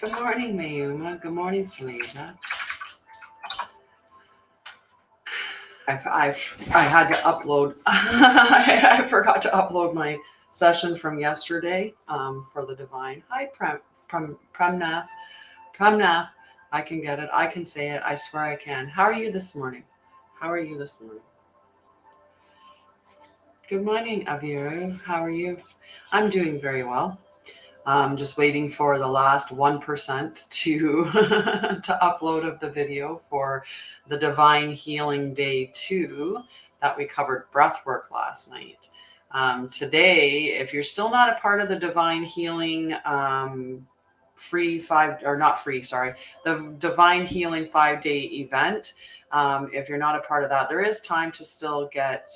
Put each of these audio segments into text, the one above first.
Good morning, Mayuma. Good morning, Salesia. I had to upload. I forgot to upload my session from yesterday for the divine. Hi, Premnath. Premnath. I can get it. I can say it. I swear I can. How are you this morning? How are you this morning? Good morning, Aviru. How are you? I'm doing very well. Just waiting for the last 1% to to upload of the video for the Divine Healing Day 2 that we covered breathwork last night. Today, if you're still not a part of the Divine Healing free 5 or not free, sorry, the Divine Healing 5-day event, if you're not a part of that, there is time to still get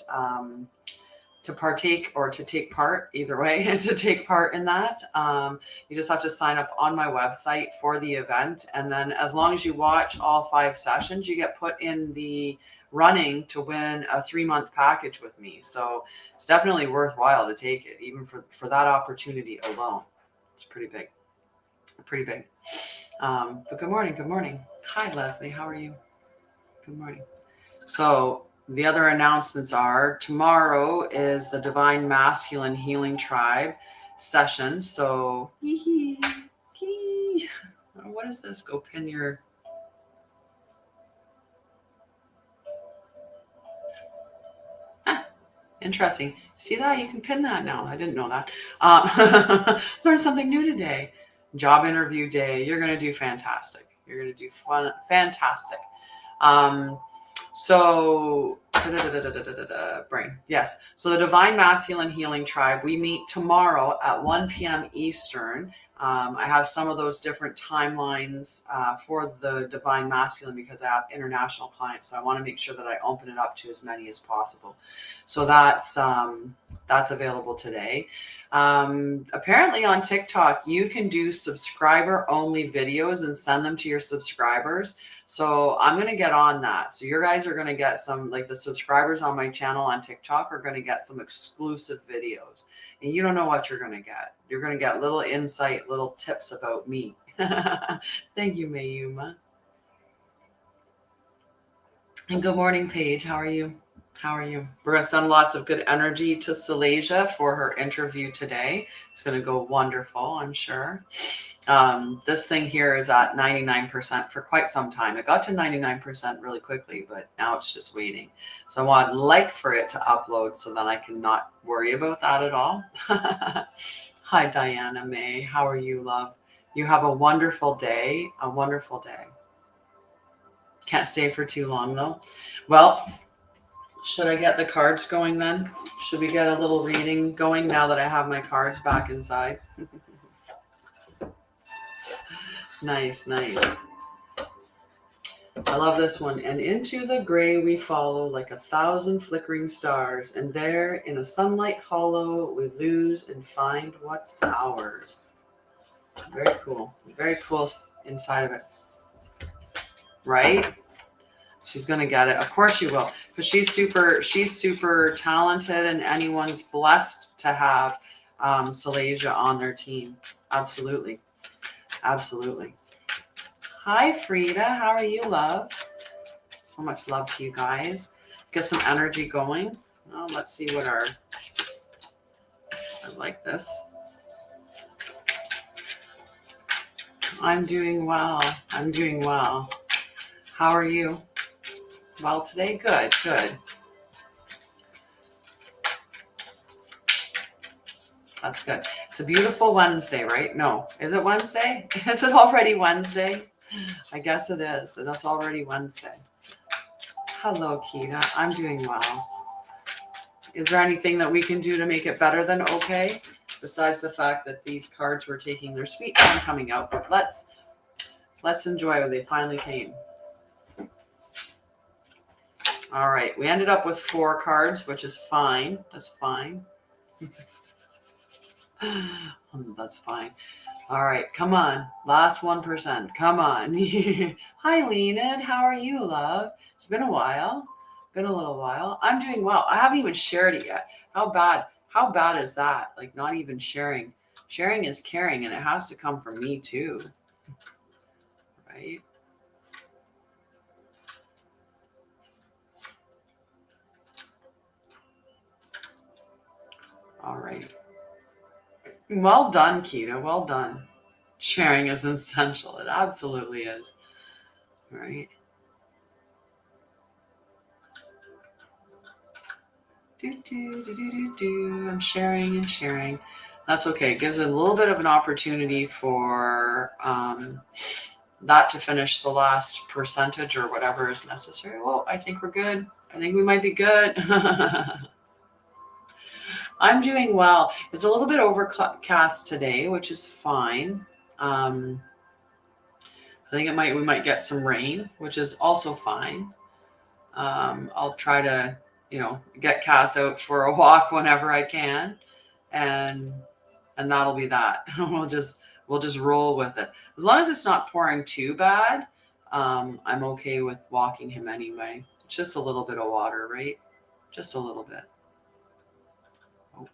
to partake or to take part, either way, to take part in that. You just have to sign up on my website for the event. And then as long as you watch all 5 sessions, you get put in the running to win a 3-month package with me. So it's definitely worthwhile to take it, even for that opportunity alone. It's pretty big, pretty big. But good morning. Good morning. Hi, Leslie. How are you? Good morning. So the other announcements are tomorrow is the Divine Masculine Healing Tribe session. So, what is this? Go pin your. Interesting. See that? You can pin that now. I didn't know that. Learned something new today. Job interview day. You're going to do fantastic. You're going to do fantastic. So brain. Yes. So the Divine Masculine Healing Tribe, we meet tomorrow at 1 p.m. Eastern. I have some of those different timelines for the Divine Masculine because I have international clients. So I want to make sure that I open it up to as many as possible. So that's available today. Apparently on TikTok, you can do subscriber only videos and send them to your subscribers. So I'm going to get on that. So your guys are going to get some, like the subscribers on my channel on TikTok are going to get some exclusive videos. And you don't know what you're going to get. You're going to get little insight, little tips about me. Thank you, Mayuma. And good morning, Paige. How are you? How are you? We're going to send lots of good energy to Salesia for her interview today. It's going to go wonderful, I'm sure. This thing here is at 99% for quite some time. It got to 99% really quickly, but now it's just waiting. So I would like for it to upload so that I can not worry about that at all. Hi, Diana May. How are you, love? You have a wonderful day. A wonderful day. Can't stay for too long, though. Well, should I get the cards going then? Should we get a little reading going now that I have my cards back inside? Nice, nice. I love this one. And into the gray we follow like 1,000 flickering stars. And there in a sunlight hollow we lose and find what's ours. Very cool. Very cool inside of it. Right? She's going to get it. Of course she will. Because she's super talented and anyone's blessed to have Salesia on their team. Absolutely. Absolutely. Hi, Frida. How are you, love? So much love to you guys. Get some energy going. Well, let's see what I like this. I'm doing well. I'm doing well. How are you? Well, today, good, good. That's good. It's a beautiful Wednesday, right? No, is it Wednesday? Is it already Wednesday? I guess it is. And it's already Wednesday. Hello, Kita. I'm doing well. Is there anything that we can do to make it better than okay? Besides the fact that these cards were taking their sweet time coming out. But let's enjoy when they finally came. All right. We ended up with 4 cards, which is fine. That's fine. That's fine. All right. Come on. Last 1%. Come on. Hi, Leonid. How are you, love? It's been a while. Been a little while. I'm doing well. I haven't even shared it yet. How bad is that? Like not even sharing. Sharing is caring, and it has to come from me too. Right? All right. Well done, Keita. Well done. Sharing is essential. It absolutely is. Right? I'm sharing and sharing. That's okay. It gives it a little bit of an opportunity for that to finish the last percentage or whatever is necessary. Well, I think we're good. I think we might be good. I'm doing well. It's a little bit overcast today, which is fine. I think we might get some rain, which is also fine. I'll try to, get Cass out for a walk whenever I can, and that'll be that. we'll just roll with it. As long as it's not pouring too bad, I'm okay with walking him anyway. It's just a little bit of water, right? Just a little bit. Oh,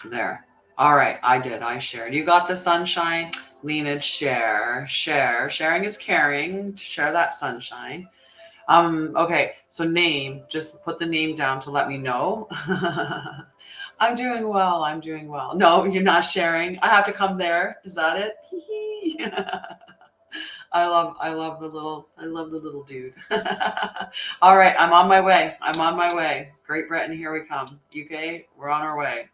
there. All right, I shared. You got the sunshine. Lena, share. Sharing is caring. Share that sunshine. Okay, so name, just put the name down to let me know. I'm doing well. No, you're not sharing. I have to come there. Is that it? I love the little dude. All right, I'm on my way. Great Britain, here we come. UK, we're on our way.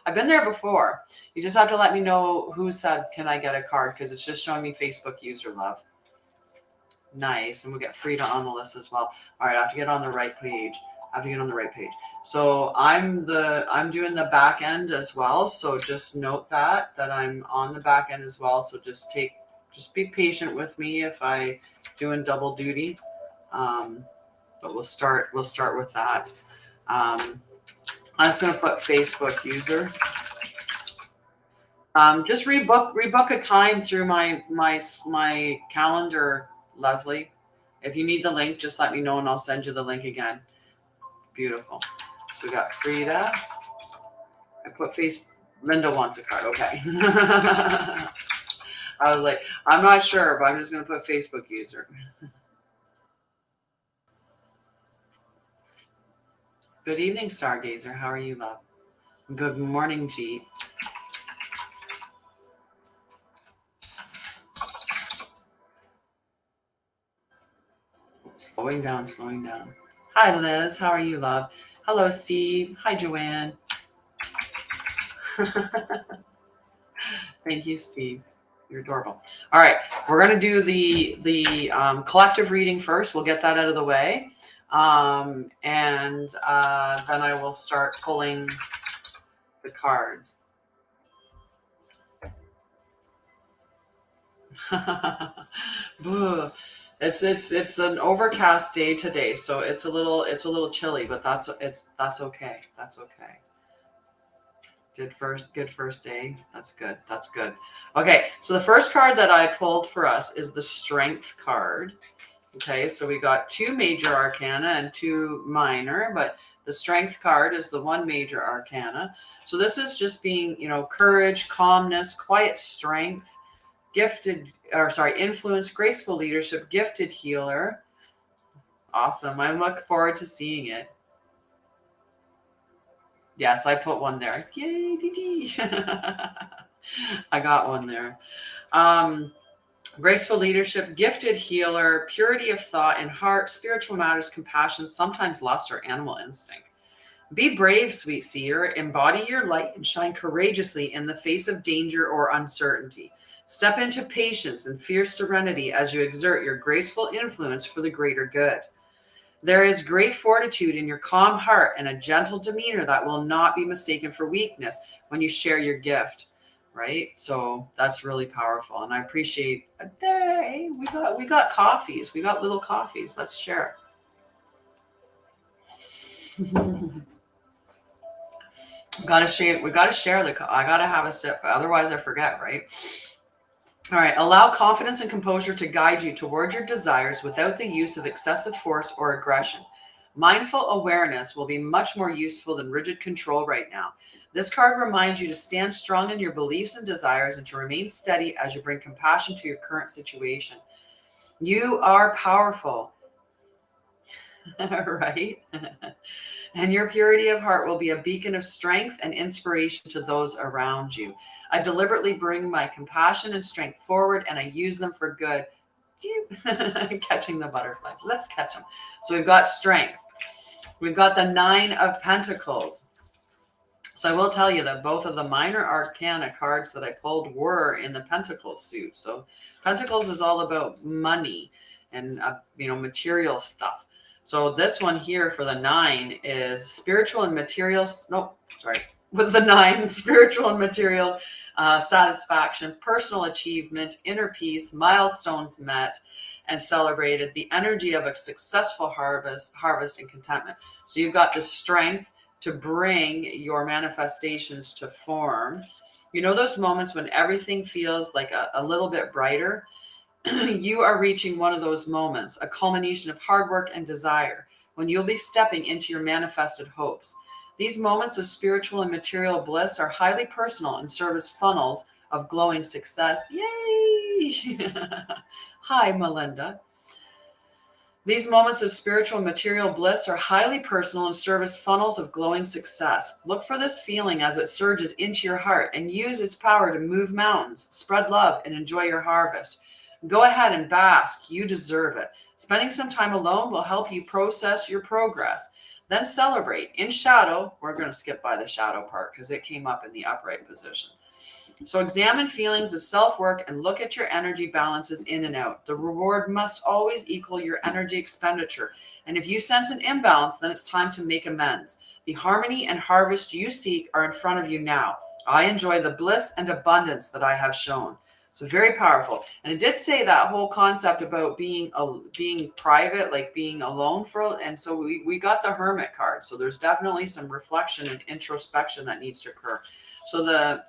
I've been there before. You just have to let me know who said, can I get a card? Because it's just showing me Facebook user love. Nice. And we'll get Frida on the list as well. All right, I have to get on the right page. So I'm doing the back end as well. So just note that I'm on the back end as well. So just be patient with me if I doing double duty. But we'll start with that. I'm just going to put Facebook user. Just rebook a time through my calendar, Leslie. If you need the link, just let me know and I'll send you the link again. Beautiful. So we got Frida. I put Linda wants a card. Okay. I was like, I'm not sure, but I'm just going to put Facebook user. Good evening, Stargazer. How are you, love? Good morning, G. Slowing down. Hi, Liz. How are you, love? Hello, Steve. Hi, Joanne. Thank you, Steve. You're adorable. All right, we're going to do the collective reading first. We'll get that out of the way. And then I will start pulling the cards. It's an overcast day today, so it's a little chilly, but that's okay. That's okay. Good first day. That's good. Okay, so the first card that I pulled for us is the Strength card. Okay, so we got 2 major arcana and 2 minor, but the Strength card is the 1 major arcana. So this is just being, courage, calmness, quiet strength, influence, graceful leadership, gifted healer. Awesome. I look forward to seeing it. Yes, I put 1 there. Yay, DD. I got 1 there. Graceful leadership, gifted healer, purity of thought and heart, spiritual matters, compassion, sometimes lust or animal instinct. Be brave, sweet seer. Embody your light and shine courageously in the face of danger or uncertainty. Step into patience and fierce serenity as you exert your graceful influence for the greater good. There is great fortitude in your calm heart and a gentle demeanor that will not be mistaken for weakness when you share your gift. Right? So that's really powerful. And I appreciate hey, we got coffees. We got little coffees. Let's share. We gotta share I gotta have a sip, otherwise I forget, right? All right, allow confidence and composure to guide you toward your desires without the use of excessive force or aggression. Mindful awareness will be much more useful than rigid control right now. This card reminds you to stand strong in your beliefs and desires and to remain steady as you bring compassion to your current situation. You are powerful, right? And your purity of heart will be a beacon of strength and inspiration to those around you. I deliberately bring my compassion and strength forward and I use them for good. Catching the butterflies. Let's catch them. So we've got strength. We've got the 9 of Pentacles. So I will tell you that both of the minor arcana cards that I pulled were in the Pentacles suit. So Pentacles is all about money and, material stuff. So this one here for the 9 is spiritual and material. With the 9, spiritual and material satisfaction, personal achievement, inner peace, milestones met and celebrated, the energy of a successful harvest and contentment. So you've got the strength to bring your manifestations to form. You know those moments when everything feels like a little bit brighter? You are reaching one of those moments, a culmination of hard work and desire, when you'll be stepping into your manifested hopes. These moments of spiritual and material bliss are highly personal and serve as funnels of glowing success. Yay! Hi, Melinda. These moments of spiritual and material bliss are highly personal and serve as funnels of glowing success. Look for this feeling as it surges into your heart and use its power to move mountains, spread love, and enjoy your harvest. Go ahead and bask. You deserve it. Spending some time alone will help you process your progress. Then celebrate. In shadow, we're going to skip by the shadow part because it came up in the upright position. So examine feelings of self-work and look at your energy balances in and out. The reward must always equal your energy expenditure. And if you sense an imbalance, then it's time to make amends. The harmony and harvest you seek are in front of you now. I enjoy the bliss and abundance that I have shown. So very powerful. And it did say that whole concept about being private, like being alone and so we got the Hermit card. So there's definitely some reflection and introspection that needs to occur. So the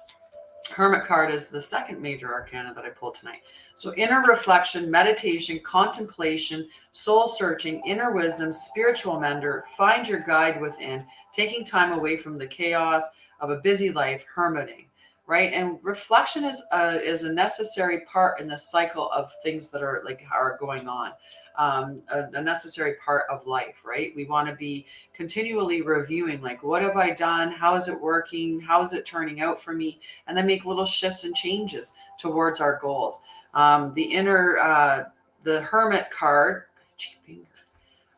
Hermit card is the second major arcana that I pulled tonight. So inner reflection, meditation, contemplation, soul searching, inner wisdom, spiritual mender, find your guide within, taking time away from the chaos of a busy life, hermiting. Right. And reflection is a necessary part in the cycle of things that are going on, a necessary part of life. Right. We want to be continually reviewing, like, what have I done? How is it working? How is it turning out for me? And then make little shifts and changes towards our goals. The Hermit card.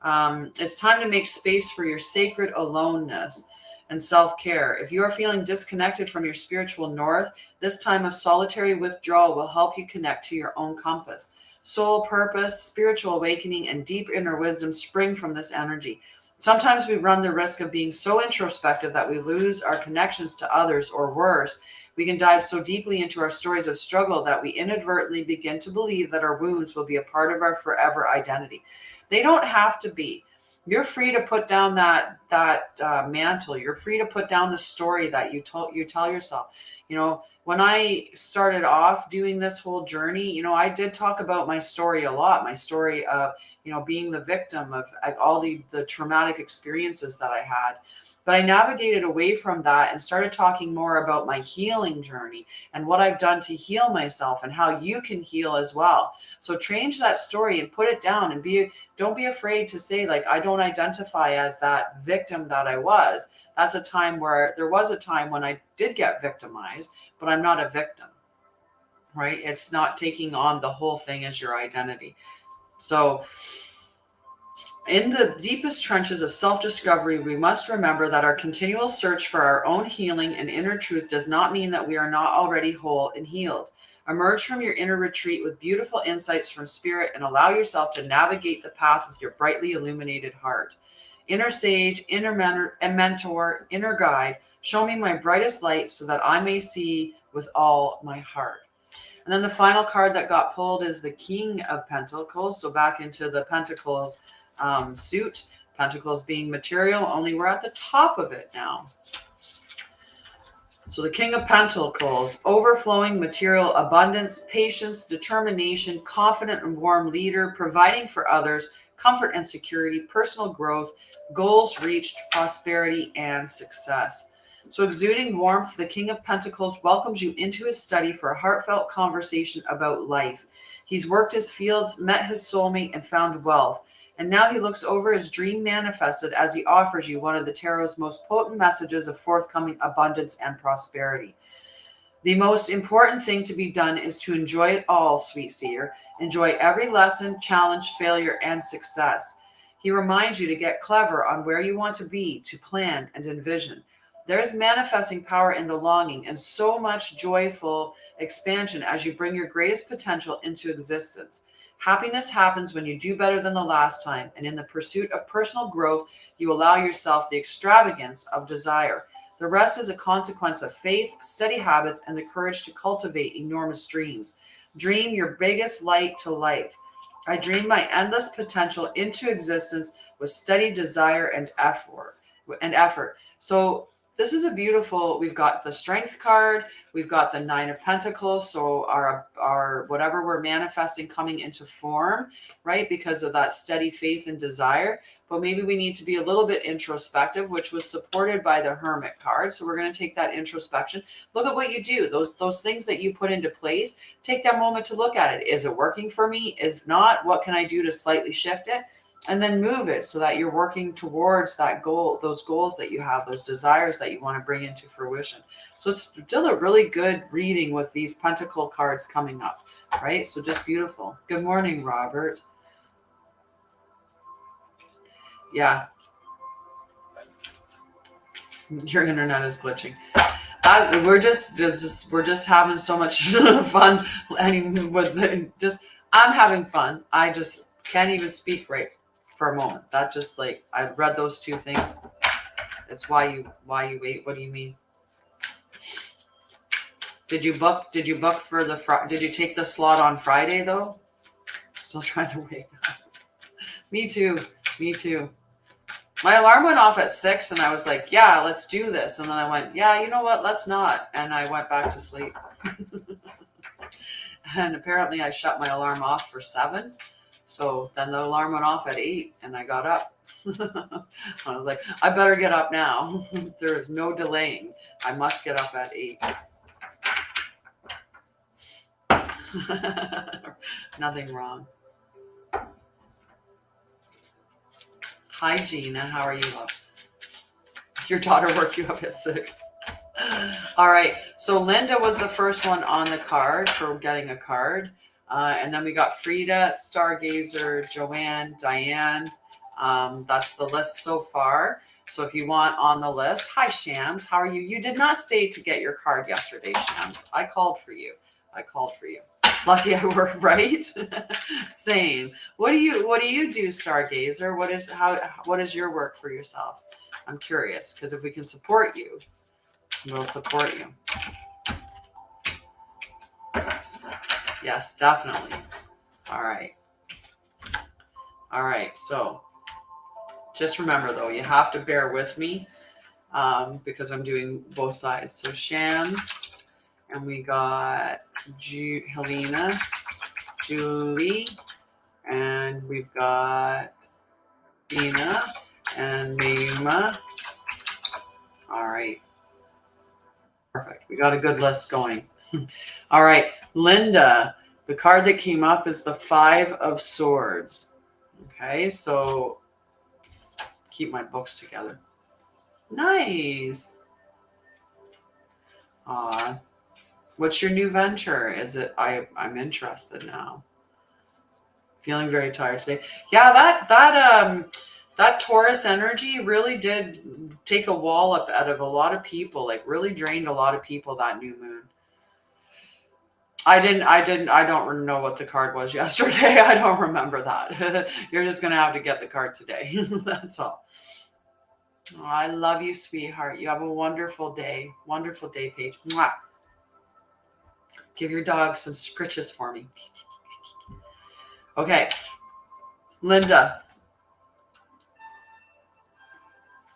It's time to make space for your sacred aloneness and self-care. If you are feeling disconnected from your spiritual north, this time of solitary withdrawal will help you connect to your own compass. Soul purpose, spiritual awakening, and deep inner wisdom spring from this energy. Sometimes we run the risk of being so introspective that we lose our connections to others, or worse, we can dive so deeply into our stories of struggle that we inadvertently begin to believe that our wounds will be a part of our forever identity. They don't have to be. You're free to put down that mantle. You're free to put down the story that you tell yourself. When I started off doing this whole journey, I did talk about my story a lot. My story of, being the victim of all the traumatic experiences that I had. But I navigated away from that and started talking more about my healing journey and what I've done to heal myself and how you can heal as well. So change that story and put it down and don't be afraid to say, like, I don't identify as that victim that I was. There was a time when I did get victimized, but I'm not a victim, right? It's not taking on the whole thing as your identity. So in the deepest trenches of self-discovery, we must remember that our continual search for our own healing and inner truth does not mean that we are not already whole and healed. Emerge from your inner retreat with beautiful insights from spirit and allow yourself to navigate the path with your brightly illuminated heart. Inner sage, inner mentor, inner guide, show me my brightest light so that I may see with all my heart. And then the final card that got pulled is the King of Pentacles. So back into the Pentacles suit, Pentacles being material, only we're at the top of it now. So the King of Pentacles, overflowing material abundance, patience, determination, confident and warm leader, providing for others, comfort and security, personal growth, goals reached, prosperity, and success. So exuding warmth, the King of Pentacles welcomes you into his study for a heartfelt conversation about life. He's worked his fields, met his soulmate, and found wealth. And now he looks over his dream manifested as he offers you one of the tarot's most potent messages of forthcoming abundance and prosperity. The most important thing to be done is to enjoy it all, sweet seer. Enjoy every lesson, challenge, failure, and success. He reminds you to get clever on where you want to be, to plan and envision. There is manifesting power in the longing and so much joyful expansion as you bring your greatest potential into existence. Happiness happens when you do better than the last time, and in the pursuit of personal growth, you allow yourself the extravagance of desire. The rest is a consequence of faith, steady habits, and the courage to cultivate enormous dreams. Dream your biggest light to life. I dream my endless potential into existence with steady desire and effort. So this is a beautiful, we've got the Strength card, we've got the Nine of Pentacles, so our whatever we're manifesting coming into form, right, because of that steady faith and desire. But maybe we need to be a little bit introspective, which was supported by the Hermit card. So we're going to take that introspection. Look at what you do, those things that you put into place. Take that moment to look at it. Is it working for me? If not, what can I do to slightly shift it? And then move it so that you're working towards that goal, those goals that you have, those desires that you want to bring into fruition. So it's still a really good reading with these Pentacle cards coming up, right? So just beautiful. Good morning, Robert. Yeah. Your internet is glitching. We're just having so much fun. I'm having fun. I just can't even speak right for a moment. That just like, I read those two things. It's why you wait. What do you mean? Did you book for did you take the slot on Friday though? Still trying to wake up. Me too. My alarm went off at 6 and I was like, yeah, let's do this. And then I went, yeah, you know what? Let's not. And I went back to sleep. And apparently I shut my alarm off for 7. So then the alarm went off at 8 and I got up. I was like, I better get up now. There is no delaying. I must get up at 8. Nothing wrong. Hi, Gina. How are you, love? Your daughter woke you up at 6. All right. So Linda was the first one on the card for getting a card. And then we got Frida, Stargazer, Joanne, Diane. That's the list so far. So if you want on the list, hi, Shams. How are you? You did not stay to get your card yesterday, Shams. I called for you. Lucky I work, right? Same. What do you do, Stargazer? What is your work for yourself? I'm curious, because if we can support you, we'll support you. Yes, definitely. All right. So just remember though, you have to bear with me because I'm doing both sides. So Shams, and we got Helena, Julie, and we've got Dina and Naima. All right. Perfect. We got a good list going. All right. Linda, the card that came up is the 5 of Swords. Okay. So keep my books together. Nice. What's your new venture? Is it, I'm interested now. Feeling very tired today. Yeah, that Taurus energy really did take a wallop out of a lot of people, like really drained a lot of people, that new moon. I don't know what the card was yesterday. I don't remember that. You're just going to have to get the card today. That's all. Oh, I love you, sweetheart. You have a wonderful day. Wonderful day, Paige. Mwah. Give your dog some scritches for me. Okay. Linda,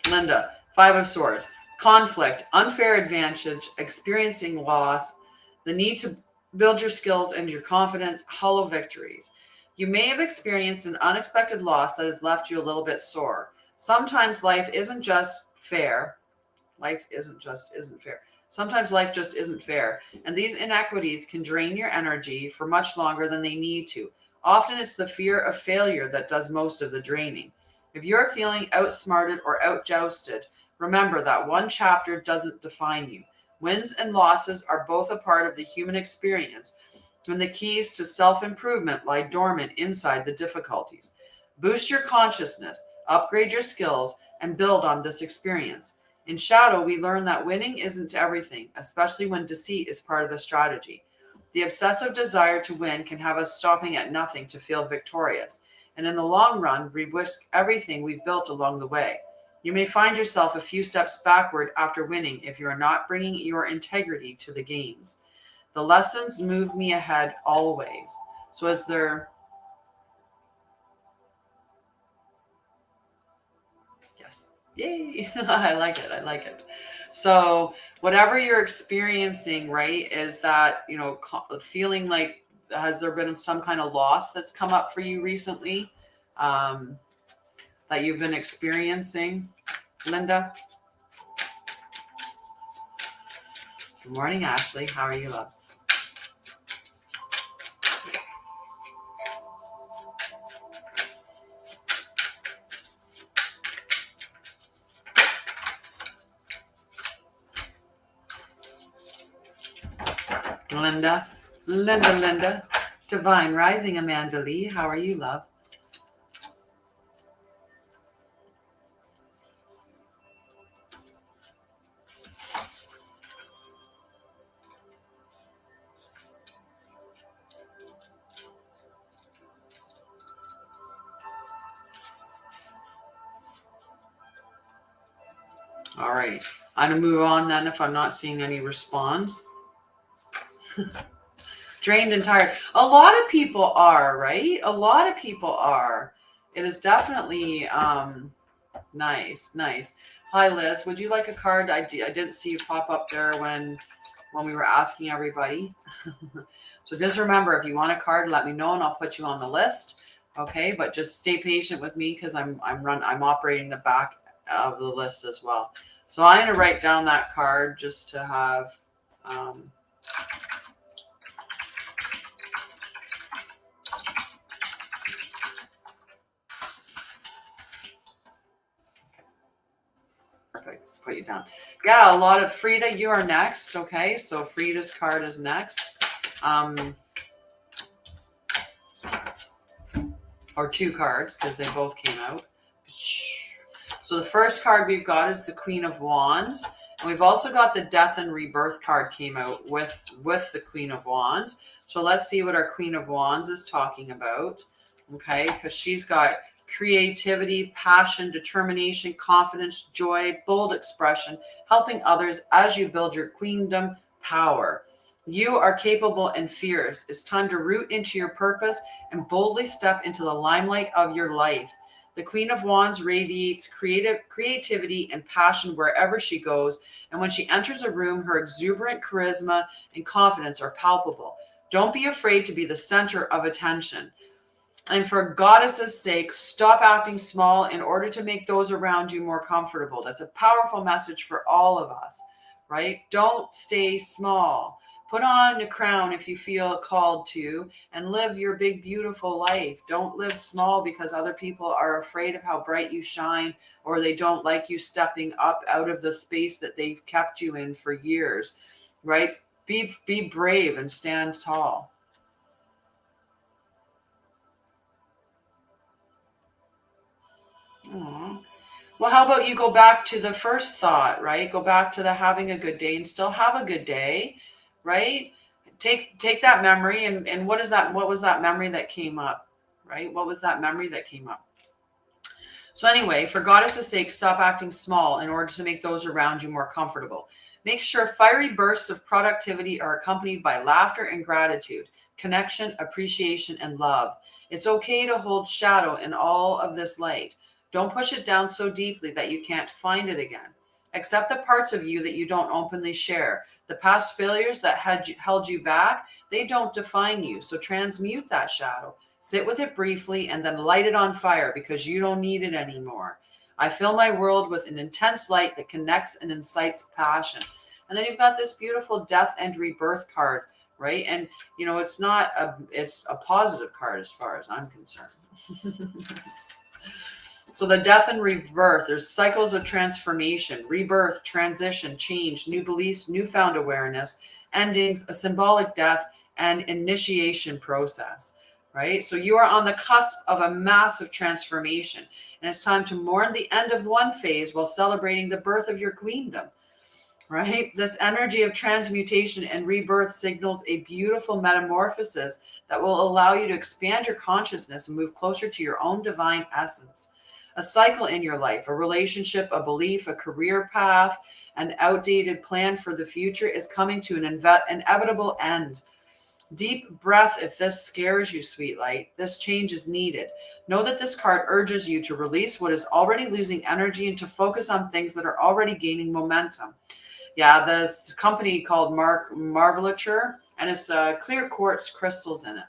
5 of Swords. Conflict, unfair advantage, experiencing loss, the need to build your skills and your confidence, hollow victories. You may have experienced an unexpected loss that has left you a little bit sore. Sometimes life isn't just fair. Life isn't fair. Sometimes life just isn't fair. And these inequities can drain your energy for much longer than they need to. Often it's the fear of failure that does most of the draining. If you're feeling outsmarted or outjousted, remember that one chapter doesn't define you. Wins and losses are both a part of the human experience, and the keys to self-improvement lie dormant inside the difficulties. Boost your consciousness, upgrade your skills, and build on this experience. In Shadow, we learn that winning isn't everything, especially when deceit is part of the strategy. The obsessive desire to win can have us stopping at nothing to feel victorious, and in the long run, we risk everything we've built along the way. You may find yourself a few steps backward after winning if you are not bringing your integrity to the games. The lessons move me ahead always. So as they're... Yes. Yay. I like it. I like it. So whatever you're experiencing, right, is that, feeling like, has there been some kind of loss that's come up for you recently, that you've been experiencing, Linda? Good morning, Ashley. How are you, love? Linda. Divine Rising, Amanda Lee. How are you, love? All right. I'm going to move on then if I'm not seeing any response. Drained and tired. A lot of people are, right? A lot of people are. It is definitely nice. Hi, Liz. Would you like a card? I didn't see you pop up there when we were asking everybody. So just remember, if you want a card, let me know and I'll put you on the list. Okay, but just stay patient with me because I'm operating the back of the list as well. So I'm going to write down that card just to have perfect. Put you down. Yeah, a lot of Frida, you are next. Okay, so Frida's card is next. Or two cards because they both came out. So the first card we've got is the Queen of Wands. And we've also got the Death and Rebirth card came out with the Queen of Wands. So let's see what our Queen of Wands is talking about. Okay, because she's got creativity, passion, determination, confidence, joy, bold expression, helping others as you build your queendom power. You are capable and fierce. It's time to root into your purpose and boldly step into the limelight of your life. The Queen of Wands radiates creativity and passion wherever she goes. And when she enters a room, her exuberant charisma and confidence are palpable. Don't be afraid to be the center of attention. And for Goddess's sake, stop acting small in order to make those around you more comfortable. That's a powerful message for all of us, right? Don't stay small. Put on a crown if you feel called to and live your big, beautiful life. Don't live small because other people are afraid of how bright you shine or they don't like you stepping up out of the space that they've kept you in for years, right? Be brave and stand tall. Aww. Well, how about you go back to the first thought, right? Go back to the having a good day and still have a good day, right? Take that memory and what was that memory that came up, right? What was that memory that came up? So anyway, for Goddess's sake, stop acting small in order to make those around you more comfortable. Make sure fiery bursts of productivity are accompanied by laughter and gratitude, connection, appreciation, and love. It's okay to hold shadow in all of this light. Don't push it down so deeply that you can't find it again. Accept the parts of you that you don't openly share. The past failures that held you back, they don't define you. So transmute that shadow. Sit with it briefly and then light it on fire because you don't need it anymore. I fill my world with an intense light that connects and incites passion. And then you've got this beautiful death and rebirth card, right? And you know, it's a positive card as far as I'm concerned. So the death and rebirth, there's cycles of transformation, rebirth, transition, change, new beliefs, newfound awareness, endings, a symbolic death, and initiation process, right? So you are on the cusp of a massive transformation, and it's time to mourn the end of one phase while celebrating the birth of your queendom, right? This energy of transmutation and rebirth signals a beautiful metamorphosis that will allow you to expand your consciousness and move closer to your own divine essence. A cycle in your life, a relationship, a belief, a career path, an outdated plan for the future is coming to an inevitable end. Deep breath if this scares you, sweet light. This change is needed. Know that this card urges you to release what is already losing energy and to focus on things that are already gaining momentum. Yeah, this company called Marvelature, and it's clear quartz crystals in it.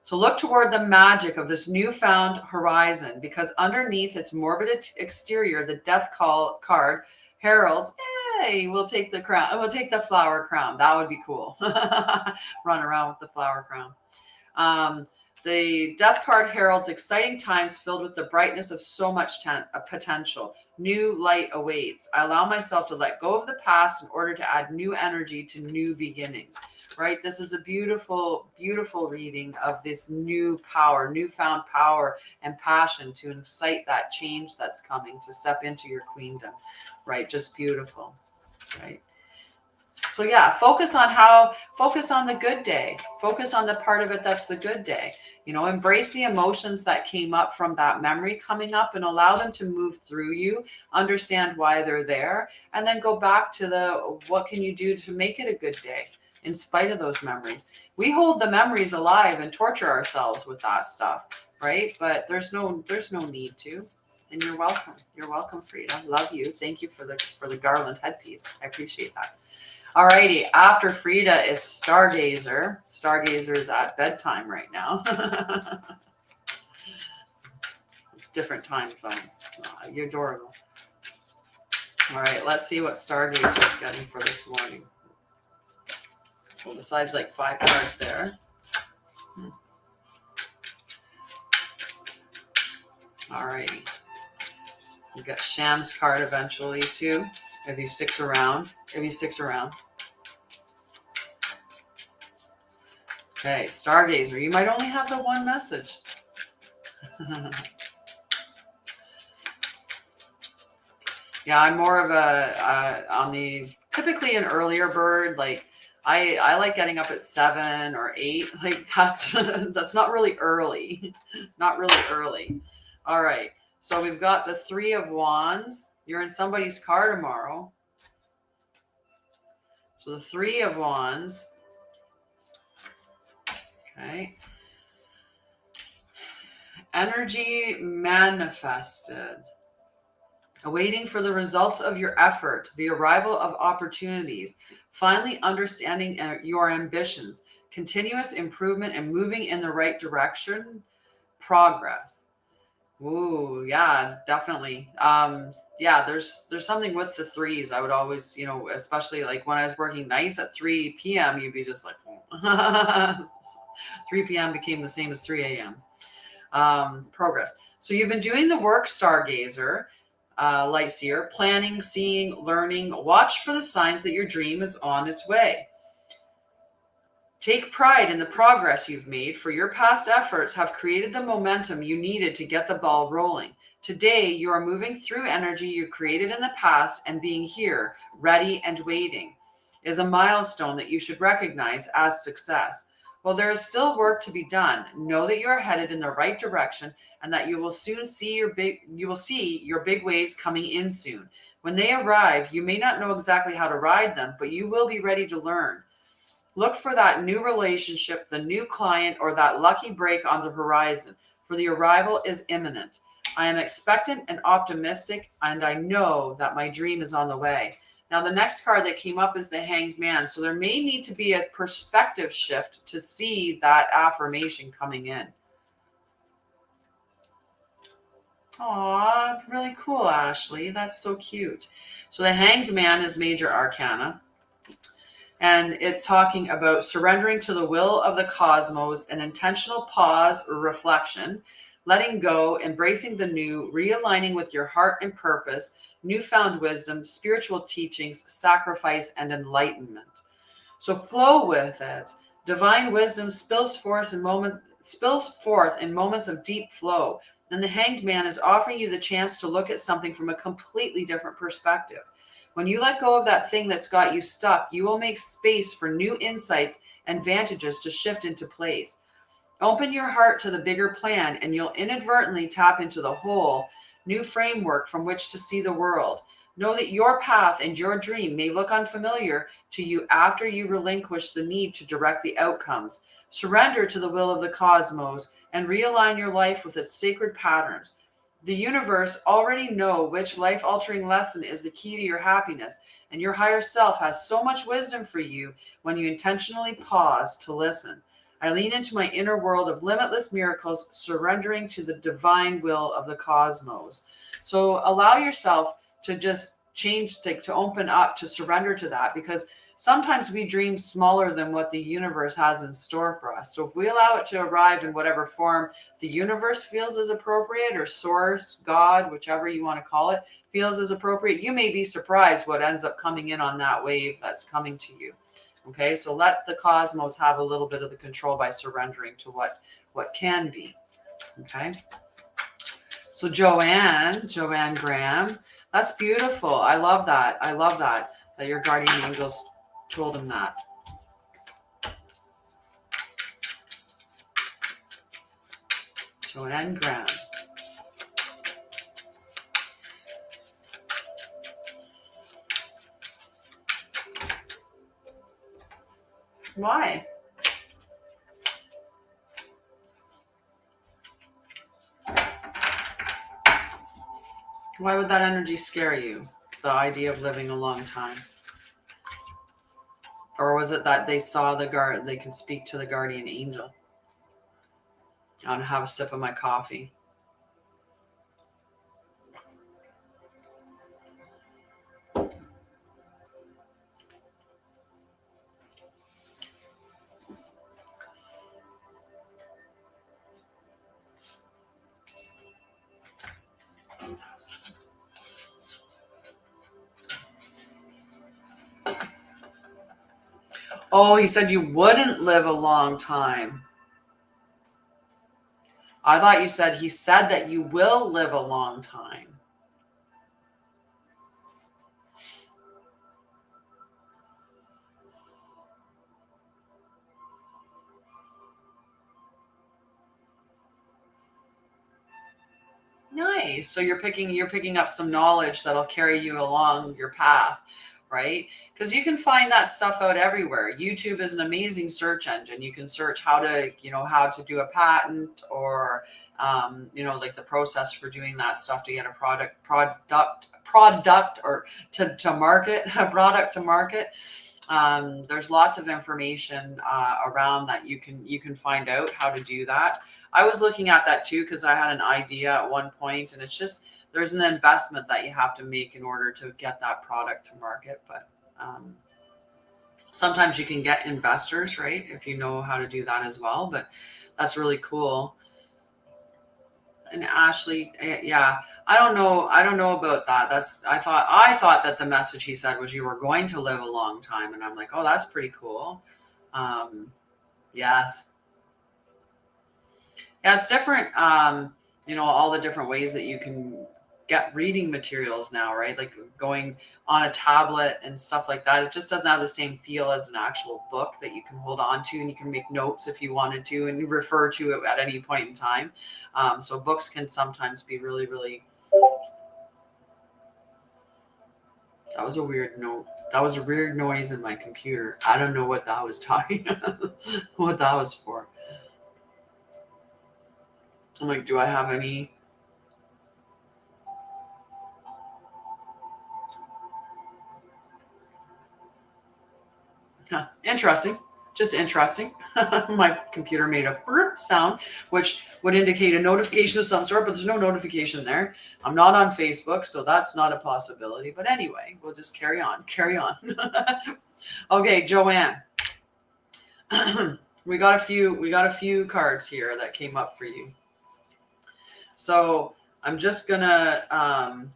So look toward the magic of this newfound horizon, because underneath its morbid exterior, the death card heralds, hey, we'll take the crown. We'll take the flower crown. That would be cool. Run around with the flower crown. The death card heralds exciting times filled with the brightness of so much potential. New light awaits. I allow myself to let go of the past in order to add new energy to new beginnings. Right? This is a beautiful, beautiful reading of this new power, newfound power and passion to incite that change that's coming, to step into your queendom, right? Just beautiful, right? So yeah, focus on the good day. Focus on the part of it that's the good day. You know, embrace the emotions that came up from that memory coming up and allow them to move through you, understand why they're there, and then go back to what can you do to make it a good day? In spite of those memories, we hold the memories alive and torture ourselves with that stuff, right? But there's no need to. And you're welcome. You're welcome, Frida. Love you. Thank you for the garland headpiece. I appreciate that. Alrighty. After Frida is Stargazer. Stargazer is at bedtime right now. It's different time zones. Oh, you're adorable. All right. Let's see what Stargazer is getting for this morning. Well, besides like 5 cards there. All righty. We got Sham's card eventually too, if he sticks around. Okay, Stargazer, you might only have the one message. Yeah, I'm more of typically an earlier bird, like I like getting up at 7 or 8. Like that's not really early. Not really early. All right. So we've got the 3 of Wands. You're in somebody's car tomorrow. So the 3 of Wands. Okay. Energy manifested. Awaiting for the results of your effort, the arrival of opportunities, finally understanding your ambitions, continuous improvement and moving in the right direction, progress. Ooh, yeah, definitely. Yeah, there's something with the 3s. I would always, you know, especially like when I was working nights at 3 p.m., you'd be just like, oh. 3 p.m. became the same as 3 a.m. Progress. So you've been doing the work, Stargazer. Lightseer, planning, seeing, learning. Watch for the signs that your dream is on its way. Take pride in the progress you've made, for your past efforts have created the momentum you needed to get the ball rolling. Today, you are moving through energy you created in the past, and being here, ready and waiting, is a milestone that you should recognize as success. While there is still work to be done, know that you are headed in the right direction and that you will soon see your big waves coming in soon. When they arrive, you may not know exactly how to ride them, but you will be ready to learn. Look for that new relationship, the new client, or that lucky break on the horizon, for the arrival is imminent. I am expectant and optimistic, and I know that my dream is on the way. Now, the next card that came up is the Hanged Man. So there may need to be a perspective shift to see that affirmation coming in. Aw, really cool, Ashley. That's so cute. So the Hanged Man is Major Arcana. And it's talking about surrendering to the will of the cosmos, an intentional pause or reflection, letting go, embracing the new, realigning with your heart and purpose, newfound wisdom, spiritual teachings, sacrifice, and enlightenment. So flow with it. Divine wisdom spills forth in moments of deep flow. And the Hanged Man is offering you the chance to look at something from a completely different perspective. When you let go of that thing that's got you stuck, you will make space for new insights and vantages to shift into place. Open your heart to the bigger plan, and you'll inadvertently tap into the whole new framework from which to see the world. Know that your path and your dream may look unfamiliar to you after you relinquish the need to direct the outcomes. Surrender to the will of the cosmos and realign your life with its sacred patterns. The universe already know which life-altering lesson is the key to your happiness, and your higher self has so much wisdom for you when you intentionally pause to listen. I lean into my inner world of limitless miracles, surrendering to the divine will of the cosmos. So allow yourself to just change, to open up, to surrender to that, because sometimes we dream smaller than what the universe has in store for us. So if we allow it to arrive in whatever form the universe feels is appropriate, or source, God, whichever you want to call it, feels is appropriate, you may be surprised what ends up coming in on that wave that's coming to you. Okay, so let the cosmos have a little bit of the control by surrendering to what can be. Okay. So Joanne Graham, that's beautiful. I love that. I love that your guardian angels told him that. Joanne Graham. Why? Why would that energy scare you? The idea of living a long time? Or was it that they saw they could speak to the guardian angel? I want to have a sip of my coffee. Oh, he said you wouldn't live a long time. I thought you said he said that you will live a long time. Nice. So you're picking up some knowledge that'll carry you along your path, right? Because you can find that stuff out everywhere. YouTube is an amazing search engine. You can search how to do a patent, or like the process for doing that stuff to get a product or to market a product to market. There's lots of information around that you can find out how to do that. I was looking at that too, because I had an idea at one point, and it's just, there's an investment that you have to make in order to get that product to market. But sometimes you can get investors, right, if you know how to do that as well. But that's really cool. And Ashley, yeah, I don't know about that. I thought that the message he said was you were going to live a long time, and I'm like, oh, that's pretty cool. Yes. Yeah, it's different. All the different ways that you can get reading materials now, right? Like going on a tablet and stuff like that. It just doesn't have the same feel as an actual book that you can hold on to, and you can make notes if you wanted to, and refer to it at any point in time. So books can sometimes be really, really. That was a weird note. That was a weird noise in my computer. I don't know what that was talking, what that was for. I'm like, do I have any? Huh. Interesting. Just interesting. My computer made a burp sound, which would indicate a notification of some sort, but there's no notification there. I'm not on Facebook, so that's not a possibility. But anyway, we'll just carry on. Carry on. Okay, Joanne. we got a few cards here that came up for you. So I'm just gonna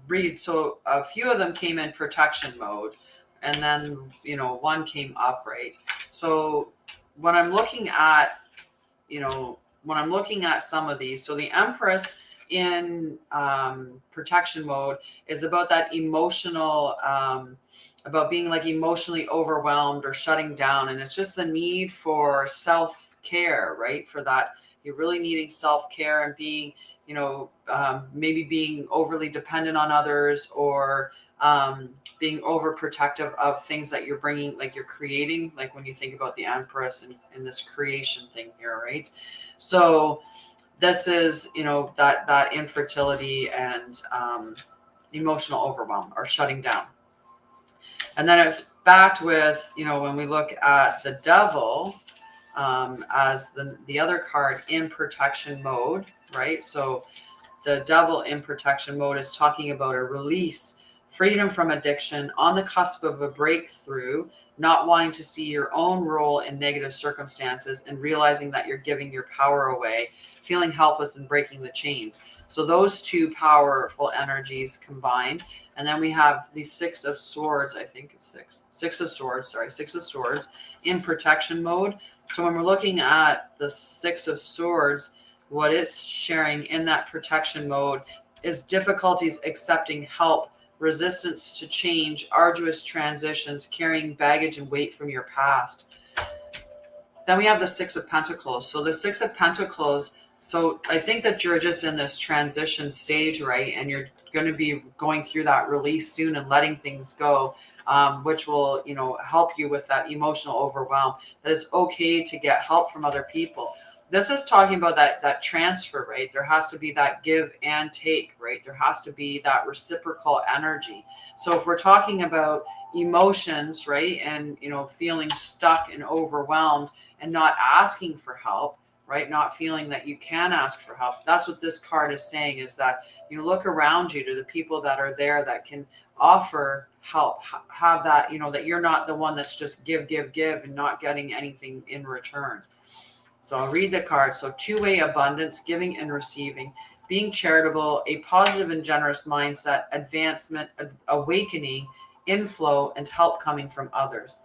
read. So a few of them came in protection mode, and then one came upright. So when I'm looking at some of these, so the Empress in protection mode is about that emotional, about being like emotionally overwhelmed or shutting down, and it's just the need for self-care, right? For that, you're really needing self-care and being, maybe being overly dependent on others, or being overprotective of things that you're bringing, like you're creating, like when you think about the Empress and this creation thing here, right? So this is, that infertility and emotional overwhelm or shutting down. And then it's backed with, when we look at the Devil as the other card in protection mode, right? So the Devil in protection mode is talking about a release, freedom from addiction, on the cusp of a breakthrough, not wanting to see your own role in negative circumstances and realizing that you're giving your power away, feeling helpless and breaking the chains. So those two powerful energies combined. And then we have the Six of Swords, I think it's Six of Swords in protection mode. So when we're looking at the Six of Swords, what it's sharing in that protection mode is difficulties accepting help, resistance to change, arduous transitions, carrying baggage and weight from your past. Then we have the Six of Pentacles. So the Six of Pentacles, so I think that you're just in this transition stage, right? And you're going to be going through that release soon and letting things go, which will, help you with that emotional overwhelm. That it's okay to get help from other people. This is talking about that transfer, right? There has to be that give and take, right? There has to be that reciprocal energy. So if we're talking about emotions, right, and feeling stuck and overwhelmed and not asking for help, right, not feeling that you can ask for help, that's what this card is saying, is that you look around you to the people that are there that can offer help, have that, that you're not the one that's just give and not getting anything in return. So I'll read the card. So two-way abundance, giving and receiving, being charitable, a positive and generous mindset, advancement, awakening, inflow, and help coming from others.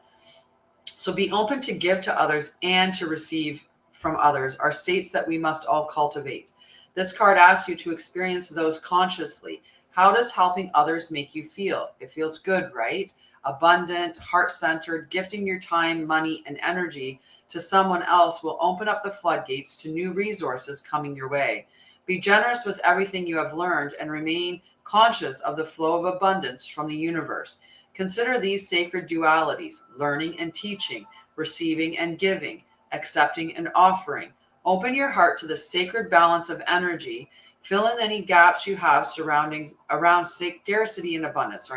So be open to give to others and to receive from others are states that we must all cultivate. This card asks you to experience those consciously. How does helping others make you feel? It feels good, right? Abundant, heart-centered, gifting your time, money, and energy to someone else will open up the floodgates to new resources coming your way. Be generous with everything you have learned and remain conscious of the flow of abundance from the universe. Consider these sacred dualities: learning and teaching, receiving and giving, accepting and offering. Open your heart to the sacred balance of energy. Fill in any gaps you have around scarcity and abundance.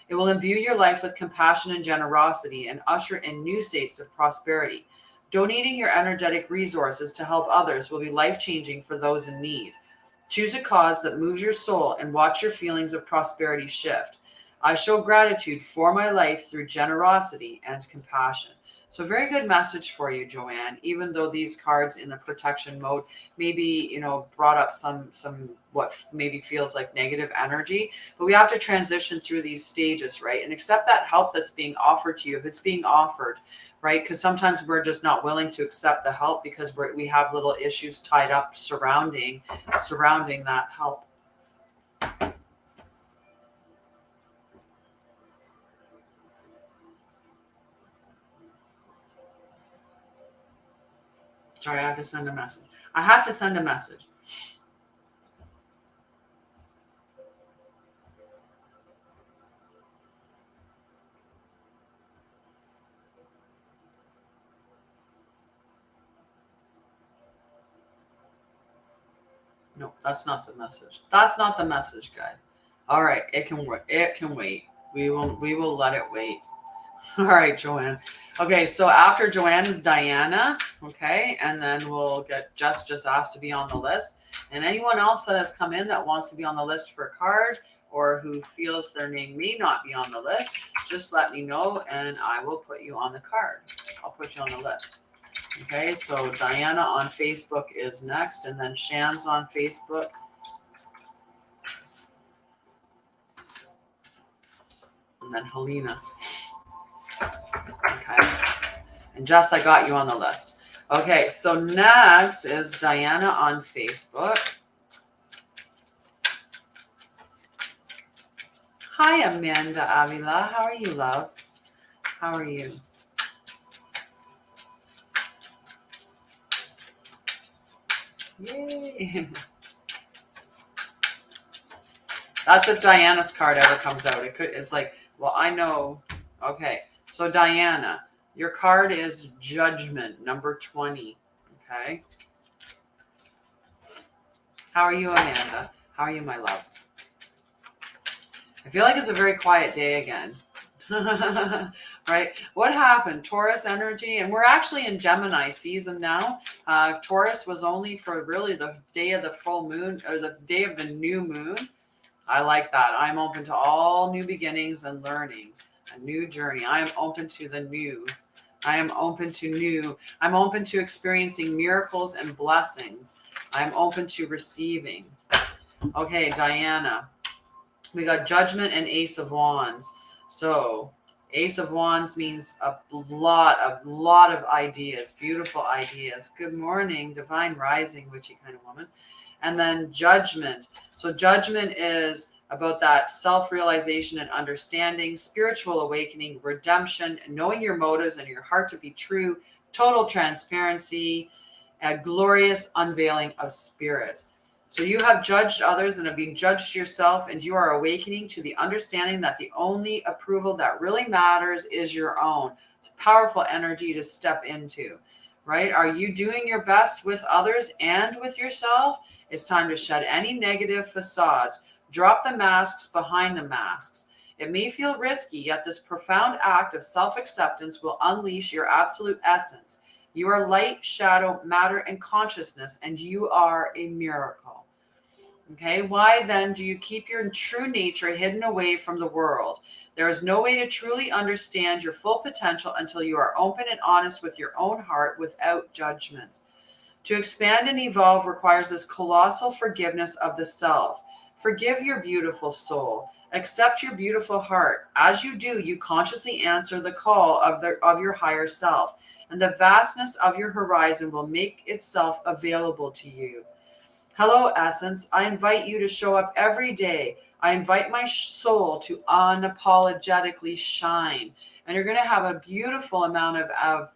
It will imbue your life with compassion and generosity and usher in new states of prosperity. Donating your energetic resources to help others will be life-changing for those in need. Choose a cause that moves your soul and watch your feelings of prosperity shift. I show gratitude for my life through generosity and compassion. So very good message for you, Joanne, even though these cards in the protection mode maybe, brought up some what maybe feels like negative energy, but we have to transition through these stages, right? And accept that help that's being offered to you, if it's being offered, right? Because sometimes we're just not willing to accept the help because we have little issues tied up surrounding that help. Sorry, I had to send a message. No, that's not the message. That's not the message, guys. All right, it can wait. We will let it wait. All right, Joanne. Okay, so after Joanne is Diana. Okay, and then we'll get just asked to be on the list. And anyone else that has come in that wants to be on the list for a card or who feels their name may not be on the list, just let me know and I will put you on the card. I'll put you on the list. Okay, so Diana on Facebook is next, and then Shams on Facebook. And then Helena. Okay. And Jess, I got you on the list. Okay, so next is Diana on Facebook. Hi, Amanda Avila. How are you, love? How are you? Yay. That's if Diana's card ever comes out. It's like, well, I know. Okay, so Diana, your card is Judgment, number 20. Okay. How are you, Amanda? How are you, my love? I feel like it's a very quiet day again. Right? What happened? Taurus energy, and we're actually in Gemini season now. Taurus was only for really the day of the full moon, or the day of the new moon. I like that. I'm open to all new beginnings and learning, a new journey. I am open to the new. I am open to new. I'm open to experiencing miracles and blessings. I'm open to receiving. Okay, Diana. We got Judgment and Ace of Wands. So Ace of Wands means a lot of ideas, beautiful ideas. Good morning, Divine Rising, witchy kind of woman. And then Judgment. So Judgment is about that self-realization and understanding, spiritual awakening, redemption, knowing your motives and your heart to be true, total transparency, a glorious unveiling of spirit. So you have judged others and have been judged yourself, and you are awakening to the understanding that the only approval that really matters is your own. It's a powerful energy to step into, right? Are you doing your best with others and with yourself? It's time to shed any negative facades. Drop the masks behind the masks. It may feel risky, yet this profound act of self-acceptance will unleash your absolute essence. You are light, shadow, matter, and consciousness, and you are a miracle. Okay, why then do you keep your true nature hidden away from the world? There is no way to truly understand your full potential until you are open and honest with your own heart without judgment. To expand and evolve requires this colossal forgiveness of the self. Forgive your beautiful soul. Accept your beautiful heart. As you do, you consciously answer the call of your higher self, and the vastness of your horizon will make itself available to you. Hello, Essence. I invite you to show up every day. I invite my soul to unapologetically shine. And you're going to have a beautiful amount of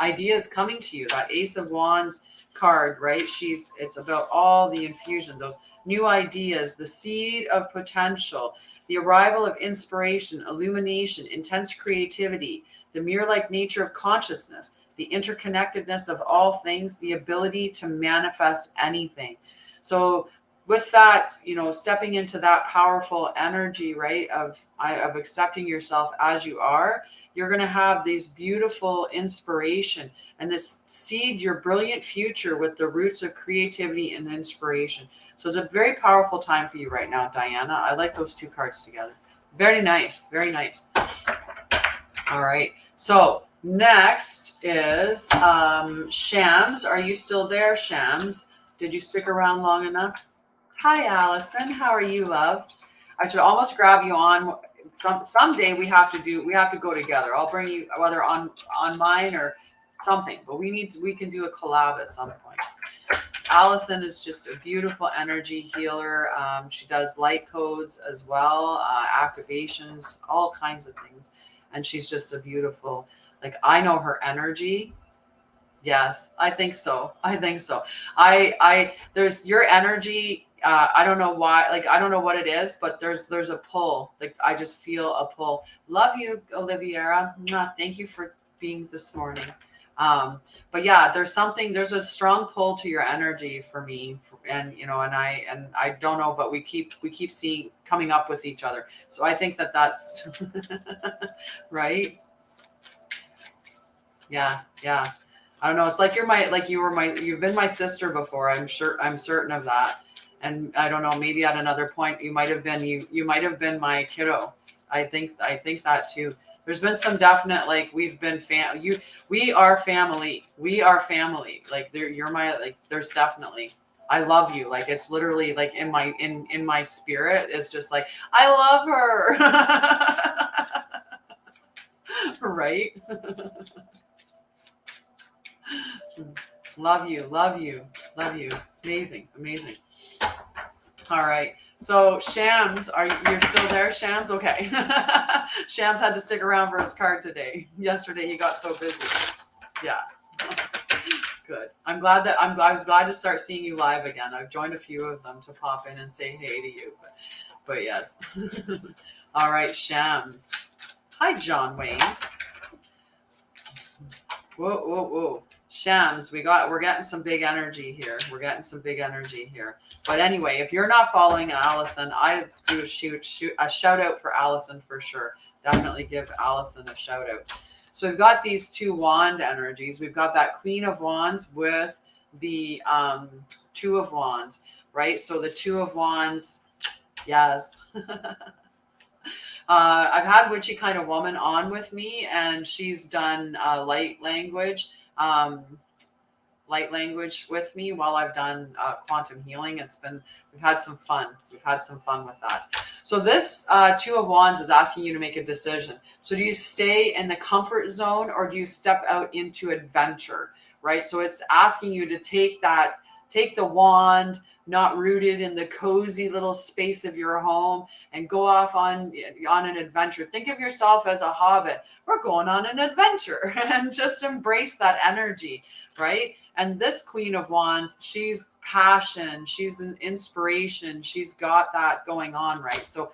ideas coming to you. That Ace of Wands card, right? It's about all the infusion, those new ideas, the seed of potential, the arrival of inspiration, illumination, intense creativity, the mirror-like nature of consciousness, the interconnectedness of all things, the ability to manifest anything. So with that, stepping into that powerful energy, right, of accepting yourself as you are, you're going to have these beautiful inspiration and this seed your brilliant future with the roots of creativity and inspiration. So it's a very powerful time for you right now, Diana. I like those two cards together. Very nice. Very nice. All right. So next is Shams. Are you still there, Shams? Did you stick around long enough? Hi, Allison. How are you, love? I should almost grab you on. Someday we have to go together. I'll bring you, whether on mine or something, but we can do a collab at some point. Allison is just a beautiful energy healer. She does light codes as well, activations, all kinds of things. And she's just a beautiful, I know her energy. Yes, I think so. There's your energy. I don't know why, I don't know what it is, but there's a pull. I just feel a pull. Love you, Oliviera. Thank you for being this morning. But yeah, there's a strong pull to your energy for me. And, and I don't know, but we keep seeing coming up with each other. So I think that's right. Yeah. Yeah. I don't know. It's like you've been my sister before. I'm certain of that. And I don't know, maybe at another point you might have been, you might have been my kiddo. I think that too. There's been some definite, like, we've been we are family. We are family. Like, you're my, like, there's definitely, I love you. Like, it's literally like in my spirit, it's just like, I love her. Right? Love you, love you, love you. Amazing, amazing. All right. So Shams, you're still there, Shams? Okay. Shams had to stick around for his card today. Yesterday he got so busy. Yeah. Good. I was glad to start seeing you live again. I've joined a few of them to pop in and say hey to you. But yes. All right, Shams. Hi, John Wayne. Whoa, whoa, whoa. Shams, we're getting some big energy here. But anyway, if you're not following Allison, I do a shout out for Allison for sure. Definitely give Allison a shout out. So we've got these two wand energies. We've got that Queen of Wands with the Two of Wands, right? So the Two of Wands, yes. I've had Witchy Kind of Woman on with me, and she's done light language with me while I've done quantum healing. We've had some fun. With that. So this Two of Wands is asking you to make a decision. So do you stay in the comfort zone or do you step out into adventure, right? So it's asking you to take the wand, not rooted in the cozy little space of your home, and go off on an adventure. Think of yourself as a hobbit. We're going on an adventure, and just embrace that energy, right? And this Queen of Wands, she's passion, she's an inspiration, she's got that going on, right? So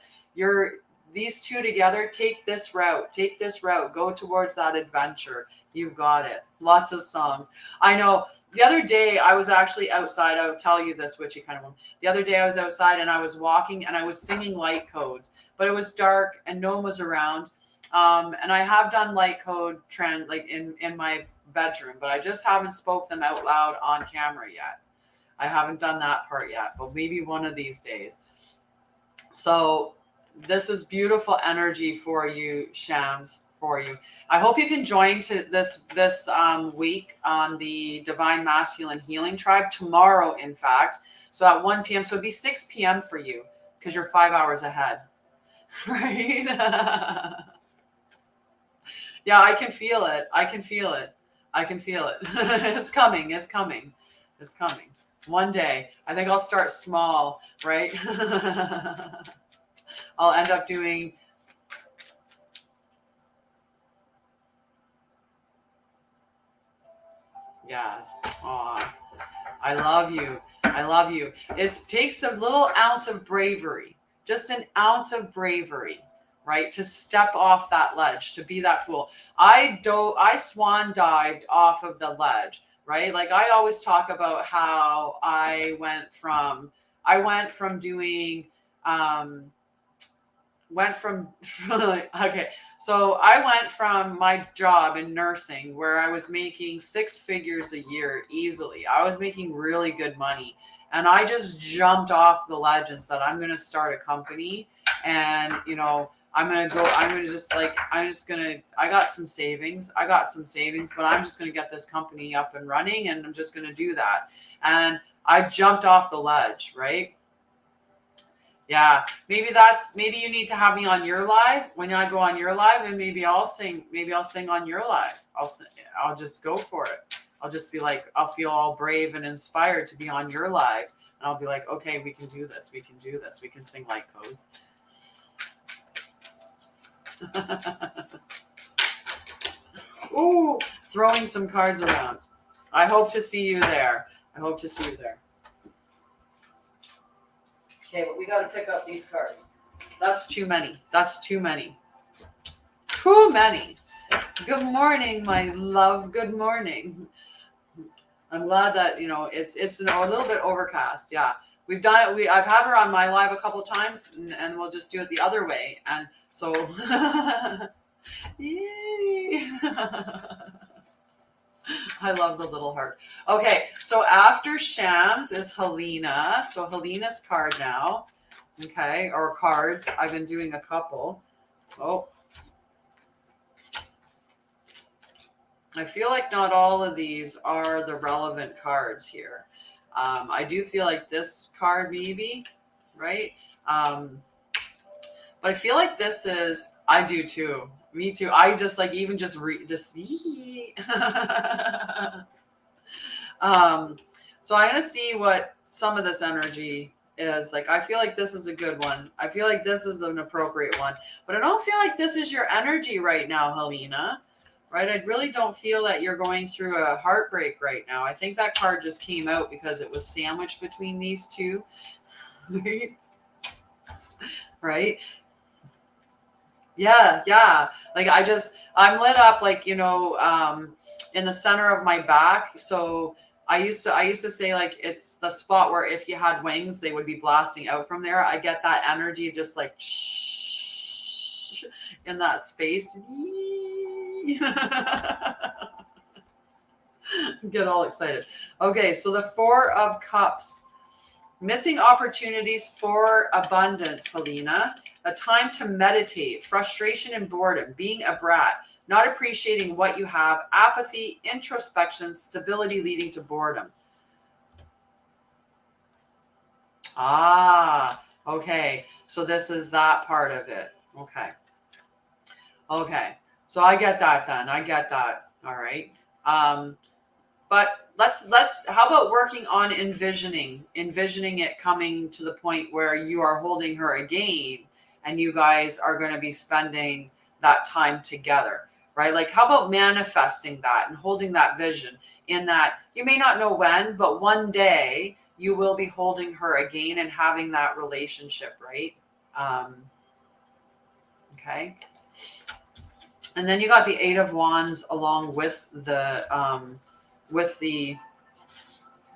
these two together, take this route, go towards that adventure. You've got it. Lots of songs. I know. The other day I was actually outside. I'll tell you this, Witchy Kind of Woman. The other day I was outside and I was walking and I was singing light codes, but it was dark and no one was around. And I have done light code trend like in my bedroom, but I just haven't spoke them out loud on camera yet. I haven't done that part yet, but maybe one of these days. So this is beautiful energy for you, Shams. For you. I hope you can join to this week on the Divine Masculine Healing Tribe tomorrow, in fact. So at 1 p.m. So it'd be 6 p.m. for you because you're 5 hours ahead. Right? Yeah, I can feel it. It's coming. One day. I think I'll start small, right? I'll end up doing yes. Aw. I love you. It takes a little ounce of bravery, just an ounce of bravery, right? To step off that ledge, to be that fool. I swan dived off of the ledge, right? Like I always talk about how I went from doing, okay. So I went from my job in nursing where I was making 6 figures a year easily. I was making really good money. And I just jumped off the ledge and said, I'm going to start a company. And, I got some savings, but I'm just going to get this company up and running. And I'm just going to do that. And I jumped off the ledge, right? Yeah, maybe you need to have me on your live when I go on your live, and maybe I'll sing on your live. I'll just go for it. I'll just be like, I'll feel all brave and inspired to be on your live, and I'll be like, okay, we can do this. We can sing light codes. Ooh, throwing some cards around. I hope to see you there. Okay, but we got to pick up these cards. That's too many. Too many. Good morning, my love. Good morning. I'm glad that, it's a little bit overcast. Yeah. We've done it. I've had her on my live a couple times, and we'll just do it the other way. And so, yay. I love the little heart. Okay, so after Shams is Helena. So Helena's card now. Okay, or cards. I've been doing a couple. Oh, I feel like not all of these are the relevant cards here. I do feel like this card maybe, right? But I feel like this is, I do too. Me too. I just like even just so I'm gonna see what some of this energy is like. I feel like this is a good one. I feel like this is an appropriate one, but I don't feel like this is your energy right now, Helena. Right? I really don't feel that you're going through a heartbreak right now. I think that card just came out because it was sandwiched between these two. Right? Yeah. Like I'm lit up like, in the center of my back. So I used to say like it's the spot where if you had wings, they would be blasting out from there. I get that energy just like in that space. Get all excited. Okay, so the 4 of Cups. Missing opportunities for abundance, Helena. A time to meditate, frustration and boredom, being a brat, not appreciating what you have, apathy, introspection, stability leading to boredom. Ah, okay. So this is that part of it. Okay. So I get that then. I get that. All right. But let's how about working on envisioning it coming to the point where you are holding her again and you guys are going to be spending that time together, right? Like how about manifesting that and holding that vision in that you may not know when, but one day you will be holding her again and having that relationship, right? Okay. And then you got the 8 of Wands along with the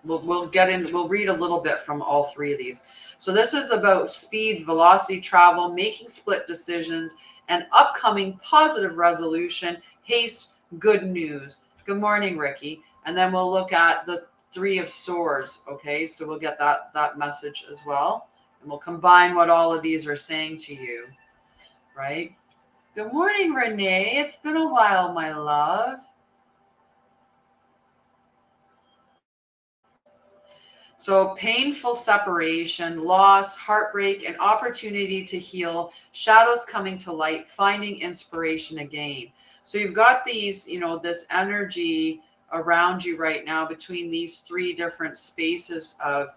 we'll read a little bit from all 3 of these. So this is about speed, velocity, travel, making split decisions, and upcoming positive resolution, haste, good news. Good morning, Ricky. And then we'll look at the 3 of Swords. Okay, so we'll get that message as well. And we'll combine what all of these are saying to you, right? Good morning, Renee. It's been a while, my love. So painful separation, loss, heartbreak, an opportunity to heal, shadows coming to light, finding inspiration again. So you've got these, this energy around you right now between these 3 different spaces of,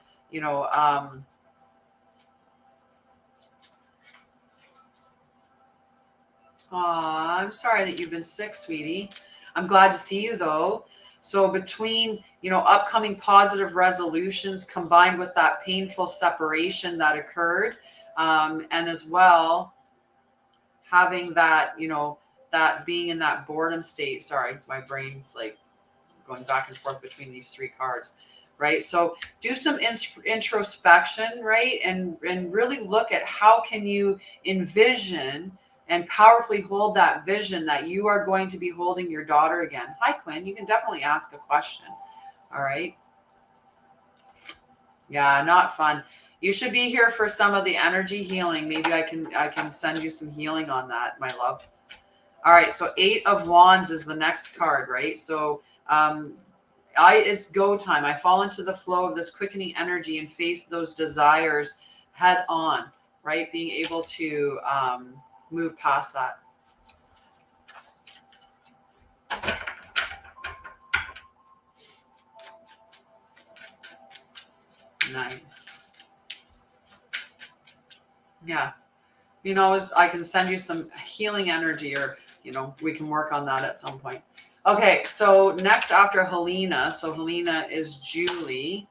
I'm sorry that you've been sick, sweetie. I'm glad to see you though. So between, upcoming positive resolutions combined with that painful separation that occurred, and as well having that, that being in that boredom state. Sorry, my brain's like going back and forth between these 3 cards, right? So do some introspection, right? And really look at how can you envision and powerfully hold that vision that you are going to be holding your daughter again. Hi, Quinn. You can definitely ask a question. All right. Yeah, not fun. You should be here for some of the energy healing. Maybe I can send you some healing on that, my love. All right. So 8 of Wands is the next card, right? So it's go time. I fall into the flow of this quickening energy and face those desires head on, right? Being able to move past that. Nice. Yeah. I can send you some healing energy or, we can work on that at some point. Okay. So next after Helena. So Helena is Julie.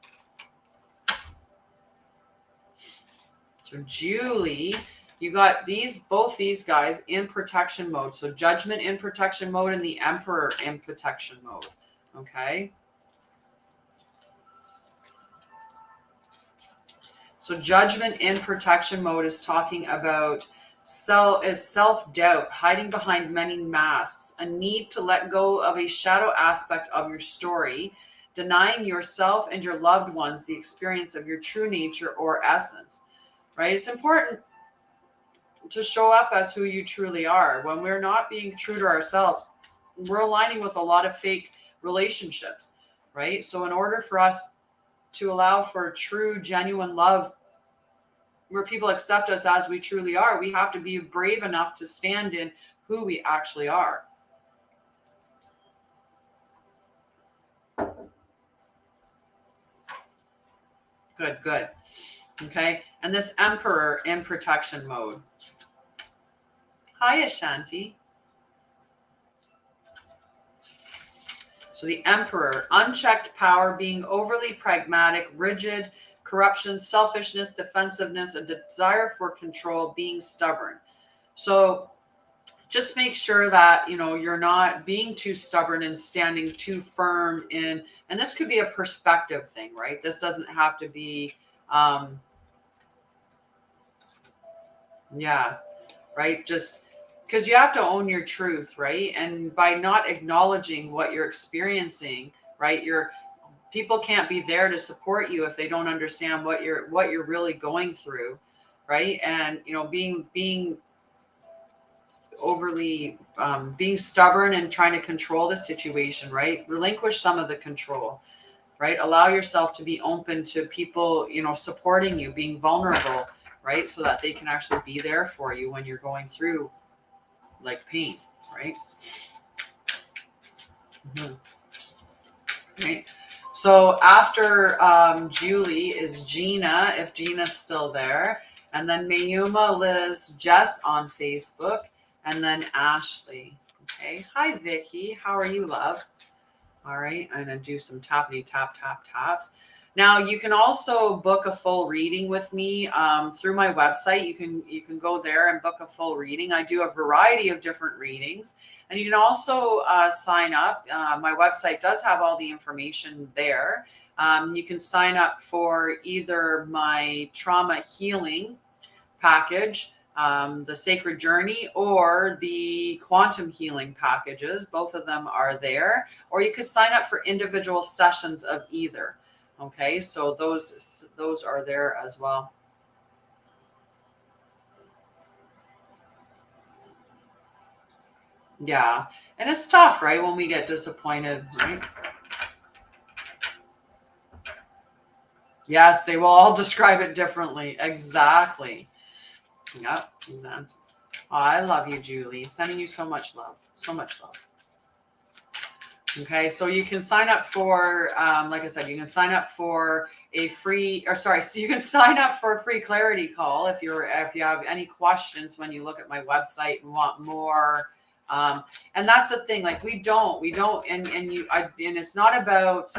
So Julie You got both these guys in protection mode. So Judgment in protection mode and the Emperor in protection mode. Okay. So Judgment in protection mode is talking about self-doubt, hiding behind many masks, a need to let go of a shadow aspect of your story, denying yourself and your loved ones the experience of your true nature or essence, right? It's important to show up as who you truly are. When we're not being true to ourselves, we're aligning with a lot of fake relationships, right? So in order for us to allow for true, genuine love, where people accept us as we truly are, we have to be brave enough to stand in who we actually are. Good, good. Okay. And this Emperor in protection mode. Hi, Ashanti. So the Emperor, unchecked power, being overly pragmatic, rigid, corruption, selfishness, defensiveness, a desire for control, being stubborn. So just make sure that, you know, you're not being too stubborn and standing too firm in, and this could be a perspective thing, right? This doesn't have to be, yeah, right? Just because you have to own your truth, right? And by not acknowledging what you're experiencing, right? People can't be there to support you if they don't understand what you're really going through, right? And you know, being overly being stubborn and trying to control the situation, right? Relinquish some of the control, right? Allow yourself to be open to people, you know, supporting you, being vulnerable, right? So that they can actually be there for you when you're going through like pain, right? Right. So after Julie is Gina, if Gina's still there, and then Mayuma, Liz, Jess on Facebook, and then Ashley. Okay. Hi, Vicky. How are you, love? All right. I'm going to do some tappity tap taps. Now you can also book a full reading with me through my website. You can go there and book a full reading. I do a variety of different readings, and you can also sign up. My website does have all the information there. You can sign up for either my trauma healing package, the Sacred Journey, or the Quantum Healing packages. Both of them are there, or you could sign up for individual sessions of either. Okay, so those are there as well. Yeah, and it's tough, right, when we get disappointed, right? Yes, they will all describe it differently. Exactly. Yep, exactly. Oh, I love you, Julie. Sending you so much love. So much love. Okay, so you can sign up for, like I said, you can sign up for a free, so you can sign up for a free clarity call if you have any questions when you look at my website and want more. And that's the thing, like we don't, and it's not about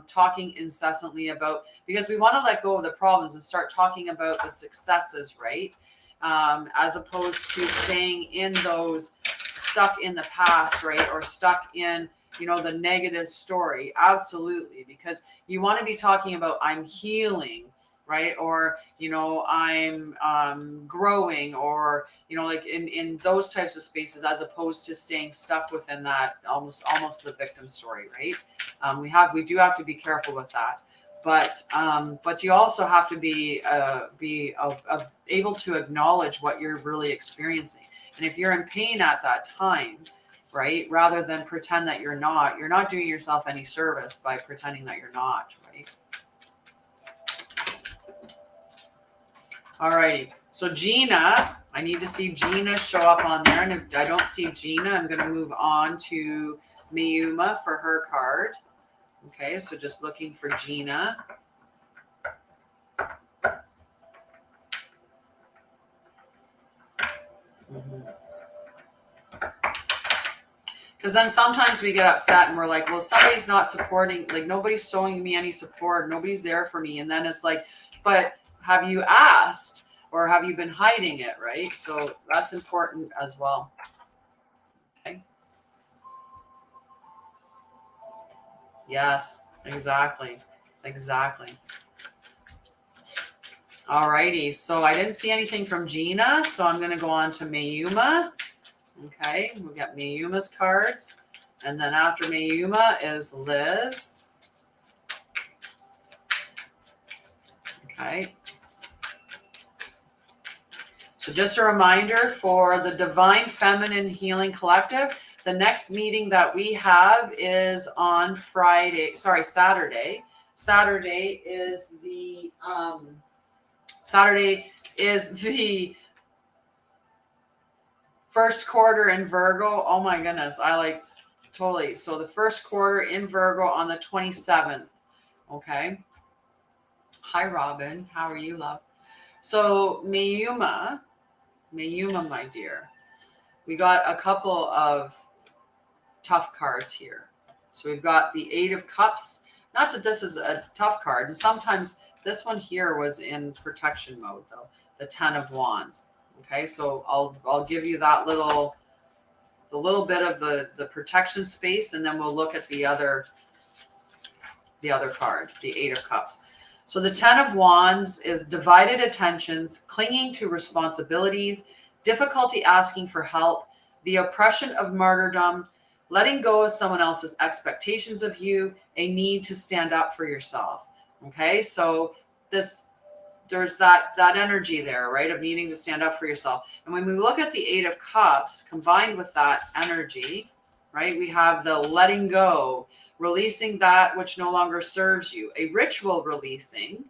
talking incessantly about, because we want to let go of the problems and start talking about the successes, right? As opposed to staying in those, stuck in the past, right? Or stuck in, you know, the negative story. Absolutely. Because you want to be talking about, I'm healing, right? Or, you know, I'm growing, or, you know, like in those types of spaces, as opposed to staying stuck within that almost the victim story, right? We do have to be careful with that. But you also have to be able to acknowledge what you're really experiencing. And if you're in pain at that time, right, rather than pretend that you're not doing yourself any service by pretending that you're not, right? All righty. So Gina, I need to see Gina show up on there. And if I don't see Gina, I'm going to move on to Mayuma for her card. Okay, so just looking for Gina. Because then sometimes we get upset and we're like, well, somebody's not supporting, like nobody's showing me any support, nobody's there for me. And then it's like, but have you asked or have you been hiding it, right? So that's important as well. Okay. Yes, exactly. Exactly. Alrighty, so I didn't see anything from Gina, so I'm going to go on to Mayuma. Okay, we got Mayuma's cards. And then after Mayuma is Liz. Okay. So just a reminder for the Divine Feminine Healing Collective, the next meeting that we have is on Saturday. Saturday is the first quarter in Virgo. Oh my goodness, totally. So the first quarter in Virgo on the 27th. Okay. Hi, Robin. How are you, love? So Mayuma, my dear, we got a couple of tough cards here. So we've got the 8 of Cups. Not that this is a tough card. And sometimes this one here was in protection mode, though. The 10 of Wands. Okay, so I'll give you that little bit of the protection space, and then we'll look at the other card, the 8 of Cups. So the 10 of Wands is divided attentions, clinging to responsibilities, difficulty asking for help, the oppression of martyrdom, letting go of someone else's expectations of you, a need to stand up for yourself. Okay, so there's that energy there, right, of needing to stand up for yourself. And when we look at the 8 of Cups combined with that energy, right, we have the letting go, releasing that which no longer serves you, a ritual releasing,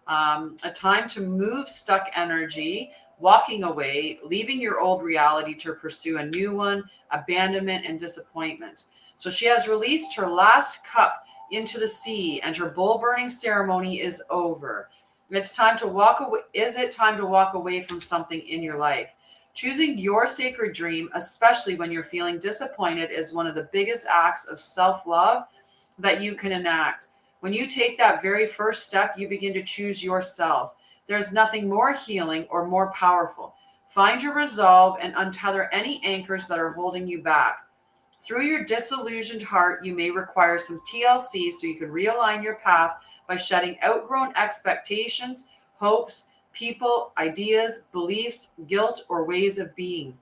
a time to move stuck energy, walking away, leaving your old reality to pursue a new one, abandonment and disappointment. So she has released her last cup into the sea, and her bowl burning ceremony is over. It's time to walk away. Is it time to walk away from something in your life? Choosing your sacred dream, especially when you're feeling disappointed, is one of the biggest acts of self-love that you can enact. When you take that very first step, you begin to choose yourself. There's nothing more healing or more powerful. Find your resolve and untether any anchors that are holding you back. Through your disillusioned heart, you may require some TLC so you can realign your path by shedding outgrown expectations, hopes, people, ideas, beliefs, guilt, or ways of being.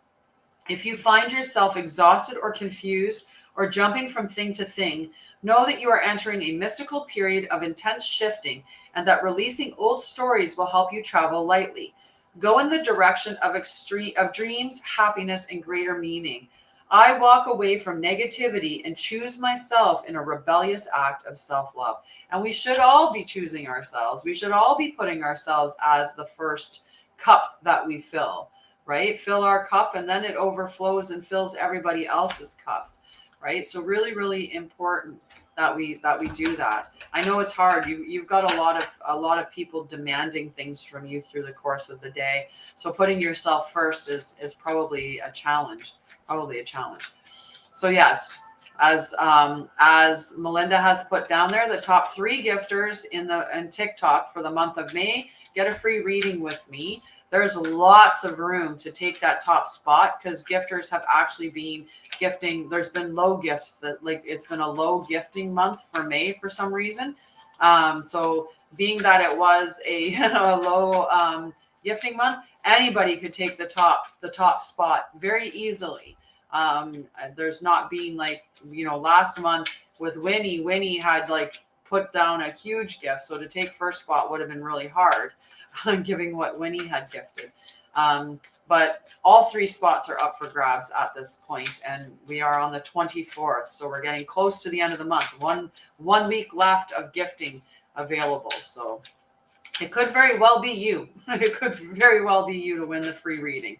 If you find yourself exhausted or confused or jumping from thing to thing, know that you are entering a mystical period of intense shifting and that releasing old stories will help you travel lightly. Go in the direction of dreams, happiness, and greater meaning. I walk away from negativity and choose myself in a rebellious act of self-love. And we should all be choosing ourselves. We should all be putting ourselves as the first cup that we fill, right? Fill our cup, and then it overflows and fills everybody else's cups, right? So really, really important that we do that. I know it's hard. You've got a lot of people demanding things from you through the course of the day. So putting yourself first is probably a challenge. So yes, as Melinda has put down there, the top 3 gifters in TikTok for the month of May get a free reading with me. There's lots of room to take that top spot because gifters have actually been gifting. There's been low gifts it's been a low gifting month for May for some reason. So being that it was a low gifting month, anybody could take the top spot very easily. There's not being last month with Winnie had put down a huge gift. So to take first spot would have been really hard giving what Winnie had gifted. But all 3 spots are up for grabs at this point, and we are on the 24th. So we're getting close to the end of the month. One week left of gifting available. So it could very well be you. It could very well be you to win the free reading.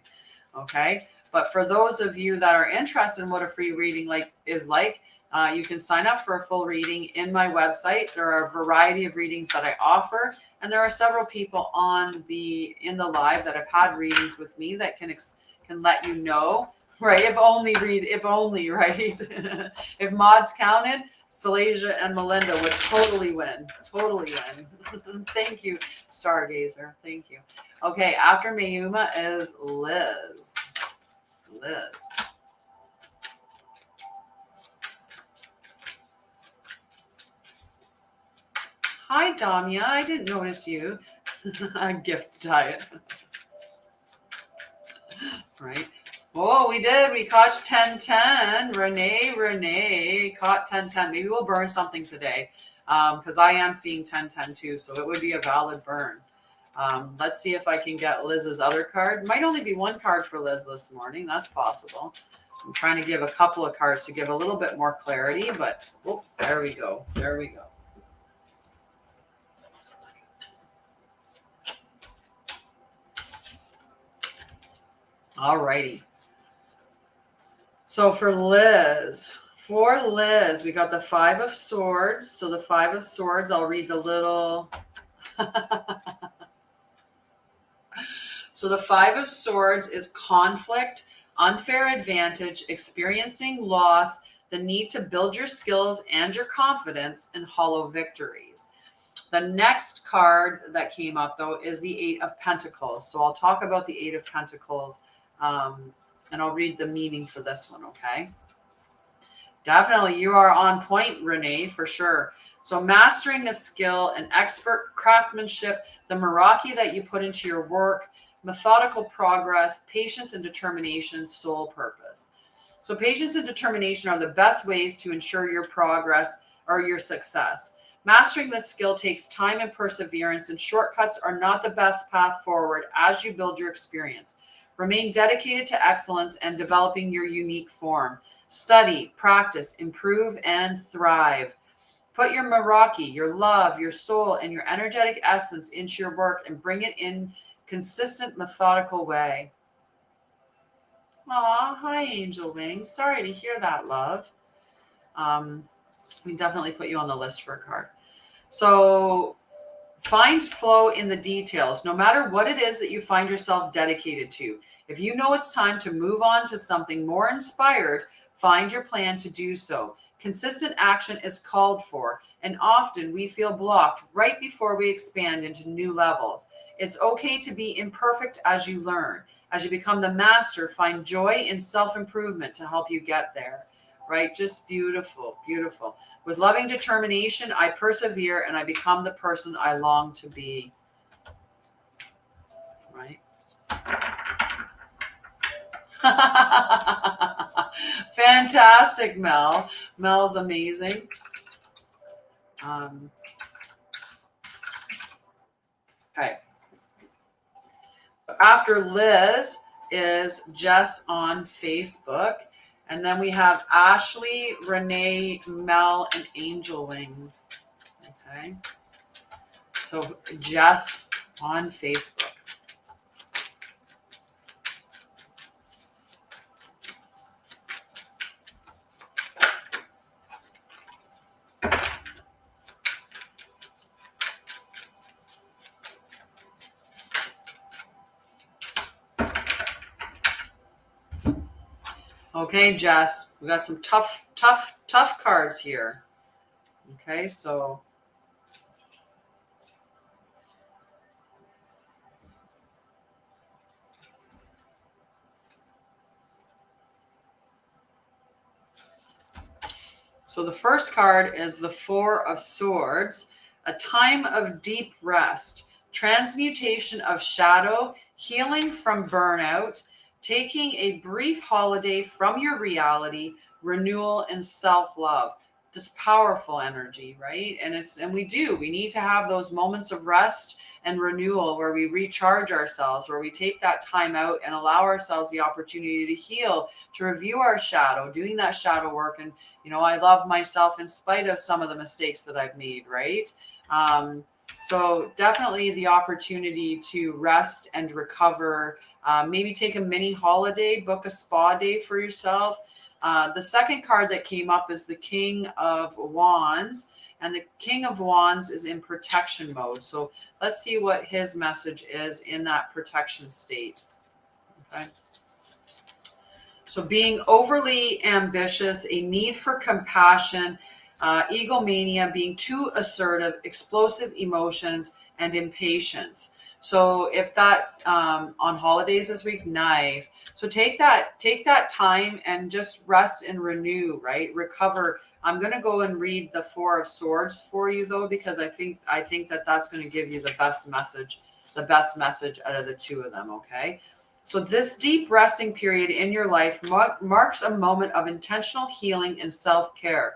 Okay. But for those of you that are interested in what a free reading is like, you can sign up for a full reading in my website. There are a variety of readings that I offer, and there are several people in the live that have had readings with me that can let you know Right. If only, right? If mods counted, Salasia and Melinda would totally win. Totally win. Thank you, Stargazer. Thank you. Okay, after Mayuma is Liz. Liz. Hi, Damia. I didn't notice you. Gift diet. Right. Oh, we did. We caught 1010. Renee caught 1010. Maybe we'll burn something today because I am seeing 1010 too. So it would be a valid burn. Let's see if I can get Liz's other card. Might only be one card for Liz this morning. That's possible. I'm trying to give a couple of cards to give a little bit more clarity, but oh, there we go. There we go. All righty. So for Liz, we got the 5 of Swords. So the 5 of Swords, I'll read the little... So the 5 of Swords is conflict, unfair advantage, experiencing loss, the need to build your skills and your confidence, and hollow victories. The next card that came up, though, is the 8 of Pentacles. So I'll talk about the 8 of Pentacles, and I'll read the meaning for this one, okay? Definitely, you are on point, Renee, for sure. So mastering a skill, an expert craftsmanship, the Meraki that you put into your work, methodical progress, patience and determination, soul purpose. So patience and determination are the best ways to ensure your progress or your success. Mastering this skill takes time and perseverance, and shortcuts are not the best path forward as you build your experience. Remain dedicated to excellence and developing your unique form. Study, practice, improve, and thrive. Put your Meraki, your love, your soul, and your energetic essence into your work and bring it in consistent, methodical way. Aw, hi, Angel Wings. Sorry to hear that, love. We definitely put you on the list for a card. So find flow in the details, no matter what it is that you find yourself dedicated to. If you know it's time to move on to something more inspired, find your plan to do so. Consistent action is called for, and often we feel blocked right before we expand into new levels. It's okay to be imperfect as you learn. As you become the master, find joy in self-improvement to help you get there. Right? Just beautiful, beautiful. With loving determination, I persevere and I become the person I long to be. Right? Fantastic, Mel. Mel's amazing. Okay. After Liz is Jess on Facebook. And then we have Ashley, Renee, Mel, and Angel Wings. Okay. So Jess on Facebook. Okay, Jess, we got some tough cards here. Okay, so the first card is the 4 of Swords, a time of deep rest, transmutation of shadow, healing from burnout, taking a brief holiday from your reality, renewal and self-love. This powerful energy, right? And we need to have those moments of rest and renewal where we recharge ourselves, where we take that time out and allow ourselves the opportunity to heal, to review our shadow, doing that shadow work. And, I love myself in spite of some of the mistakes that I've made, right? So definitely the opportunity to rest and recover, maybe take a mini holiday, book a spa day for yourself. The second card that came up is the King of Wands, and the King of Wands is in protection mode. So let's see what his message is in that protection state. Okay. So being overly ambitious, a need for compassion, egomania, being too assertive, explosive emotions, and impatience. So if that's on holidays this week, nice. So take that time and just rest and renew, right? Recover. I'm going to go and read the Four of Swords for you though, because I think that that's going to give you the best message out of the two of them. Okay. So this deep resting period in your life marks a moment of intentional healing and self-care.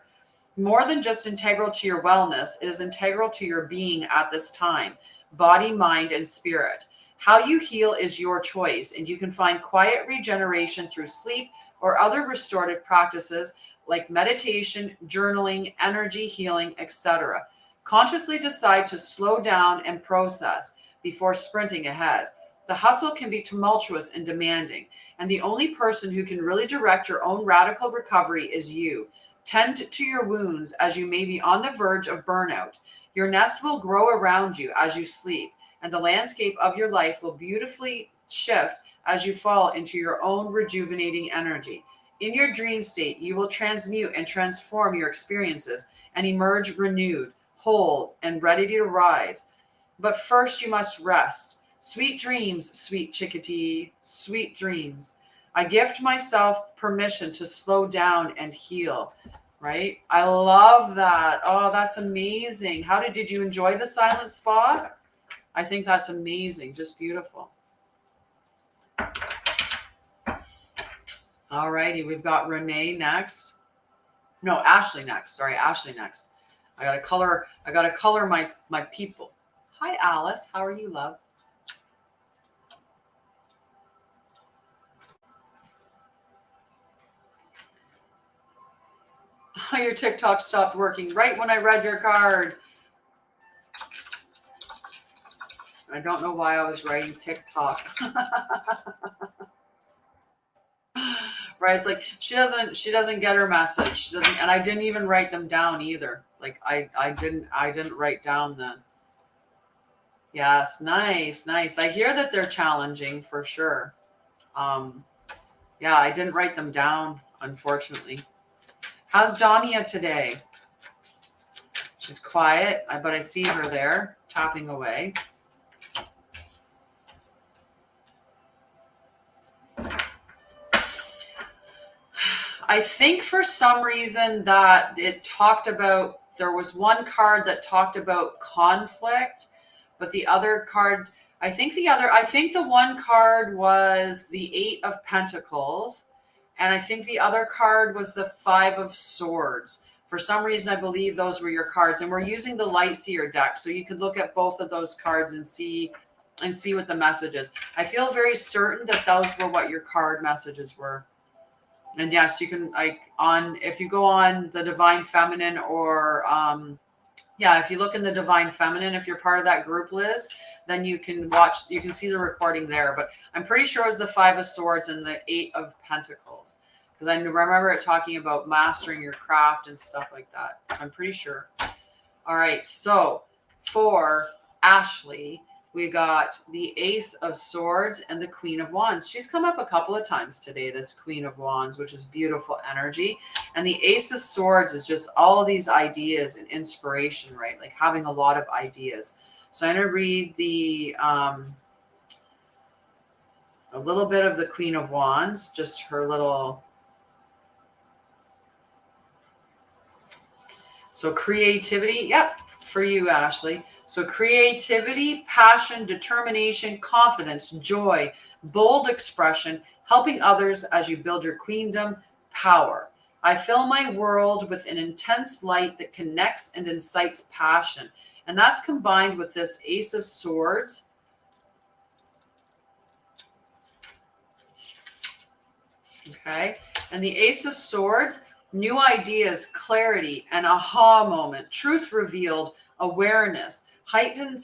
More than just integral to your wellness, it is integral to your being at this time, body, mind, and spirit. How you heal is your choice, and you can find quiet regeneration through sleep or other restorative practices like meditation, journaling, energy healing, etc. Consciously decide to slow down and process before sprinting ahead. The hustle can be tumultuous and demanding, and the only person who can really direct your own radical recovery is you. Tend to your wounds as you may be on the verge of burnout. Your nest will grow around you as you sleep, and the landscape of your life will beautifully shift as you fall into your own rejuvenating energy. In your dream state, you will transmute and transform your experiences and emerge renewed, whole, and ready to rise. But first, you must rest. Sweet dreams, sweet chickadee, sweet dreams. I gift myself permission to slow down and heal. Right? I love that. Oh, that's amazing. Did you enjoy the silent spot? I think that's amazing. Just beautiful. All righty. We've got Renee next. No, Ashley next. Sorry, Ashley next. I gotta color my people. Hi, Alice. How are you, love? Your TikTok stopped working right when I read your card. I don't know why I was writing TikTok. Right? It's like she doesn't get her message. She doesn't, and I didn't even write them down either. Like I didn't write down the. Yes, nice. I hear that they're challenging for sure. Yeah, I didn't write them down, unfortunately. How's Tanya today? She's quiet, but I see her there tapping away. I think for some reason that it talked about, there was one card that talked about conflict, but the other card, I think the one card was the Eight of Pentacles, and I think the other card was the Five of Swords. For some reason, I believe those were your cards, and we're using the Light Seer deck, so you could look at both of those cards and see what the message is. I feel very certain that those were what your card messages were. And yes, you can if you go on the Divine Feminine or if you look in the Divine Feminine, if you're part of that group, Liz, then you can see the recording there. But I'm pretty sure it was the Five of Swords and the Eight of Pentacles, because I remember it talking about mastering your craft and stuff like that. So I'm pretty sure. All right. So for Ashley, we got the Ace of Swords and the Queen of Wands. She's come up a couple of times today, this Queen of Wands, which is beautiful energy. And the Ace of Swords is just all these ideas and inspiration, right? Like having a lot of ideas. So I'm going to read a little bit of the Queen of Wands, just her little. So creativity. Yep. For you, Ashley. So creativity, passion, determination, confidence, joy, bold expression, helping others as you build your queendom, power. I fill my world with an intense light that connects and incites passion. And that's combined with this Ace of Swords. Okay. And the Ace of Swords, new ideas, clarity, an aha moment, truth revealed, awareness, heightened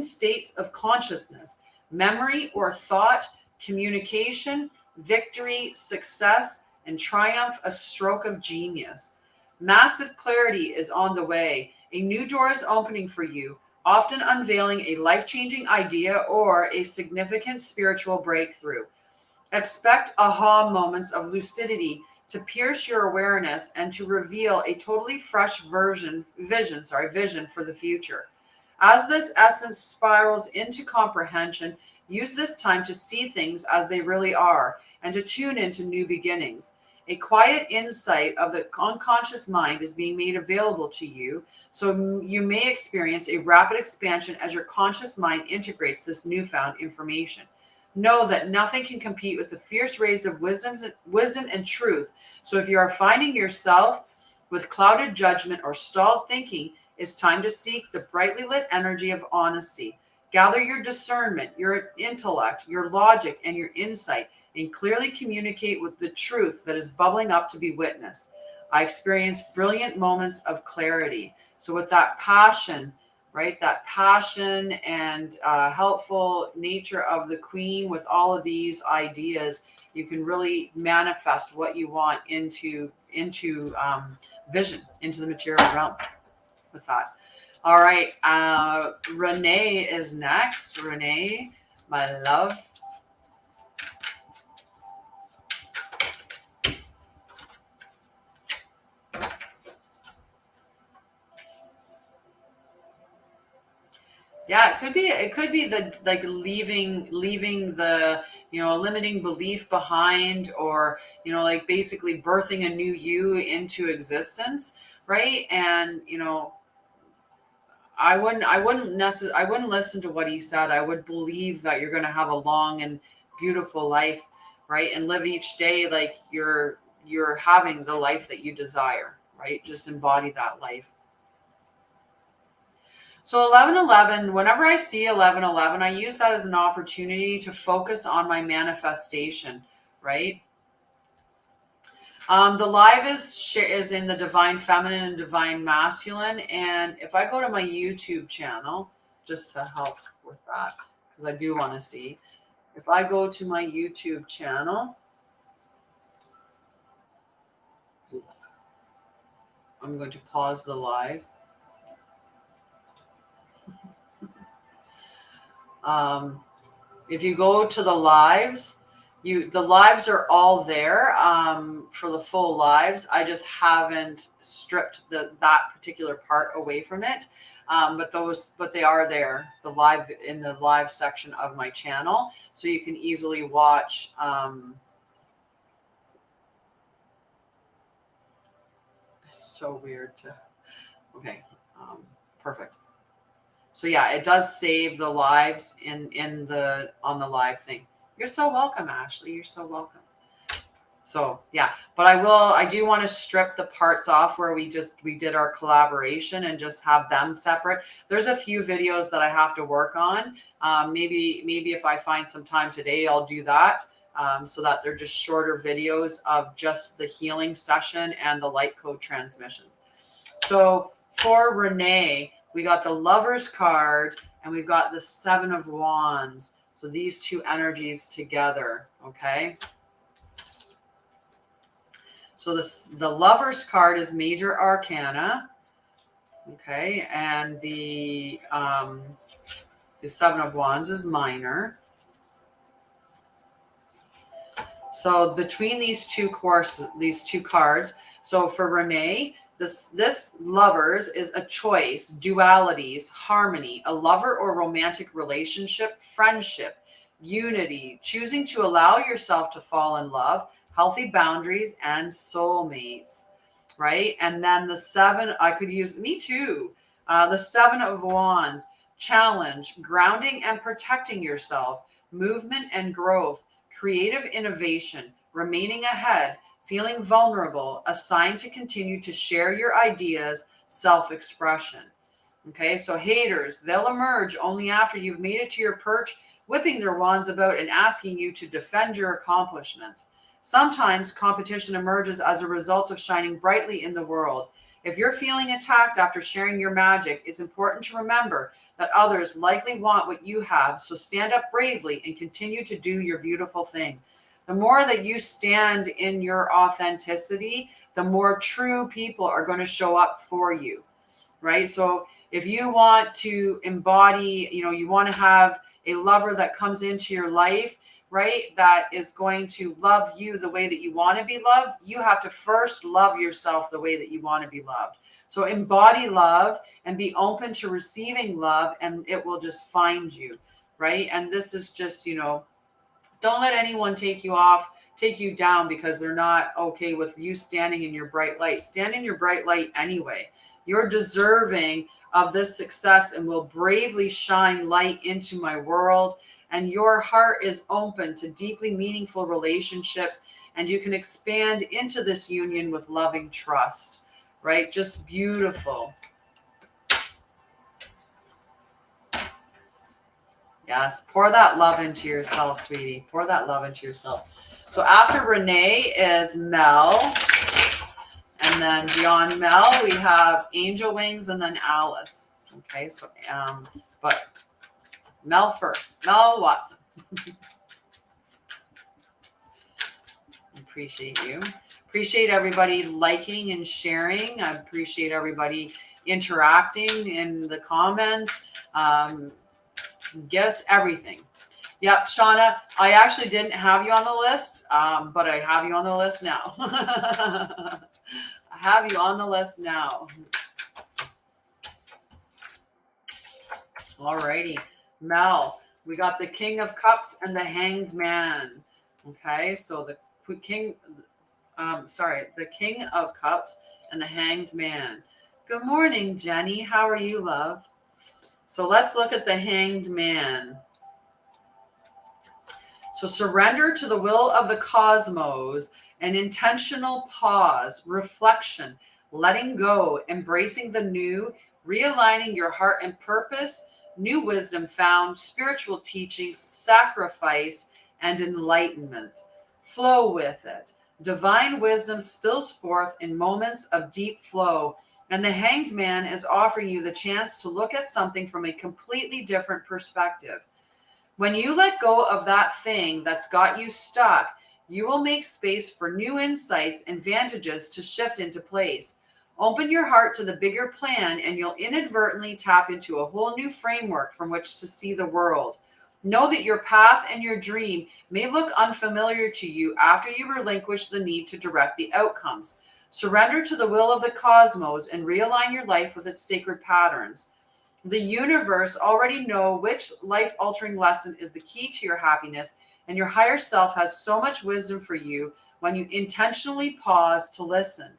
states of consciousness, memory or thought, communication, victory, success, and triumph, a stroke of genius. Massive clarity is on the way. A new door is opening for you, often unveiling a life-changing idea or a significant spiritual breakthrough. Expect aha moments of lucidity to pierce your awareness and to reveal a totally fresh vision for the future. As this essence spirals into comprehension, use this time to see things as they really are and to tune into new beginnings. A quiet insight of the unconscious mind is being made available to you, so you may experience a rapid expansion as your conscious mind integrates this newfound information. Know that nothing can compete with the fierce rays of wisdom and truth. So if you are finding yourself with clouded judgment or stalled thinking, it's time to seek the brightly lit energy of honesty. Gather your discernment, your intellect, your logic, and your insight, and clearly communicate with the truth that is bubbling up to be witnessed. I experienced brilliant moments of clarity. So with that passion, right? That passion and helpful nature of the queen with all of these ideas, you can really manifest what you want into vision, into the material realm with that. All right. Renee is next. Renee, my love. Yeah, it could be the like leaving the, a limiting belief behind, or, like basically birthing a new you into existence, right? And, I wouldn't listen to what he said. I would believe that you're going to have a long and beautiful life, right? And live each day like you're having the life that you desire, right? Just embody that life. So 1111, whenever I see 1111, I use that as an opportunity to focus on my manifestation, right? The live is in the divine feminine and divine masculine. And if I go to my YouTube channel, just to help with that, because I do want to see, if I go to my YouTube channel, I'm going to pause the live. If you go to the lives, the lives are all there for the full lives. I just haven't stripped that particular part away from it. But they are there, the live in the live section of my channel, so you can easily watch. It's so weird to. Okay, perfect. So yeah, it does save the lives on the live thing. You're so welcome, Ashley. You're so welcome. So yeah, but I do want to strip the parts off where we did our collaboration and just have them separate. There's a few videos that I have to work on. Maybe if I find some time today, I'll do that. So that they're just shorter videos of just the healing session and the light code transmissions. So for Renee, we got the Lover's card and we've got the Seven of Wands. So these two energies together, okay? So the Lover's card is major arcana, okay? And the Seven of Wands is minor. So between these two cards, so for Renee, this Lovers is a choice, dualities, harmony, a lover or romantic relationship, friendship, unity, choosing to allow yourself to fall in love, healthy boundaries, and soulmates, right? And then the seven, I could use, me too, the Seven of Wands, challenge, grounding and protecting yourself, movement and growth, creative innovation, remaining ahead, feeling vulnerable, a sign to continue to share your ideas, self-expression. Okay, so haters, they'll emerge only after you've made it to your perch, whipping their wands about and asking you to defend your accomplishments. Sometimes competition emerges as a result of shining brightly in the world. If you're feeling attacked after sharing your magic, it's important to remember that others likely want what you have, so stand up bravely and continue to do your beautiful thing. The more that you stand in your authenticity, the more true people are going to show up for you, right? So if you want to embody, you want to have a lover that comes into your life right, that is going to love you the way that you want to be loved, you have to first love yourself the way that you want to be loved. So embody love and be open to receiving love, and it will just find you, right? And this is just, don't let anyone take you down because they're not okay with you standing in your bright light. Stand in your bright light anyway. You're deserving of this success and will bravely shine light into my world. And your heart is open to deeply meaningful relationships, and you can expand into this union with loving trust, right? Just beautiful. Yes, pour that love into yourself, sweetie. Pour that love into yourself. So after Renee is Mel. And then beyond Mel, we have Angel Wings and then Alice. Okay, so, but Mel first. Mel Watson. Appreciate you. Appreciate everybody liking and sharing. I appreciate everybody interacting in the comments. Guess everything. Yep, Shauna, I actually didn't have you on the list, but I have you on the list now. I have you on the list now. Alrighty, Mel, we got the King of Cups and the Hanged Man. Okay, so the King of Cups and the Hanged Man. Good morning, Jenny. How are you, love? So let's look at the Hanged Man. So surrender to the will of the cosmos, an intentional pause, reflection, letting go, embracing the new, realigning your heart and purpose, new wisdom found, spiritual teachings, sacrifice, and enlightenment. Flow with it. Divine wisdom spills forth in moments of deep flow, and the Hanged Man is offering you the chance to look at something from a completely different perspective. When you let go of that thing that's got you stuck, you will make space for new insights and advantages to shift into place. Open your heart to the bigger plan, and you'll inadvertently tap into a whole new framework from which to see the world. Know that your path and your dream may look unfamiliar to you after you relinquish the need to direct the outcomes. Surrender to the will of the cosmos and realign your life with its sacred patterns. The universe already know which life-altering lesson is the key to your happiness, and your higher self has so much wisdom for you when you intentionally pause to listen.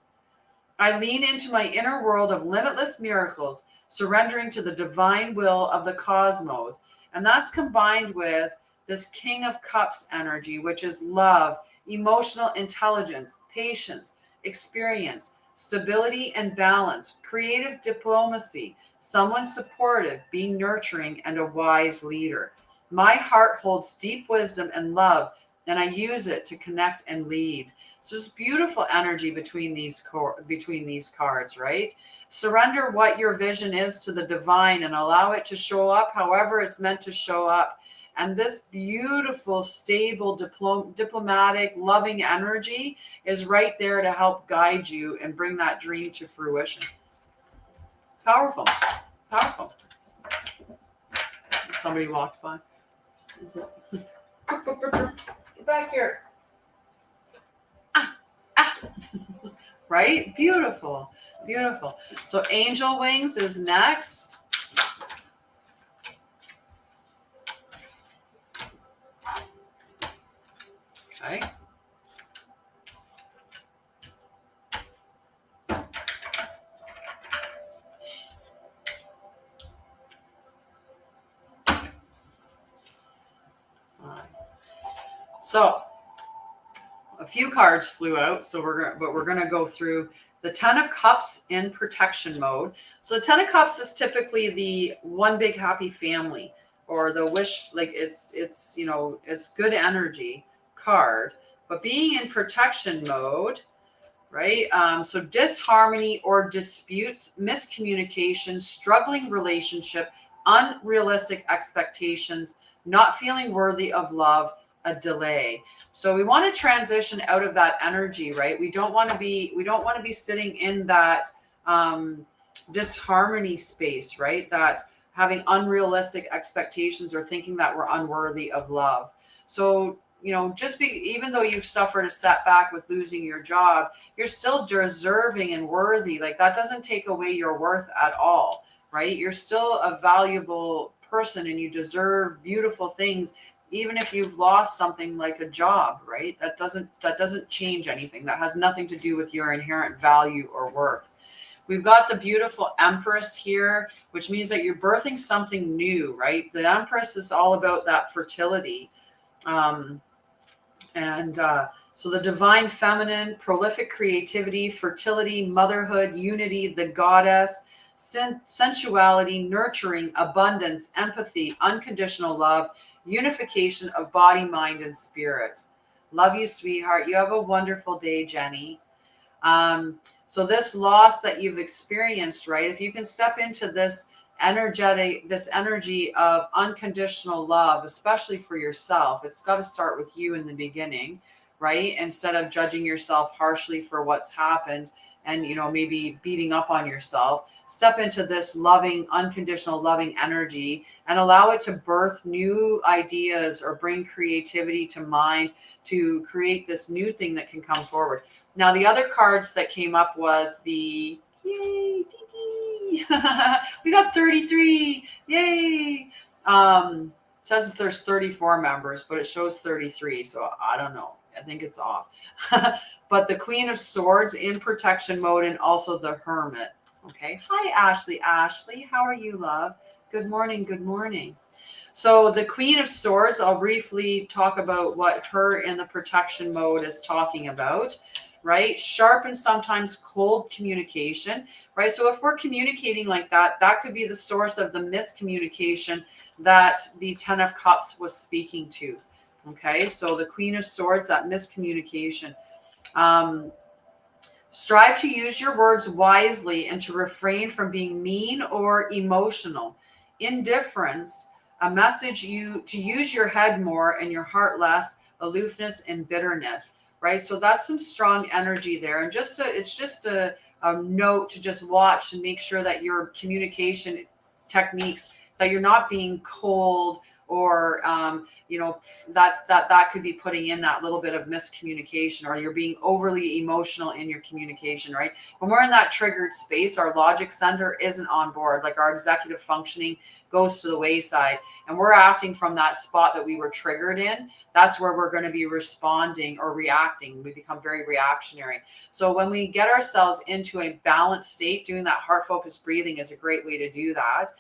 I lean into my inner world of limitless miracles, surrendering to the divine will of the cosmos. And that's combined with this King of Cups energy, which is love, emotional intelligence, patience, experience, stability and balance, creative diplomacy, someone supportive, being nurturing, and a wise leader. My heart holds deep wisdom and love, and I use it to connect and lead. So there's beautiful energy between these cards, right? Surrender what your vision is to the divine and allow it to show up however it's meant to show up. And this beautiful, stable, diplomatic, loving energy is right there to help guide you and bring that dream to fruition. Powerful. Powerful. Somebody walked by. Get back here. Right? Beautiful. Beautiful. So Angel Wings is next. Okay. So a few cards flew out, so we're gonna go through the Ten of Cups in protection mode. So the Ten of Cups is typically the one big happy family, or the wish, like it's good energy card. But being in protection mode, right? So disharmony or disputes, miscommunication, struggling relationship, unrealistic expectations, not feeling worthy of love, a delay. So we want to transition out of that energy, right? We don't want to be sitting in that disharmony space, right? That having unrealistic expectations or thinking that we're unworthy of love. So, you know, even though you've suffered a setback with losing your job, you're still deserving and worthy. Like that doesn't take away your worth at all, right? You're still a valuable person and you deserve beautiful things, even if you've lost something like a job, right? That doesn't change anything. That has nothing to do with your inherent value or worth. We've got the beautiful Empress here, which means that you're birthing something new, right? The Empress is all about that fertility. Um, so the divine feminine, prolific creativity, fertility, motherhood, unity, the goddess, sensuality, nurturing, abundance, empathy, unconditional love, unification of body, mind, and spirit. Love you, sweetheart. You have a wonderful day, Jenny. So this loss that you've experienced, right? If you can step into this energy of unconditional love, especially for yourself, it's got to start with you in the beginning, right? Instead of judging yourself harshly for what's happened and, you know, maybe beating up on yourself, step into this loving, unconditional loving energy and allow it to birth new ideas or bring creativity to mind to create this new thing that can come forward. Now, the other cards that came up was the, yay, we got 33, yay. It says that there's 34 members, but it shows 33, so I don't know. I think it's off. But the Queen of Swords in protection mode and also the Hermit. Okay. Hi, Ashley. Ashley, how are you, love? Good morning. Good morning. So the Queen of Swords, I'll briefly talk about what her in the protection mode is talking about. Right? Sharp and sometimes cold communication, right? So if we're communicating like that, that could be the source of the miscommunication that the 10 of Cups was speaking to. Okay, so the Queen of Swords, that miscommunication. Strive to use your words wisely and to refrain from being mean or emotional. Indifference, a message to use your head more and your heart less, aloofness and bitterness. Right, so that's some strong energy there, and it's just a note to just watch and make sure that your communication techniques, that you're not being cold or you know, that could be putting in that little bit of miscommunication, or you're being overly emotional in your communication. Right, when we're in that triggered space, our logic center isn't on board, like our executive functioning goes to the wayside, and we're acting from that spot that we were triggered in. That's where we're going to be responding or reacting. We become very reactionary. So when we get ourselves into a balanced state, doing that heart-focused breathing is a great way to do that.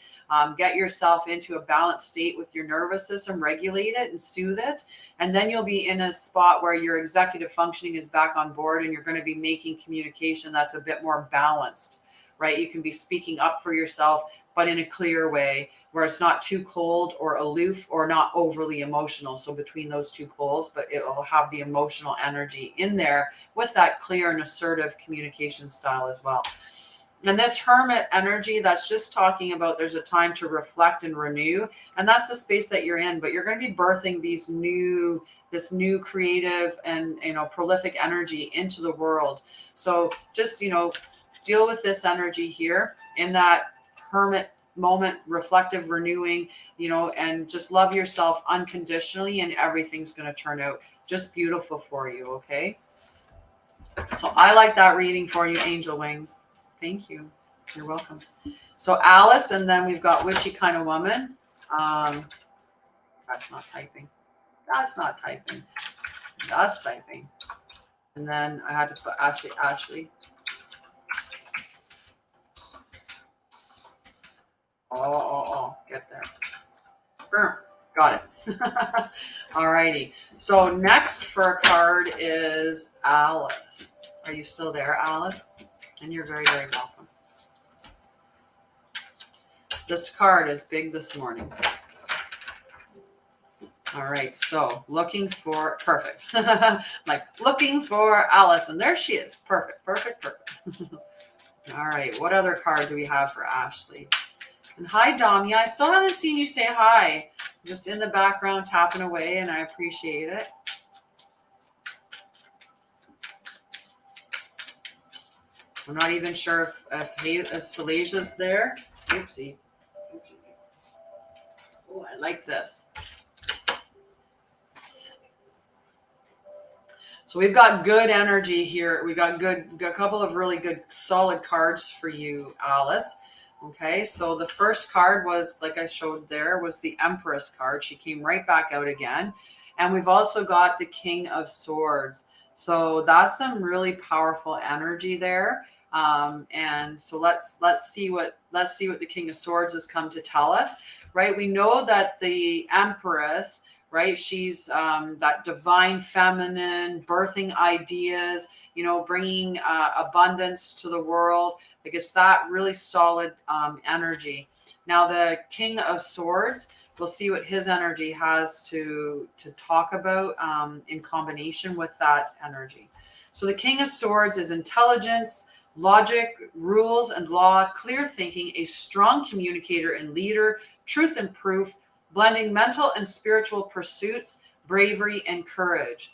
Get yourself into a balanced state with your nervous system, regulate it and soothe it. And then you'll be in a spot where your executive functioning is back on board and you're going to be making communication that's a bit more balanced, right? You can be speaking up for yourself, but in a clear way where it's not too cold or aloof or not overly emotional. So between those two poles, but it will have the emotional energy in there with that clear and assertive communication style as well. And this Hermit energy, that's just talking about there's a time to reflect and renew. And that's the space that you're in, but you're going to be birthing this new creative and, you know, prolific energy into the world. So just, you know, deal with this energy here in that Hermit moment, reflective, renewing, you know, and just love yourself unconditionally, and everything's going to turn out just beautiful for you. Okay. So I like that reading for you, Angel Wings. Thank you. You're welcome. So Alice, and then we've got Witchy Kind of Woman. That's not typing. That's not typing. That's typing. And then I had to put Ashley. Oh, get there. Got it. All righty. So next for a card is Alice. Are you still there, Alice? And you're very, very welcome. This card is big this morning. All right. So looking for, perfect. Like looking for Alice. And there she is. Perfect. All right. What other card do we have for Ashley? And hi, Dom. Yeah, I still haven't seen you say hi. Just in the background tapping away, and I appreciate it. I'm not even sure if Salasia's there. Oopsie. Oh, I like this. So we've got good energy here. We've got a couple of really good solid cards for you, Alice. Okay, so the first card was, like I showed there, was the Empress card. She came right back out again. And we've also got the King of Swords. So that's some really powerful energy there. And so let's see what the King of Swords has come to tell us, right? We know that the Empress, right, she's that divine feminine, birthing ideas, you know, bringing abundance to the world. Like, it's that really solid energy. Now the King of Swords, we'll see what his energy has to talk about in combination with that energy. So the King of Swords is intelligence, logic, rules and law, clear thinking, a strong communicator and leader, truth and proof, blending mental and spiritual pursuits, bravery and courage.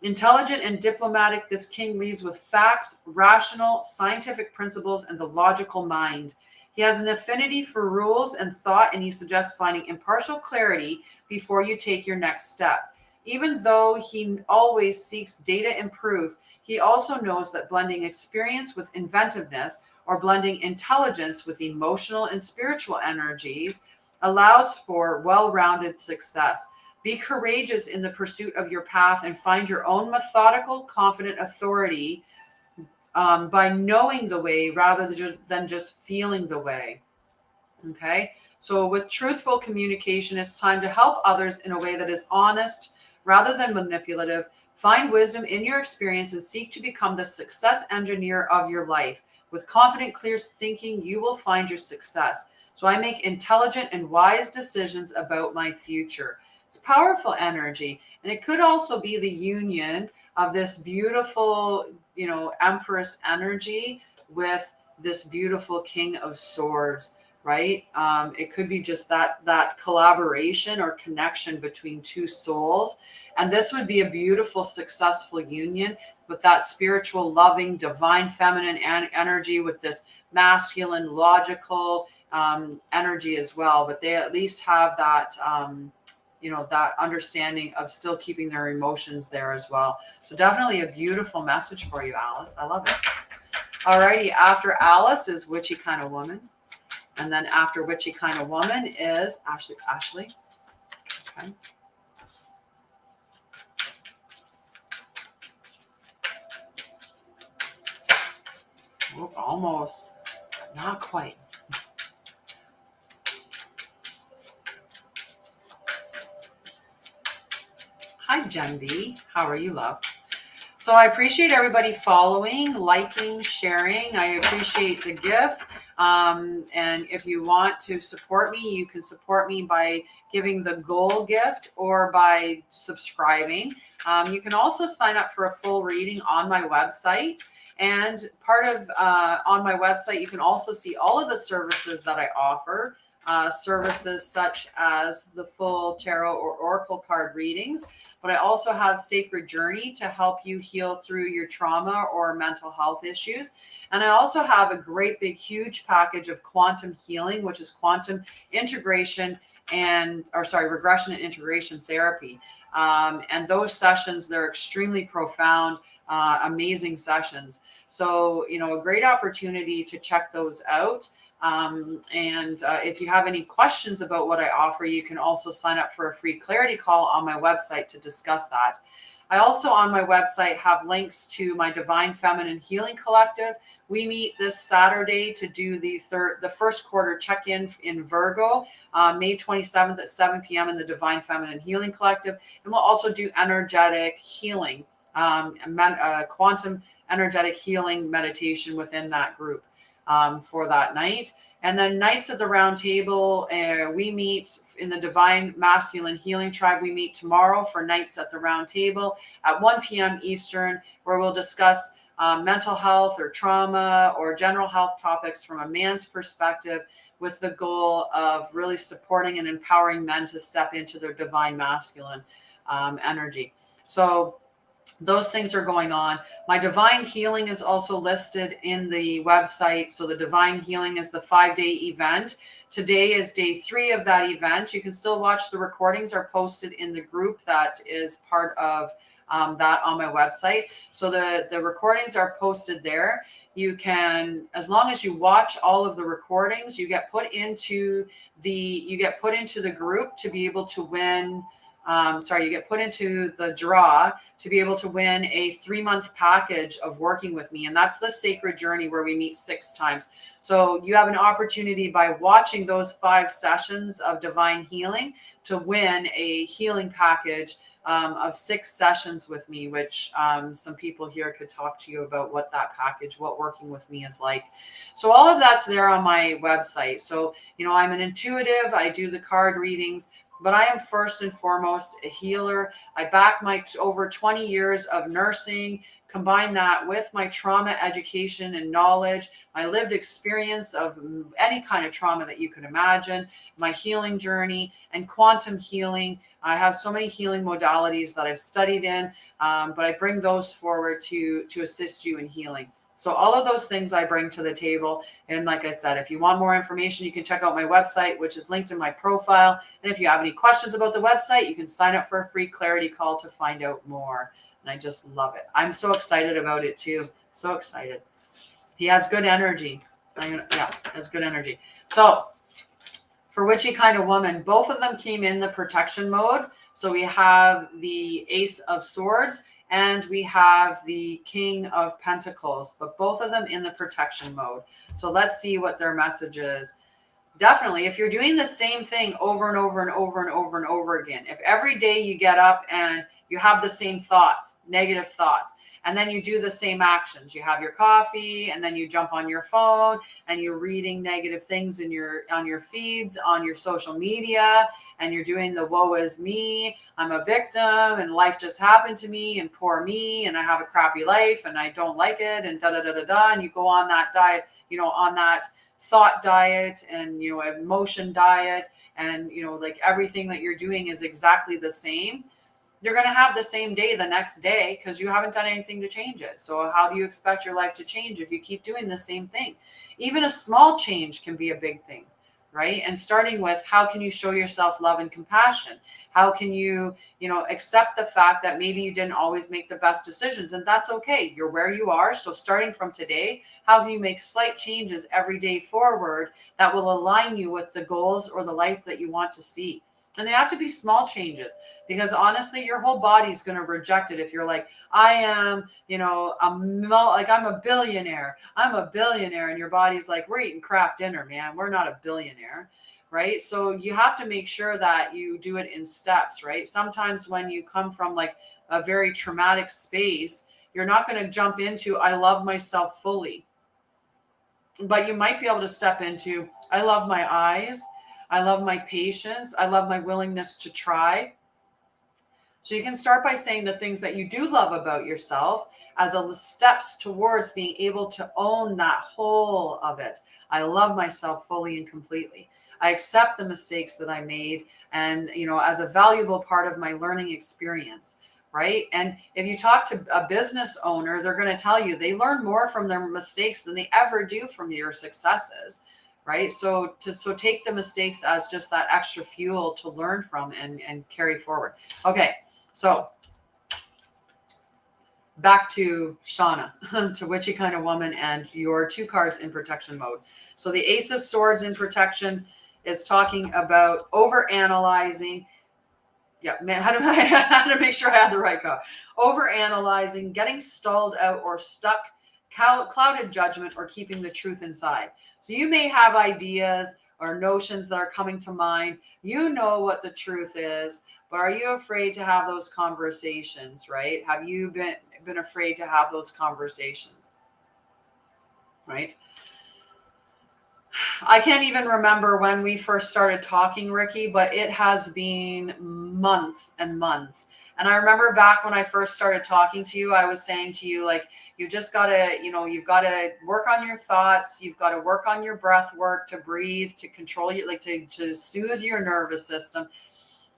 Intelligent and diplomatic, this king leads with facts, rational, scientific principles, and the logical mind. He has an affinity for rules and thought, and he suggests finding impartial clarity before you take your next step. Even though he always seeks data and proof, he also knows that blending experience with inventiveness, or blending intelligence with emotional and spiritual energies, allows for well-rounded success. Be courageous in the pursuit of your path and find your own methodical, confident authority by knowing the way rather than just feeling the way. Okay, so with truthful communication, it's time to help others in a way that is honest rather than manipulative. Find wisdom in your experience and seek to become the success engineer of your life. With confident, clear thinking, you will find your success. So I make intelligent and wise decisions about my future. It's powerful energy. And it could also be the union of this beautiful, you know, Empress energy with this beautiful King of Swords, right? It could be just that collaboration or connection between two souls. And this would be a beautiful, successful union with that spiritual, loving, divine, feminine energy with this masculine, logical energy as well. But they at least have that, you know, that understanding of still keeping their emotions there as well. So definitely a beautiful message for you, Alice. I love it. Alrighty, after Alice is Witchy Kind of Woman. And then after Witchy Kind of Woman is Ashley. Okay. Oh, almost, but not quite. Hi, Jen B. How are you, love? So I appreciate everybody following, liking, sharing. I appreciate the gifts. And if you want to support me, you can support me by giving the goal gift or by subscribing. You can also sign up for a full reading on my website. And part of on my website, you can also see all of the services that I offer. Services such as the full tarot or oracle card readings, but I also have Sacred Journey to help you heal through your trauma or mental health issues. And I also have a great big huge package of quantum healing, which is quantum integration regression and integration therapy. And those sessions, they're extremely profound, amazing sessions. So, you know, a great opportunity to check those out. If you have any questions about what I offer, you can also sign up for a free clarity call on my website to discuss that. I also on my website have links to my Divine Feminine Healing Collective. We meet this Saturday to do the first quarter check-in in Virgo, May 27th at 7 p.m. in the Divine Feminine Healing Collective. And we'll also do energetic healing, quantum energetic healing meditation within that group. For that night. And then Nights at the Round Table, we meet in the Divine Masculine Healing Tribe. We meet tomorrow for Nights at the Round Table at 1 p.m. Eastern, where we'll discuss mental health or trauma or general health topics from a man's perspective, with the goal of really supporting and empowering men to step into their divine masculine energy. So those things are going on. My Divine Healing is also listed in the website. So the Divine Healing is the 5-day event. Today is day 3 of that event. You can still watch the recordings are posted in the group that is part of that on my website. So the recordings are posted there. You can, as long as you watch all of the recordings, you get put into the group to be able to win. You get put into the draw to be able to win a 3-month package of working with me. And that's the Sacred Journey, where we meet 6 times. So you have an opportunity by watching those 5 sessions of divine healing to win a healing package of 6 sessions with me, which some people here could talk to you about what that package, what working with me is like. So all of that's there on my website. So, I'm an intuitive, I do the card readings, but I am first and foremost a healer. I back my over 20 years of nursing, combine that with my trauma education and knowledge, my lived experience of any kind of trauma that you could imagine, my healing journey and quantum healing. I have so many healing modalities that I've studied in, but I bring those forward to assist you in healing. So all of those things I bring to the table. And like I said, if you want more information, you can check out my website, which is linked in my profile. And if you have any questions about the website, you can sign up for a free clarity call to find out more. And I just love it. I'm so excited about it too. So excited. He has good energy. Has good energy. So for Witchy Kind of Woman, both of them came in the protection mode. So we have the Ace of Swords and we have the King of Pentacles, but both of them in the protection mode. So let's see what their message is. Definitely, if you're doing the same thing over and over and over and over and over again, if every day you get up and you have the same thoughts, negative thoughts, and then you do the same actions, you have your coffee and then you jump on your phone and you're reading negative things on your feeds, on your social media, and you're doing the woe is me, I'm a victim and life just happened to me and poor me and I have a crappy life and I don't like it and and you go on that diet, on that thought diet and emotion diet, and like everything that you're doing is exactly the same. You're going to have the same day the next day because you haven't done anything to change it. So how do you expect your life to change if you keep doing the same thing? Even a small change can be a big thing, right? And starting with, how can you show yourself love and compassion? How can you, accept the fact that maybe you didn't always make the best decisions, and that's okay. You're where you are. So starting from today, how can you make slight changes every day forward that will align you with the goals or the life that you want to see? And they have to be small changes, because honestly, your whole body's going to reject it. If you're like, I am, I'm a billionaire. I'm a billionaire. And your body's like, we're eating Kraft dinner, man. We're not a billionaire. Right. So you have to make sure that you do it in steps. Right. Sometimes when you come from like a very traumatic space, you're not going to jump into, I love myself fully. But you might be able to step into, I love my eyes. I love my patience. I love my willingness to try. So you can start by saying the things that you do love about yourself as a steps towards being able to own that whole of it. I love myself fully and completely. I accept the mistakes that I made and, as a valuable part of my learning experience, right? And if you talk to a business owner, they're going to tell you they learn more from their mistakes than they ever do from your successes. Right. So take the mistakes as just that extra fuel to learn from and carry forward. Okay. So back to Shauna, to Witchy Kind of Woman and your 2 cards in protection mode. So the Ace of Swords in protection is talking about overanalyzing. Yeah, man, how to make sure I have the right card. Overanalyzing, getting stalled out or stuck, clouded judgment, or keeping the truth inside. So you may have ideas or notions that are coming to mind. You know what the truth is, but are you afraid to have those conversations, right? Have you been afraid to have those conversations, right? I can't even remember when we first started talking, Ricky, but it has been months and months. And I remember back when I first started talking to you, I was saying to you, like, you just got to, you've got to work on your thoughts. You've got to work on your breath work, to breathe, to control you, like to soothe your nervous system,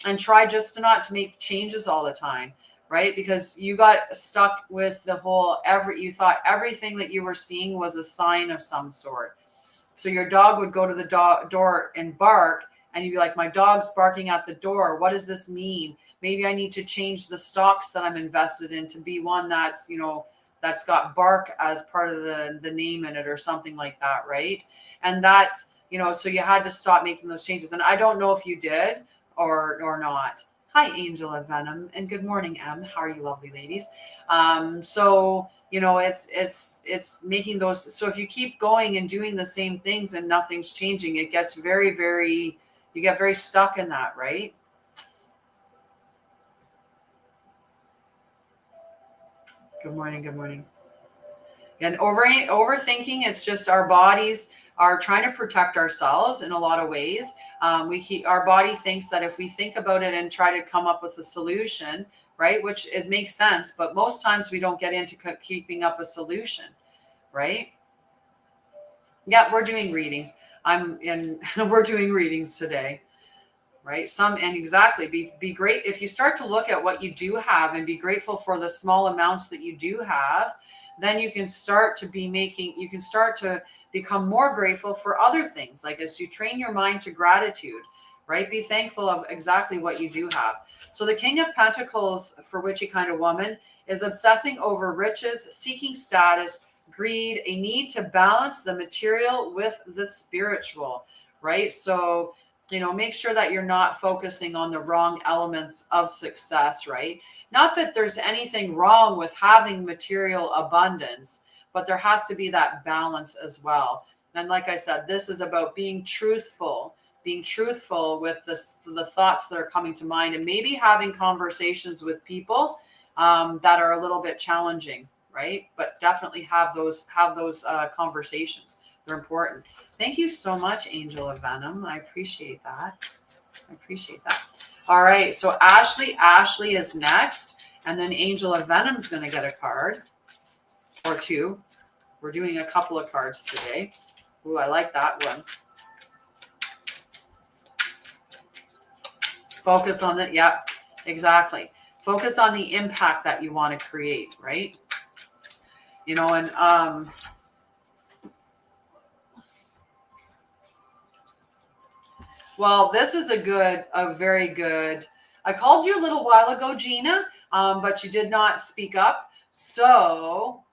and try just to not to make changes all the time. Right. Because you got stuck with the whole, you thought everything that you were seeing was a sign of some sort. So your dog would go to the door and bark, and you'd be like, my dog's barking at the door. What does this mean? Maybe I need to change the stocks that I'm invested in to be one that's, that's got bark as part of the name in it or something like that, right? And that's, so you had to stop making those changes. And I don't know if you did or not. Hi, Angel of Venom, and good morning, Em. How are you, lovely ladies? So it's making those. So if you keep going and doing the same things and nothing's changing, it gets very, very. You get very stuck in that, right? Good morning. Good morning. And overthinking is just our bodies are trying to protect ourselves in a lot of ways. Our body thinks that if we think about it and try to come up with a solution, right, which it makes sense, but most times we don't get into keeping up a solution, right? Yeah, we're doing readings. We're doing readings today, right? Be great if you start to look at what you do have and be grateful for the small amounts that you do have. Then you can start to become more grateful for other things. Like as you train your mind to gratitude, right? Be thankful of exactly what you do have. So the King of Pentacles for witchy kind of woman is obsessing over riches, seeking status, greed, a need to balance the material with the spiritual, right? So, make sure that you're not focusing on the wrong elements of success, right? Not that there's anything wrong with having material abundance, but there has to be that balance as well. And like I said, this is about being truthful with the thoughts that are coming to mind, and maybe having conversations with people that are a little bit challenging, right? But definitely have those conversations. They're important. Thank you so much, Angel of Venom. I appreciate that. All right. So Ashley is next. And then Angel of Venom is going to get a card or two. We're doing a couple of cards today. Ooh, I like that one. Focus on it. Yeah, exactly. Focus on the impact that you want to create, right? Well, this is a very good. I called you a little while ago, Gina, but you did not speak up. So,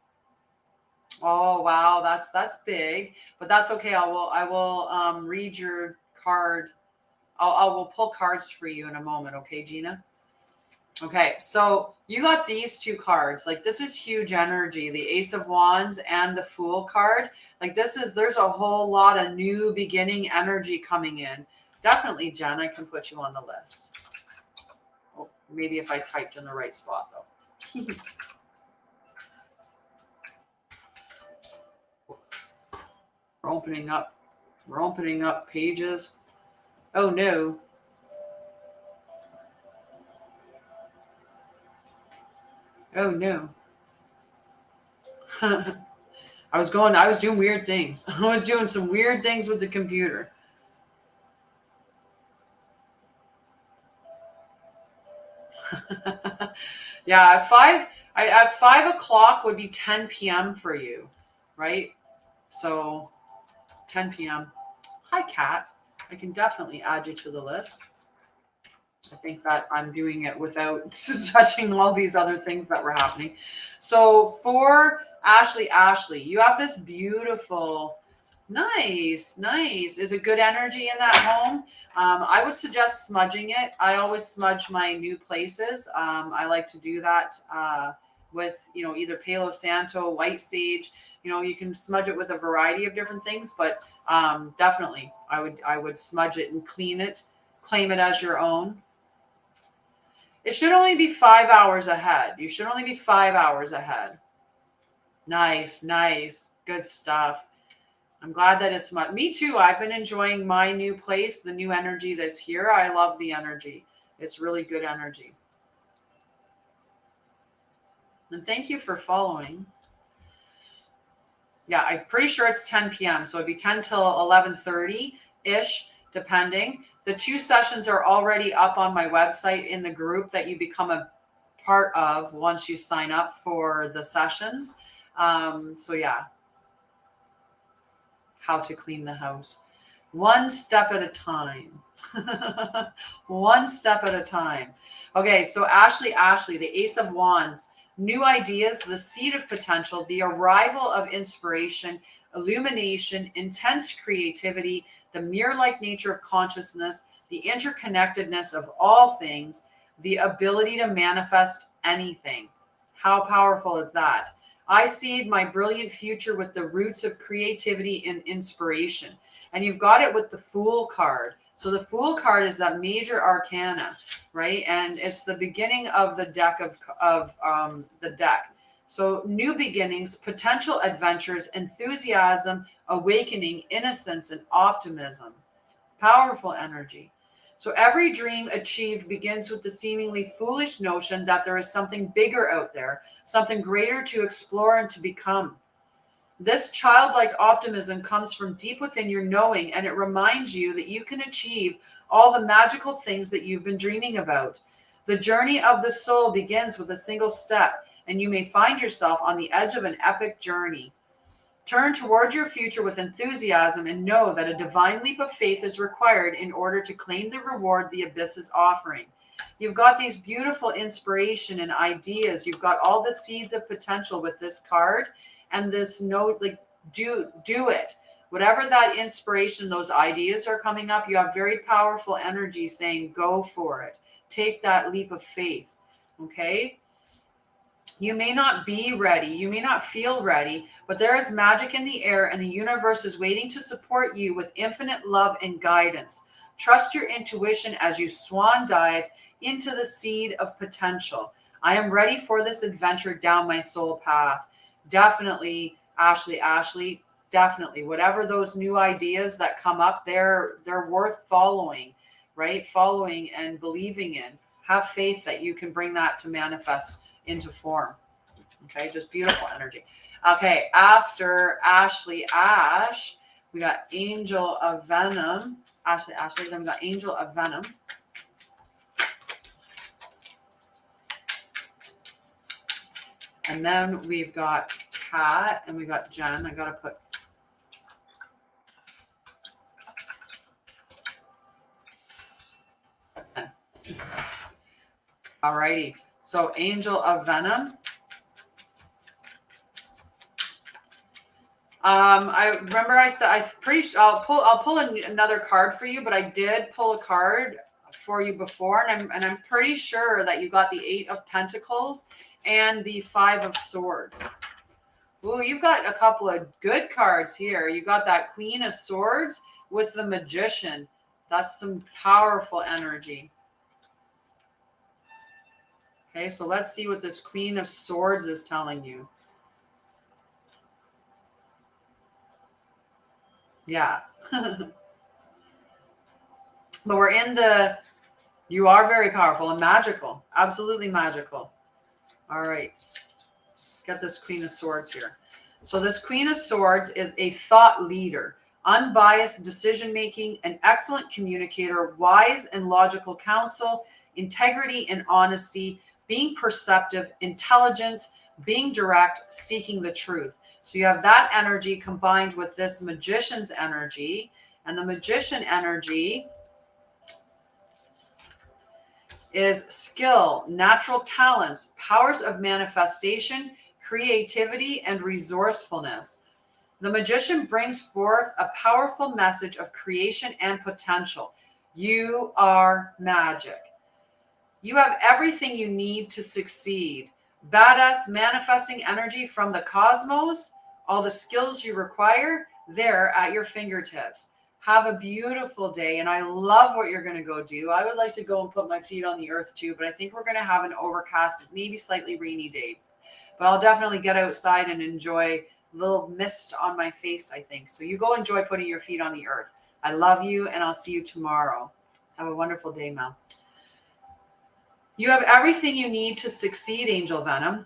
oh wow, that's big, but that's okay. I will read your card. I will pull cards for you in a moment. Okay, Gina. Okay, so you got these two cards. Like this is huge energy, the Ace of Wands and the Fool card. Like there's a whole lot of new beginning energy coming in. Definitely, Jen, I can put you on the list. Oh, maybe if I typed in the right spot though. We're opening up pages. Oh no. Oh no. I was doing weird things. I was doing some weird things with the computer. Yeah, at 5 o'clock would be 10 p.m. for you, right? So 10 p.m. Hi, Kat. I can definitely add you to the list. I think that I'm doing it without touching all these other things that were happening. So for Ashley, you have this beautiful, nice. Is it good energy in that home? I would suggest smudging it. I always smudge my new places. I like to do that with, either Palo Santo, white sage. You can smudge it with a variety of different things, but definitely I would smudge it and clean it, claim it as your own. It should only be 5 hours ahead. You should only be 5 hours ahead. Nice. Good stuff. I'm glad that it's me too. I've been enjoying my new place, the new energy that's here. I love the energy. It's really good energy. And thank you for following. Yeah, I'm pretty sure it's 10 p.m. So it'd be 10 till 11:30-ish, depending. The 2 sessions are already up on my website in the group that you become a part of once you sign up for the sessions. So yeah, how to clean the house. One step at a time. One step at a time. Okay, so Ashley, the Ace of Wands, new ideas, the seed of potential, the arrival of inspiration, illumination, intense creativity, the mirror-like nature of consciousness, the interconnectedness of all things, the ability to manifest anything. How powerful is that? I seed my brilliant future with the roots of creativity and inspiration. And you've got it with the Fool card. So the Fool card is that major arcana, right? And it's the beginning of the deck of the deck. So new beginnings, potential adventures, enthusiasm, awakening, innocence, and optimism. Powerful energy. So every dream achieved begins with the seemingly foolish notion that there is something bigger out there, something greater to explore and to become. This childlike optimism comes from deep within your knowing, and it reminds you that you can achieve all the magical things that you've been dreaming about. The journey of the soul begins with a single step, and you may find yourself on the edge of an epic journey. Turn towards your future with enthusiasm and know that a divine leap of faith is required in order to claim the reward the abyss is offering. You've got these beautiful inspiration and ideas. You've got all the seeds of potential with this card and this note, like do it. Whatever that inspiration, those ideas are coming up, you have very powerful energy saying, go for it. Take that leap of faith. Okay. You may not be ready. You may not feel ready, but there is magic in the air and the universe is waiting to support you with infinite love and guidance. Trust your intuition as you swan dive into the seed of potential. I am ready for this adventure down my soul path. Definitely, Ashley, definitely. Whatever those new ideas that come up, they're worth following, right? Following and believing in. Have faith that you can bring that to manifest into form. Okay, just beautiful energy. Okay, after Ashley, we got Angel of Venom. Ashley, then we got Angel of Venom. And then we've got Kat and we got Jen. I gotta put alrighty. So Angel of Venom. I remember I said I'm pretty sure I'll pull another card for you, but I did pull a card for you before, and I'm pretty sure that you got the 8 of Pentacles and the 5 of Swords. Ooh, you've got a couple of good cards here. You got that Queen of Swords with the Magician. That's some powerful energy. Okay, so let's see what this Queen of Swords is telling you. Yeah. But we're in the, you are very powerful and magical. Absolutely magical. All right. Get this Queen of Swords here. So this Queen of Swords is a thought leader, unbiased decision-making, an excellent communicator, wise and logical counsel, integrity and honesty, being perceptive, intelligence, being direct, seeking the truth. So you have that energy combined with this Magician's energy, and the Magician energy is skill, natural talents, powers of manifestation, creativity, and resourcefulness. The Magician brings forth a powerful message of creation and potential. You are magic. You have everything you need to succeed. Badass manifesting energy from the cosmos, all the skills you require, they're at your fingertips. Have a beautiful day, and I love what you're going to go do. I would like to go and put my feet on the earth too, but I think we're going to have an overcast, maybe slightly rainy day. But I'll definitely get outside and enjoy a little mist on my face, I think. So you go enjoy putting your feet on the earth. I love you, and I'll see you tomorrow. Have a wonderful day, Mel. You have everything you need to succeed, Angel Venom.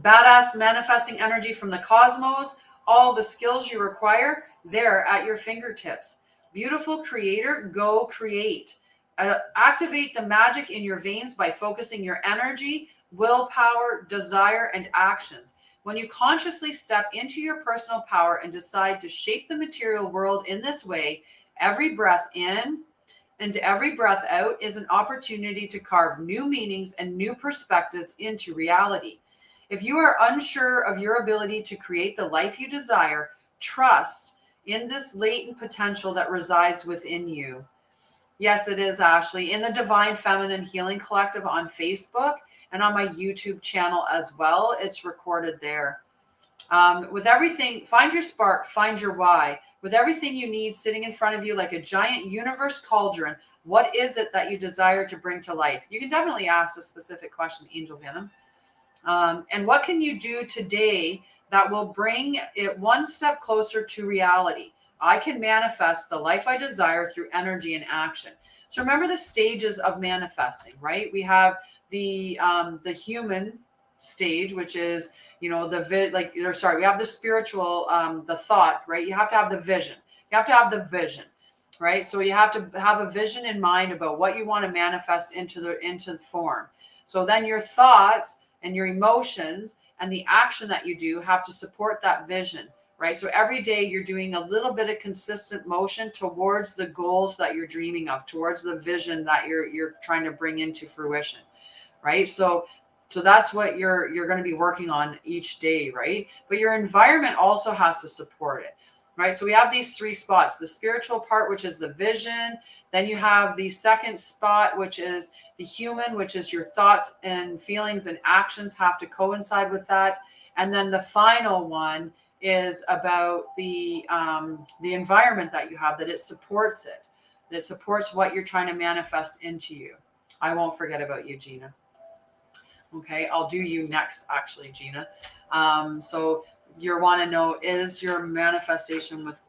Badass manifesting energy from the cosmos, all the skills you require, they're at your fingertips. Beautiful creator, go create. Activate the magic in your veins by focusing your energy, willpower, desire, and actions. When you consciously step into your personal power and decide to shape the material world in this way, every breath in and every breath out is an opportunity to carve new meanings and new perspectives into reality. If you are unsure of your ability to create the life you desire, trust in this latent potential that resides within you. Yes, it is, Ashley. In the Divine Feminine Healing Collective on Facebook and on my YouTube channel as well. It's recorded there. With everything, find your spark, find your why. With everything you need sitting in front of you like a giant universe cauldron, what is it that you desire to bring to life? You can definitely ask a specific question, Angel Venom. And what can you do today that will bring it one step closer to reality? I can manifest the life I desire through energy and action. So remember the stages of manifesting, right? We have the human stage, which is, you know, we have the spiritual, the thought, right? You have to have the vision. You have to have the vision, right? So you have to have a vision in mind about what you want to manifest into the form. So then your thoughts and your emotions and the action that you do have to support that vision, right? So every day you're doing a little bit of consistent motion towards the goals that you're dreaming of, towards the vision that you're trying to bring into fruition, right? So that's what you're going to be working on each day, right? But your environment also has to support it, right? So we have these three spots: the spiritual part, which is the vision. Then you have the second spot, which is the human, which is your thoughts and feelings and actions have to coincide with that. And then the final one is about the environment that you have, that it supports it, that supports what you're trying to manifest into you. I won't forget about you, Gina. Okay, I'll do you next, actually, Gina. So you want to know, is your manifestation with,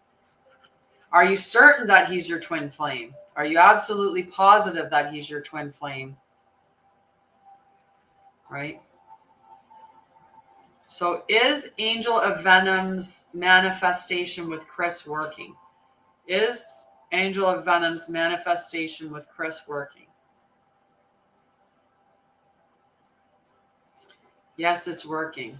are you certain that he's your twin flame? Are you absolutely positive that he's your twin flame? Right? So is Angel of Venom's manifestation with Chris working? Is Angel of Venom's manifestation with Chris working? Yes, it's working.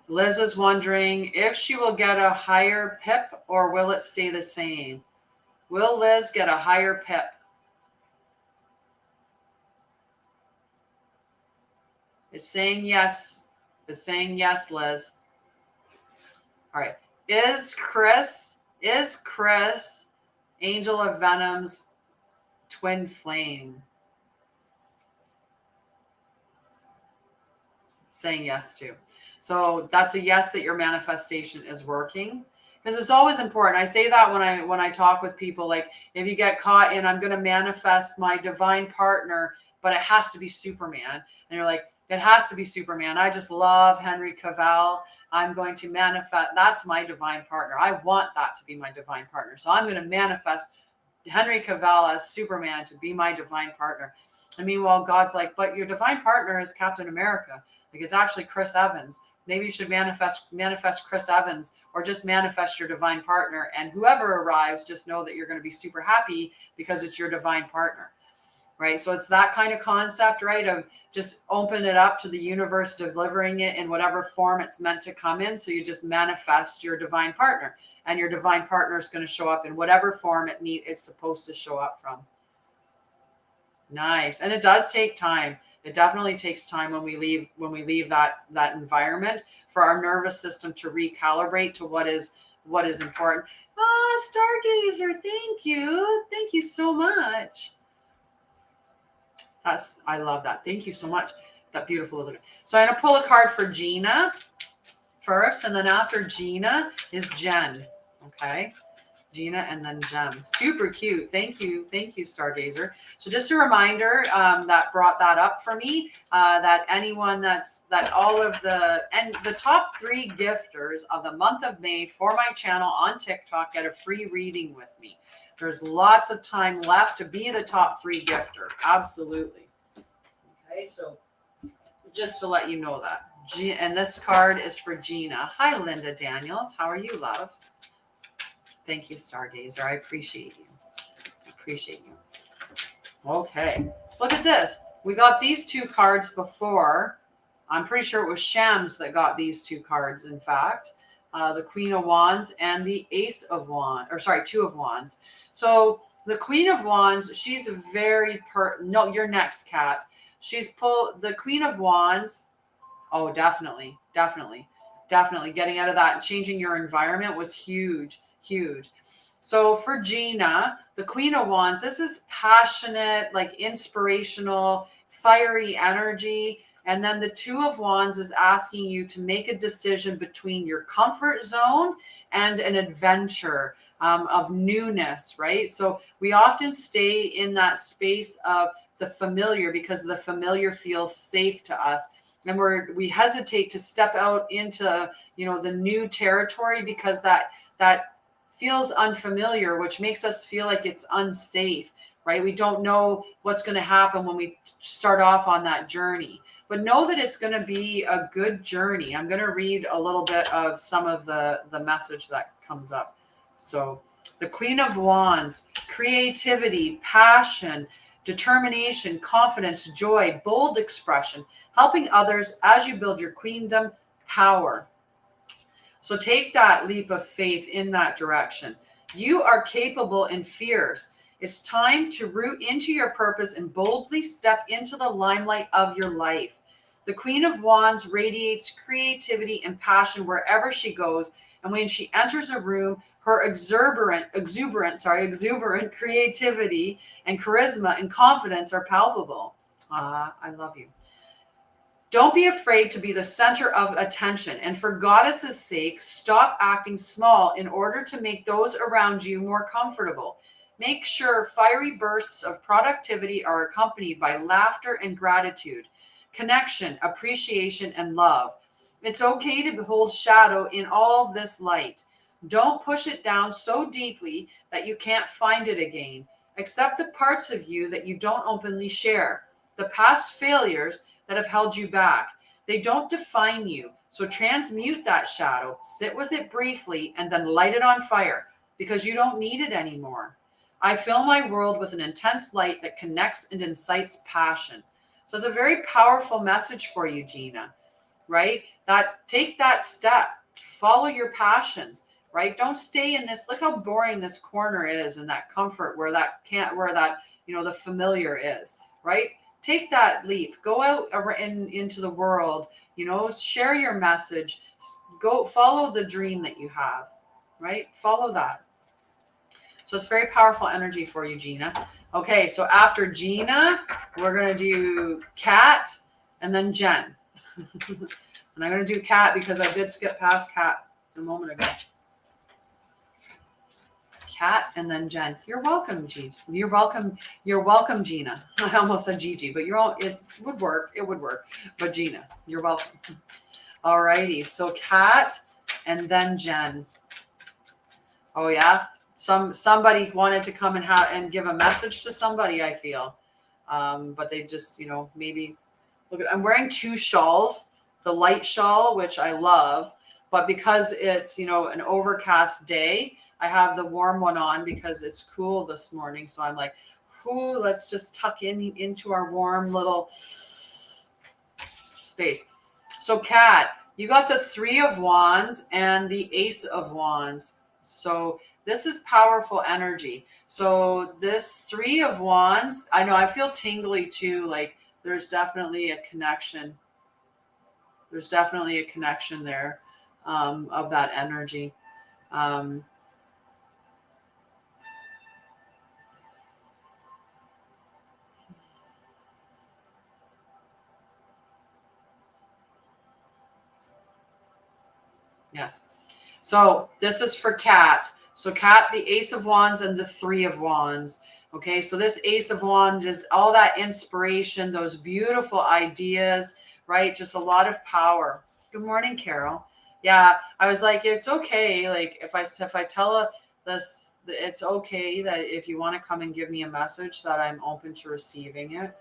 Liz is wondering if she will get a higher pip or will it stay the same? Will Liz get a higher pip? It's saying yes. It's saying yes, Liz. All right. Is Chris Angel of Venom's twin flame? Saying yes to. So that's a yes, that your manifestation is working. Because it's always important. I say that when I talk with people, like, if you get caught in, I'm going to manifest my divine partner, but it has to be Superman. And you're like, it has to be Superman. I just love Henry Cavill. I'm going to manifest. That's my divine partner. I want that to be my divine partner. So I'm going to manifest Henry Cavill as Superman to be my divine partner. And meanwhile, God's like, but your divine partner is Captain America. Like, it's actually Chris Evans. Maybe you should manifest Chris Evans, or just manifest your divine partner. And whoever arrives, just know that you're going to be super happy because it's your divine partner, right? So it's that kind of concept, right? Of just open it up to the universe, delivering it in whatever form it's meant to come in. So you just manifest your divine partner, and your divine partner is going to show up in whatever form it's supposed to show up from. Nice. And it does take time. It definitely takes time when we leave that environment, for our nervous system to recalibrate to what is important. Stargazer, thank you so much. I love that. Thank you so much. That beautiful. So I'm gonna pull a card for Gina first, and then after Gina is Jen. Okay. Gina and then Jem. Super cute. Thank you, Stargazer. So just a reminder that brought that up for me, that all of the top 3 gifters of the month of May for my channel on TikTok get a free reading with me. There's lots of time left to be the top 3 gifter. Absolutely. Okay, so just to let you know that. And this card is for Gina. Hi, Linda Daniels. How are you, love? Thank you, Stargazer. I appreciate you. Okay. Look at this. We got these 2 cards before. I'm pretty sure it was Shams that got these two cards, in fact. The Queen of Wands and the Ace of Wands, or sorry, Two of Wands. So the Queen of Wands, she's a very no, you're next, Kat. She's pulled the Queen of Wands. Oh, definitely, definitely, definitely. Getting out of that and changing your environment was huge, huge. So for Gina, the Queen of Wands, this is passionate, like inspirational, fiery energy. And then the Two of Wands is asking you to make a decision between your comfort zone and an adventure of newness, right? So we often stay in that space of the familiar because the familiar feels safe to us. And we hesitate to step out into, the new territory because that feels unfamiliar, which makes us feel like it's unsafe, right? We don't know what's going to happen when we start off on that journey, but know that it's going to be a good journey. I'm going to read a little bit of some of the message that comes up. So the Queen of Wands, creativity, passion, determination, confidence, joy, bold expression, helping others as you build your queendom, power. So take that leap of faith in that direction. You are capable and fierce. It's time to root into your purpose and boldly step into the limelight of your life. The Queen of Wands radiates creativity and passion wherever she goes. And when she enters a room, her exuberant creativity and charisma and confidence are palpable. I love you. Don't be afraid to be the center of attention. And for goddess's sake, stop acting small in order to make those around you more comfortable. Make sure fiery bursts of productivity are accompanied by laughter and gratitude, connection, appreciation, and love. It's okay to behold shadow in all this light. Don't push it down so deeply that you can't find it again. Accept the parts of you that you don't openly share. The past failures that have held you back. They don't define you. So transmute that shadow, sit with it briefly, and then light it on fire because you don't need it anymore. I fill my world with an intense light that connects and incites passion. So it's a very powerful message for you, Gina, right? That take that step, follow your passions, right? Don't stay in this. Look how boring this corner is and that comfort where the familiar is, right? Take that leap, go out into the world, share your message, go follow the dream that you have, right? Follow that. So it's very powerful energy for you, Gina. Okay, so after Gina, we're going to do Kat and then Jen. And I'm going to do Kat because I did skip past Kat a moment ago. Kat and then Jen. You're welcome, Gigi. You're welcome, Gina. I almost said Gigi, but it would work. It would work. But Gina, you're welcome. All righty. So Kat and then Jen. Oh yeah. Somebody wanted to come and give a message to somebody, I feel. But they just, maybe I'm wearing two shawls, the light shawl, which I love, but because it's, an overcast day, I have the warm one on because it's cool this morning. So I'm like, let's just tuck into our warm little space. So Kat, you got the Three of Wands and the Ace of Wands. So this is powerful energy. So this Three of Wands, I know I feel tingly too. Like there's definitely a connection. There's definitely a connection there of that energy. Yes. So this is for Kat. So Kat, the Ace of Wands and the Three of Wands. Okay, so this Ace of Wands is all that inspiration, those beautiful ideas, right? Just a lot of power. Good morning, Carol. Yeah, I was like, it's okay. Like if I tell this, it's okay that if you want to come and give me a message that I'm open to receiving it.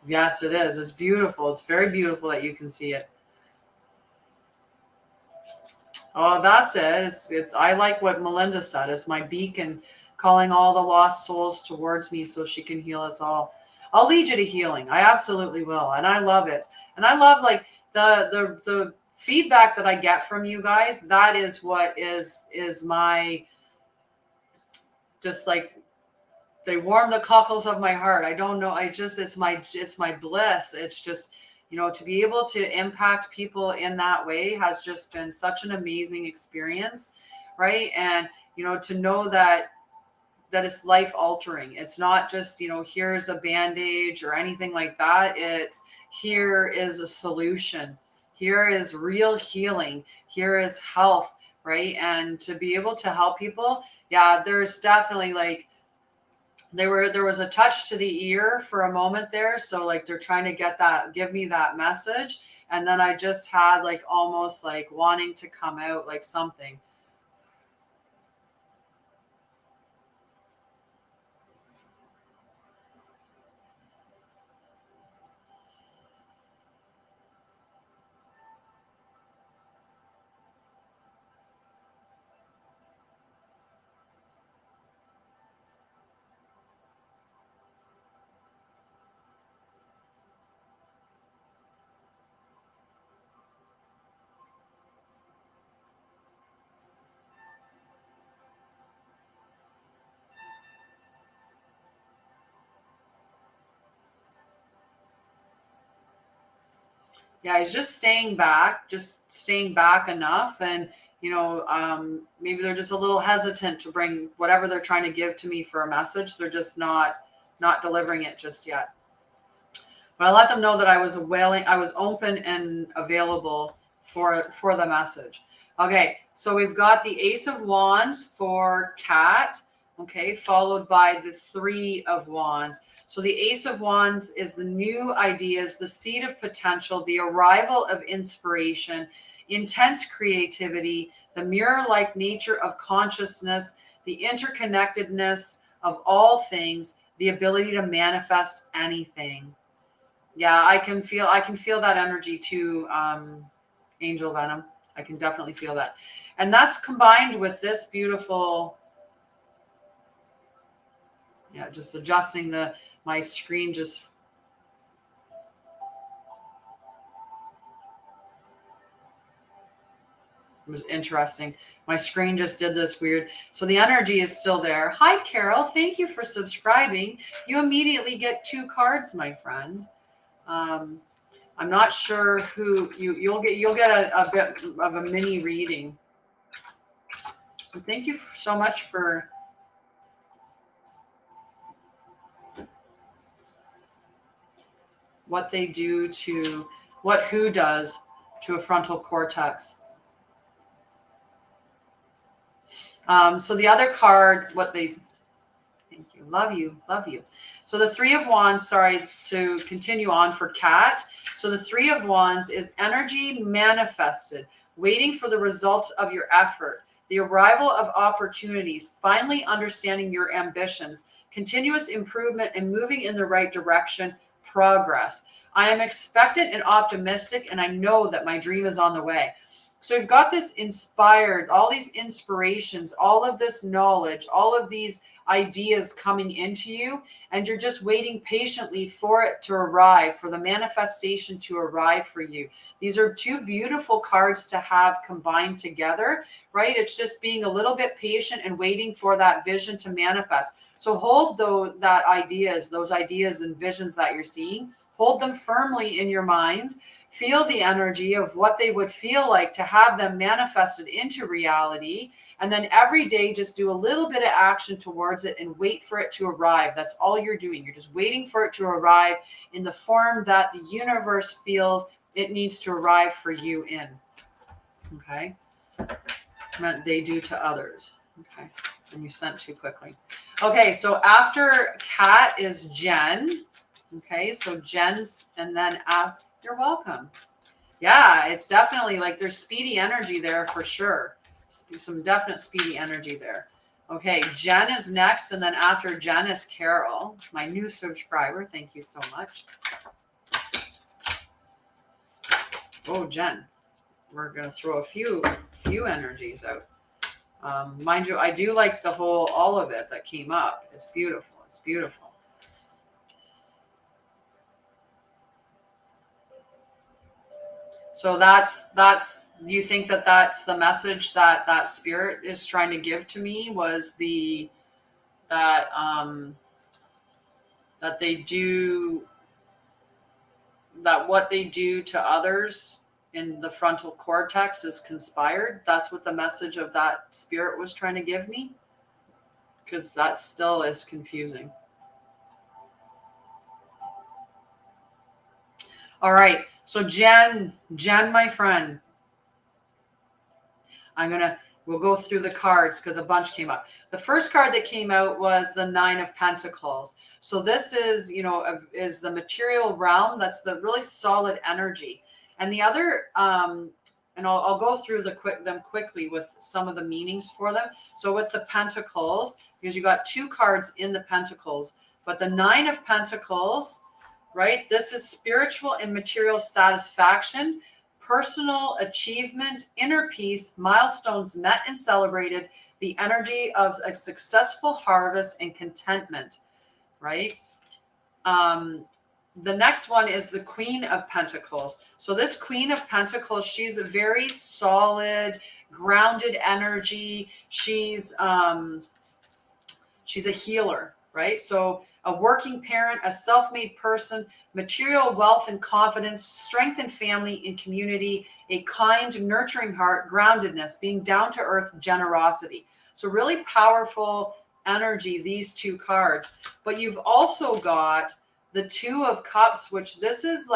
Yes, it is. It's beautiful. It's very beautiful that you can see it. Oh, that's it. It's I like what Melinda said. It's my beacon calling all the lost souls towards me so she can heal us all. I'll lead you to healing. I absolutely will. And I love it. And I love like the feedback that I get from you guys. That is what is my just like they warm the cockles of my heart. I don't know. I just it's my bliss. It's just, you know, to be able to impact people in that way has just been such an amazing experience, right? And you know, to know that it's life altering. It's not just, you know, here's a bandage or anything like that. It's here is a solution. Here is real healing. Here is health, right? And to be able to help people, yeah, there's definitely like there was a touch to the ear for a moment there, so like they're trying to give me that message, and then I just had like almost like wanting to come out like something. Yeah, he's just staying back enough, and you know, maybe they're just a little hesitant to bring whatever they're trying to give to me for a message. They're just not delivering it just yet. But I let them know that I was open and available for the message. Okay, so we've got the Ace of Wands for Cat, okay, followed by the Three of Wands. So the Ace of Wands is the new ideas, the seed of potential, the arrival of inspiration, intense creativity, the mirror-like nature of consciousness, the interconnectedness of all things, the ability to manifest anything. Yeah, I can feel that energy too, Angel Venom. I can definitely feel that. And that's combined with this beautiful, yeah, just adjusting my screen just was interesting. My screen just did this weird. So the energy is still there. Hi, Carol. Thank you for subscribing. You immediately get 2 cards, my friend. I'm not sure who you'll get a bit of a mini reading. Thank you so much for what they do to who does to a frontal cortex. So the other card, thank you, love you, love you. So the Three of Wands, sorry to continue on for Cat. So the Three of Wands is energy manifested, waiting for the results of your effort, the arrival of opportunities, finally understanding your ambitions, continuous improvement and moving in the right direction, progress. I am expectant and optimistic, and I know that my dream is on the way. So we've got this inspired, all these inspirations, all of this knowledge, all of these ideas coming into you, and you're just waiting patiently for it to arrive, for the manifestation to arrive for you. These are 2 beautiful cards to have combined together, right? It's just being a little bit patient and waiting for that vision to manifest. So hold those ideas and visions that you're seeing, hold them firmly in your mind. Feel the energy of what they would feel like to have them manifested into reality. And then every day, just do a little bit of action towards it and wait for it to arrive. That's all you're doing. You're just waiting for it to arrive in the form that the universe feels it needs to arrive for you in. Okay. They do to others. Okay. And you sent too quickly. Okay. So after Cat is Jen. Okay. So Jen's, and then you're welcome. Yeah, it's definitely like there's speedy energy there for sure. Some definite speedy energy there. Okay, Jen is next, and then after Jen is Carol, my new subscriber. Thank you so much. Oh, Jen, we're gonna throw a few energies out. Mind you, I do like all of it that came up. It's beautiful. It's beautiful. So you think that that's the message that spirit is trying to give to me, was that they do, that what they do to others in the frontal cortex is conspired. That's what the message of that spirit was trying to give me, because that still is confusing. All right. So Jen, my friend, we'll go through the cards because a bunch came up. The first card that came out was the 9 of Pentacles. So this is, is the material realm. That's the really solid energy. And the other, and I'll go through them quickly with some of the meanings for them. So with the Pentacles, because you got 2 cards in the Pentacles, but the 9 of Pentacles, right? This is spiritual and material satisfaction, personal achievement, inner peace, milestones met and celebrated, the energy of a successful harvest and contentment, right? The next one is the Queen of Pentacles. So this Queen of Pentacles, she's a very solid, grounded energy. She's a healer, right? So a working parent, a self-made person, material wealth and confidence, strength in family and community, a kind, nurturing heart, groundedness, being down to earth, generosity. So really powerful energy, these 2 cards. But you've also got the 2 of Cups, which this is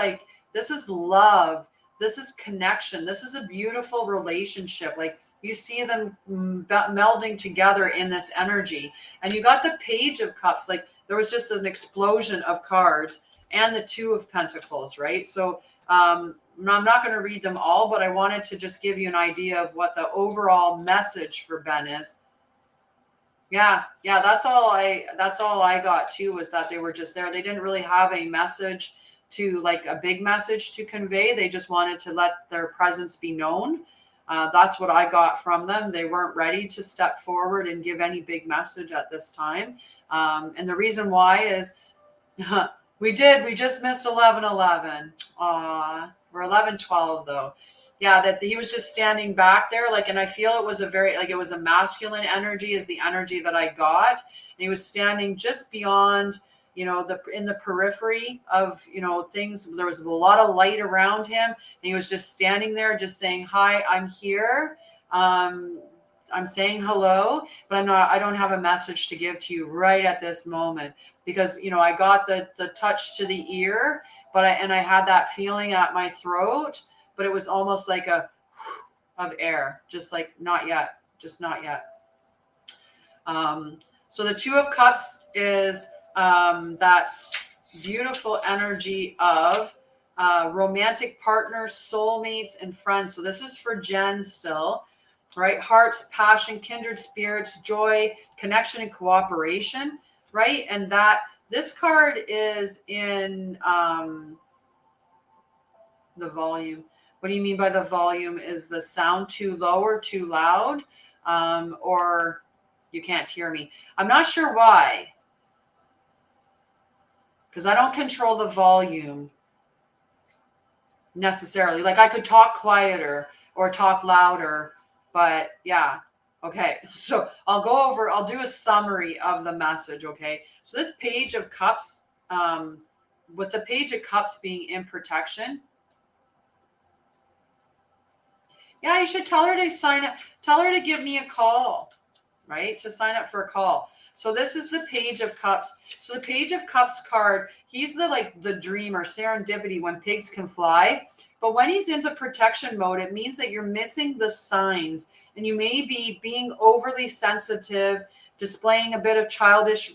love. This is connection. This is a beautiful relationship. Like, you see them melding together in this energy. And you got the Page of Cups. Like, there was just an explosion of cards, and the 2 of Pentacles, right? So I'm not going to read them all, but I wanted to just give you an idea of what the overall message for Ben is. Yeah, that's all I got too, was that they were just there. They didn't really have a message like a big message to convey. They just wanted to let their presence be known. That's what I got from them. They weren't ready to step forward and give any big message at this time. And the reason why is we just missed 11-11. We're 11-12 though. Yeah, that he was just standing back there, like, and I feel it was it was a masculine energy, is the energy that I got. And he was standing just beyond, in the periphery of, things. There was a lot of light around him, and he was just standing there, just saying, "Hi, I'm here. I'm saying hello, but I don't have a message to give to you right at this moment," because, I got the touch to the ear, but I had that feeling at my throat, but it was almost like a of air, just like, not yet, just not yet. So the 2 of Cups is that beautiful energy of romantic partners, soulmates, and friends. So this is for Jen still, right? Hearts, passion, kindred spirits, joy, connection, and cooperation, right? And that this card is in the volume. What do you mean by the volume? Is the sound too low or too loud? Or you can't hear me? I'm not sure why, because I don't control the volume necessarily. Like, I could talk quieter or talk louder, but yeah. Okay, so I'll do a summary of the message, okay? So this Page of Cups, with the Page of Cups being in protection, yeah, you should tell her to sign up. Tell her to give me a call, right? To sign up for a call. So this is the Page of Cups. So the Page of Cups card, he's the dreamer, serendipity, when pigs can fly. But when he's into protection mode, it means that you're missing the signs, and you may be being overly sensitive, displaying a bit of childish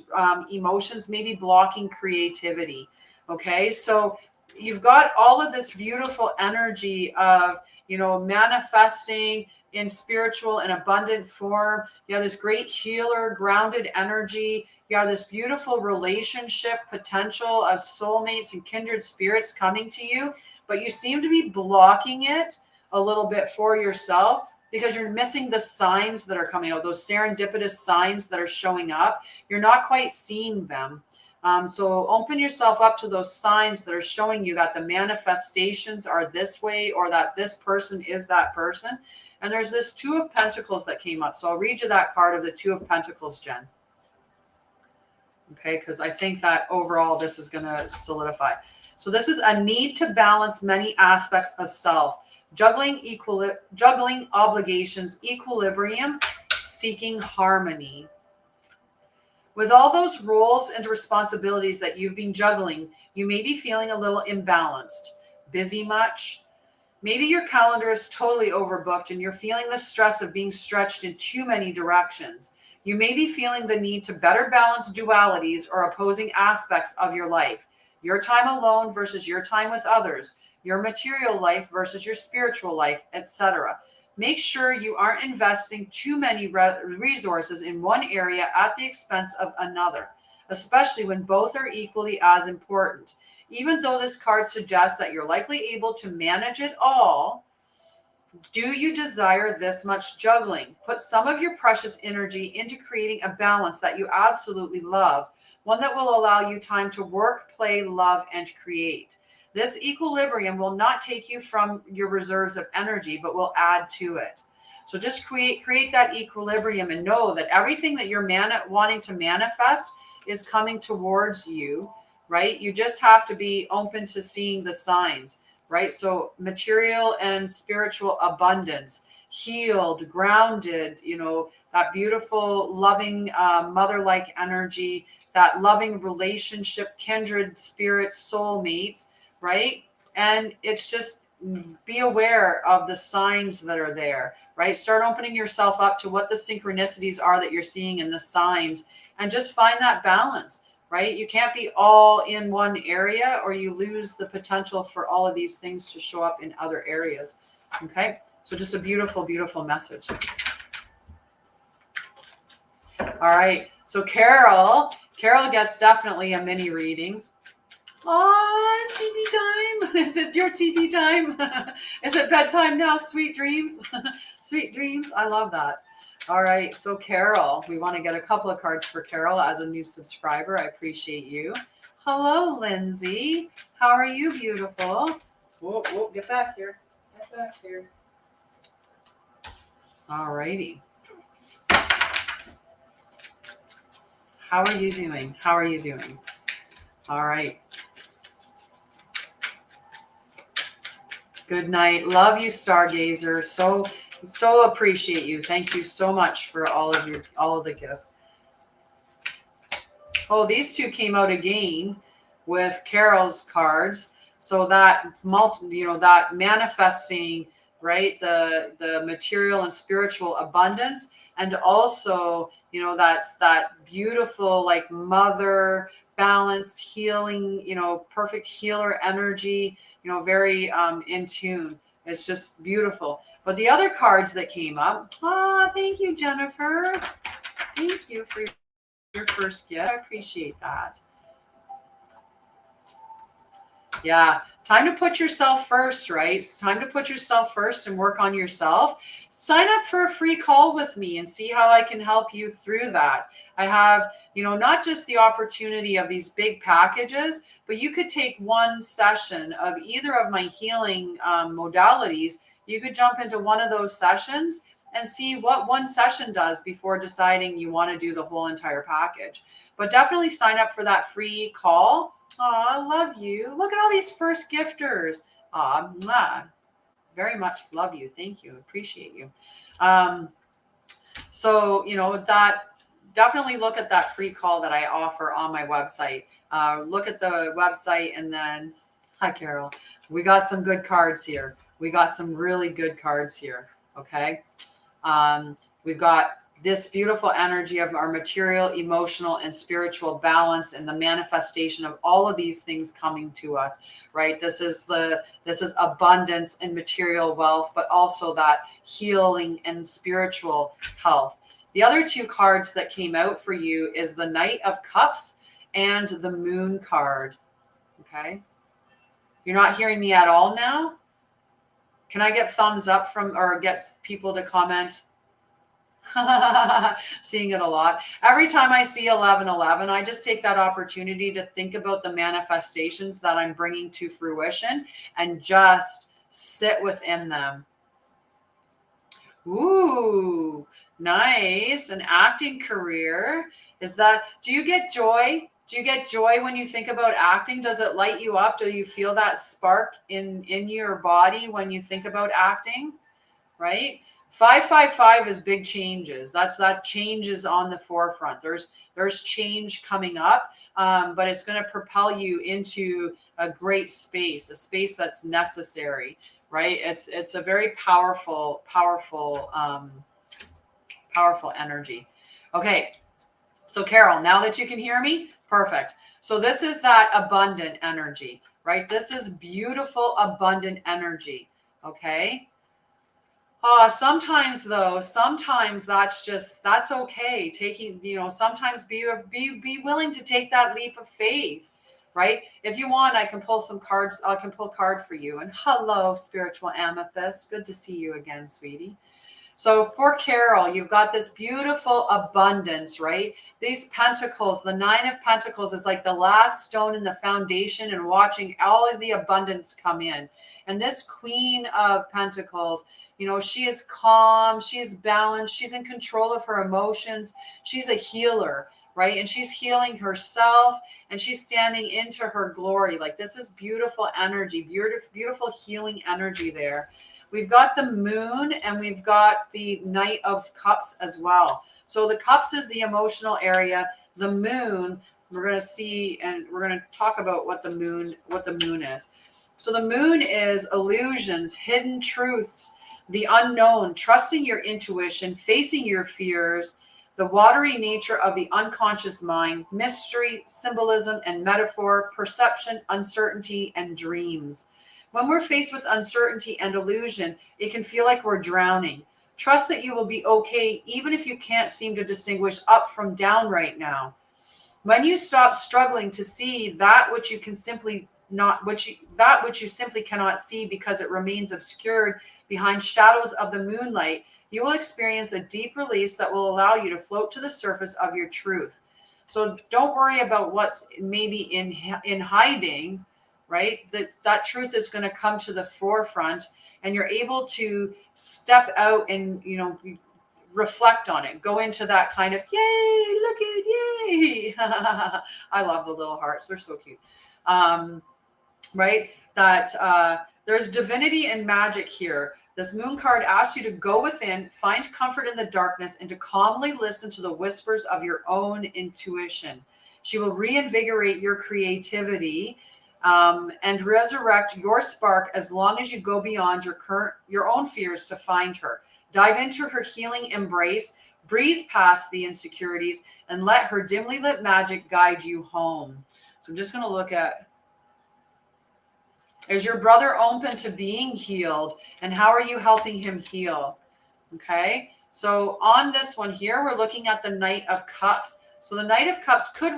emotions, maybe blocking creativity. Okay, so you've got all of this beautiful energy of, you know, manifesting in spiritual and abundant form. You have this great healer, grounded energy. You have this beautiful relationship potential of soulmates and kindred spirits coming to you, but you seem to be blocking it a little bit for yourself because you're missing the signs that are coming out, those serendipitous signs that are showing up. You're not quite seeing them. So open yourself up to those signs that are showing you that the manifestations are this way, or that this person is that person. And there's this Two of Pentacles that came up. So I'll read you that card of the Two of Pentacles, Jen. Okay, because I think that overall this is going to solidify. So this is a need to balance many aspects of self, juggling obligations, equilibrium, seeking harmony. With all those roles and responsibilities that you've been juggling, you may be feeling a little imbalanced. Busy much? Maybe your calendar is totally overbooked and you're feeling the stress of being stretched in too many directions. You may be feeling the need to better balance dualities or opposing aspects of your life. Your time alone versus your time with others. Your material life versus your spiritual life, etc. Make sure you aren't investing too many resources in one area at the expense of another, especially when both are equally as important. Even though this card suggests that you're likely able to manage it all, do you desire this much juggling? Put some of your precious energy into creating a balance that you absolutely love, one that will allow you time to work, play, love, and create. This equilibrium will not take you from your reserves of energy, but will add to it. So just create that equilibrium and know that everything that you're wanting to manifest is coming towards you, right? You just have to be open to seeing the signs, right? So material and spiritual abundance, healed, grounded, you know, that beautiful, loving, mother-like energy, that loving relationship, kindred spirits, soulmates, right? And it's just be aware of the signs that are there, right? Start opening yourself up to what the synchronicities are that you're seeing in the signs, and just find that balance, right? You can't be all in one area or you lose the potential for all of these things to show up in other areas. Okay. So just a beautiful, beautiful message. All right. So Carol gets definitely a mini reading. Oh, TV time. Is it your TV time? Is it bedtime now? Sweet dreams. Sweet dreams. I love that. All right. So Carol, we want to get a couple of cards for Carol as a new subscriber. I appreciate you. Hello, Lindsay. How are you, beautiful? Whoa, get back here. Get back here. All righty. How are you doing? How are you doing? All right. Good night. Love you, Stargazer. So appreciate you. Thank you so much for all of the gifts. Oh, these two came out again with Carol's cards. So that that manifesting, right? The material and spiritual abundance, and also, that's that beautiful, like, mother, balanced, healing, perfect healer energy, very in tune. It's just beautiful. But the other cards that came up, thank you, Jennifer. Thank you for your first gift. I appreciate that. Yeah. Time to put yourself first, right? It's time to put yourself first and work on yourself. Sign up for a free call with me and see how I can help you through that. I have, not just the opportunity of these big packages, but you could take one session of either of my healing modalities. You could jump into one of those sessions and see what one session does before deciding you want to do the whole entire package. But definitely sign up for that free call. I love you. Look at all these first gifters. Very much love you. Thank you. Appreciate you. So, that definitely look at that free call that I offer on my website. Look at the website, and then, hi, Carol. We got some good cards here. We got some really good cards here. Okay. We've got this beautiful energy of our material, emotional, and spiritual balance and the manifestation of all of these things coming to us, right? This is abundance and material wealth, but also that healing and spiritual health. The other two cards that came out for you is the Knight of Cups and the Moon card. Okay. You're not hearing me at all now? Can I get thumbs up from, or get people to comment? Seeing it a lot. Every time I see 1111, I just take that opportunity to think about the manifestations that I'm bringing to fruition and just sit within them. Ooh, nice. An acting career. Do you get joy? Do you get joy when you think about acting? Does it light you up? Do you feel that spark in your body when you think about acting? Right? 555 is big changes. That change is on the forefront. There's change coming up, but it's going to propel you into a great space, a space that's necessary, right? It's a very powerful energy. Okay, so Carol, now that you can hear me, perfect. So this is that abundant energy, right? This is beautiful, abundant energy. Okay. Sometimes that's okay. Sometimes be willing to take that leap of faith, right? If you want, I can pull some cards. I can pull a card for you. And hello, spiritual amethyst. Good to see you again, sweetie. So for Carol, you've got this beautiful abundance, right? These pentacles, the 9 of Pentacles is like the last stone in the foundation and watching all of the abundance come in. And this Queen of Pentacles, she is calm, she's balanced, she's in control of her emotions. She's a healer, right? And she's healing herself and she's standing into her glory. Like this is beautiful energy, beautiful healing energy there. We've got the Moon and we've got the Knight of Cups as well. So the Cups is the emotional area. The Moon, we're going to see, and we're going to talk about what the Moon is. So the Moon is illusions, hidden truths, the unknown, trusting your intuition, facing your fears, the watery nature of the unconscious mind, mystery, symbolism, and metaphor, perception, uncertainty, and dreams. When we're faced with uncertainty and illusion, it can feel like we're drowning. Trust that you will be okay, even if you can't seem to distinguish up from down right now. When you stop struggling to see that which you simply cannot see because it remains obscured behind shadows of the moonlight, you will experience a deep release that will allow you to float to the surface of your truth. So don't worry about what's maybe in hiding. Right? That truth is going to come to the forefront and you're able to step out and, reflect on it. Go into that kind of, yay, look at, yay. I love the little hearts. They're so cute. Right? That there's divinity and magic here. This Moon card asks you to go within, find comfort in the darkness, and to calmly listen to the whispers of your own intuition. She will reinvigorate your creativity and resurrect your spark as long as you go beyond your own fears to find her. Dive into her healing embrace, breathe past the insecurities, and let her dimly lit magic guide you home. So I'm just going to look at, is your brother open to being healed? And how are you helping him heal? Okay, so on this one here, we're looking at the Knight of Cups. So the Knight of Cups could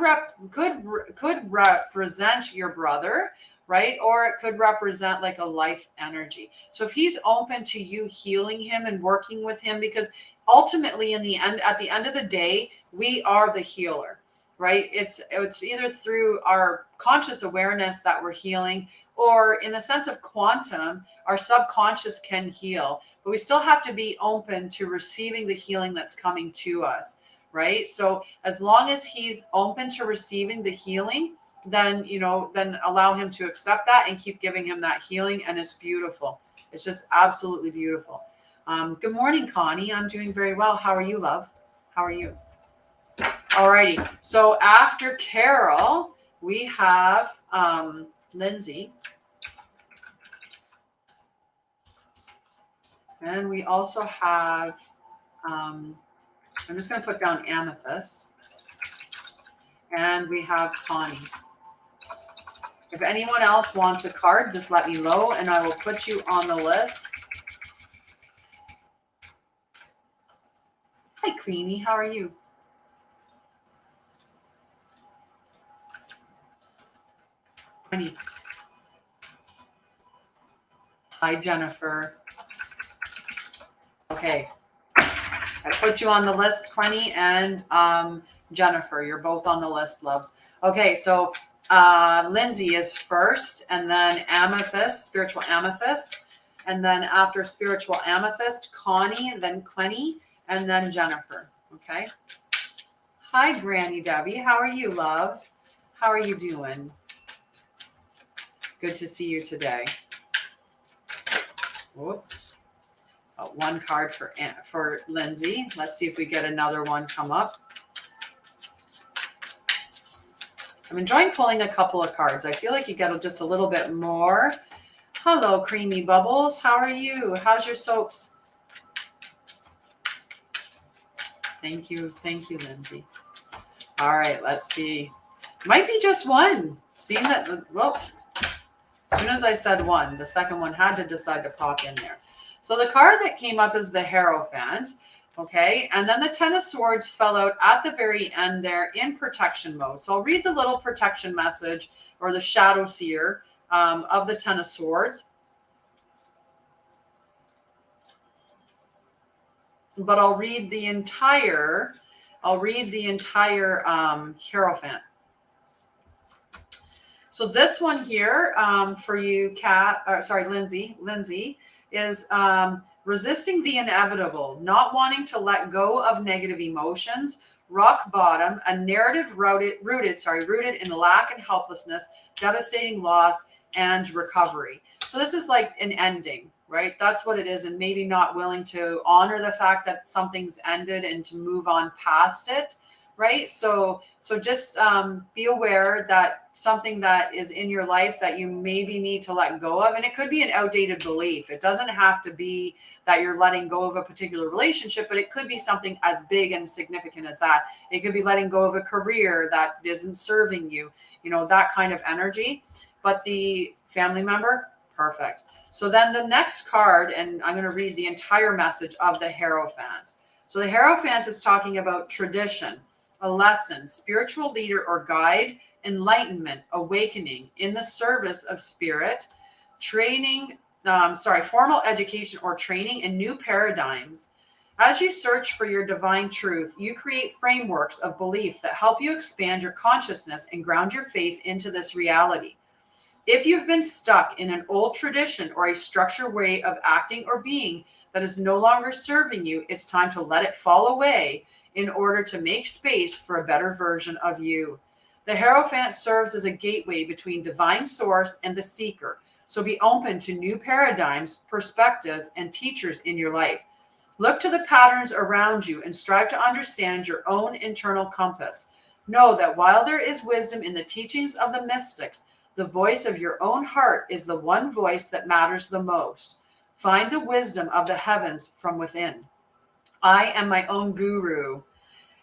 represent your brother, right? Or it could represent like a life energy. So if he's open to you healing him and working with him, because ultimately at the end of the day, we are the healer, right? It's either through our conscious awareness that we're healing, or in the sense of quantum, our subconscious can heal, but we still have to be open to receiving the healing that's coming to us. Right. So as long as he's open to receiving the healing, then allow him to accept that and keep giving him that healing. And it's beautiful. It's just absolutely beautiful. Good morning, Connie. I'm doing very well. How are you, love? How are you? All righty. So after Carol, we have Lindsay. And we also have I'm just going to put down amethyst. And we have Connie. If anyone else wants a card, just let me know and I will put you on the list. Hi, Queenie. How are you? Connie. Hi, Jennifer. Okay. I put you on the list, Quenny and Jennifer. You're both on the list, loves. Okay, so Lindsay is first, and then Amethyst, Spiritual Amethyst. And then after Spiritual Amethyst, Connie, then Quenny, and then Jennifer. Okay. Hi, Granny Debbie. How are you, love? How are you doing? Good to see you today. Whoop. One card for Lindsay. Let's see if we get another one come up. I'm enjoying pulling a couple of cards. I feel like you get just a little bit more. Hello, Creamy Bubbles. How are you? How's your soaps? Thank you. Thank you, Lindsay. All right, let's see. Might be just one. Seeing that, well, as soon as I said one, the second one had to decide to pop in there. So the card that came up is the Hierophant, okay? And then the Ten of Swords fell out at the very end there in protection mode. So I'll read the little protection message or the Shadow Seer of the Ten of Swords. But I'll read the entire Hierophant. So this one here for you, Lindsay, is resisting the inevitable, not wanting to let go of negative emotions, rock bottom, a narrative rooted in lack and helplessness, devastating loss, and recovery. So this is like an ending, right? That's what it is, and maybe not willing to honor the fact that something's ended and to move on past it. Right. So just be aware that something that is in your life that you maybe need to let go of. And it could be an outdated belief. It doesn't have to be that you're letting go of a particular relationship, but it could be something as big and significant as that. It could be letting go of a career that isn't serving you, that kind of energy. But the family member, perfect. So then the next card, and I'm going to read the entire message of the Hierophant. So the Hierophant is talking about tradition, a lesson, spiritual leader or guide, enlightenment, awakening in the service of spirit, formal education or training and new paradigms. As you search for your divine truth, you create frameworks of belief that help you expand your consciousness and ground your faith into this reality. If you've been stuck in an old tradition or a structured way of acting or being that is no longer serving you, it's time to let it fall away in order to make space for a better version of you. The Hierophant serves as a gateway between divine source and the seeker. So be open to new paradigms, perspectives, and teachers in your life. Look to the patterns around you and strive to understand your own internal compass. Know that while there is wisdom in the teachings of the mystics, the voice of your own heart is the one voice that matters the most. Find the wisdom of the heavens from within. I am my own guru,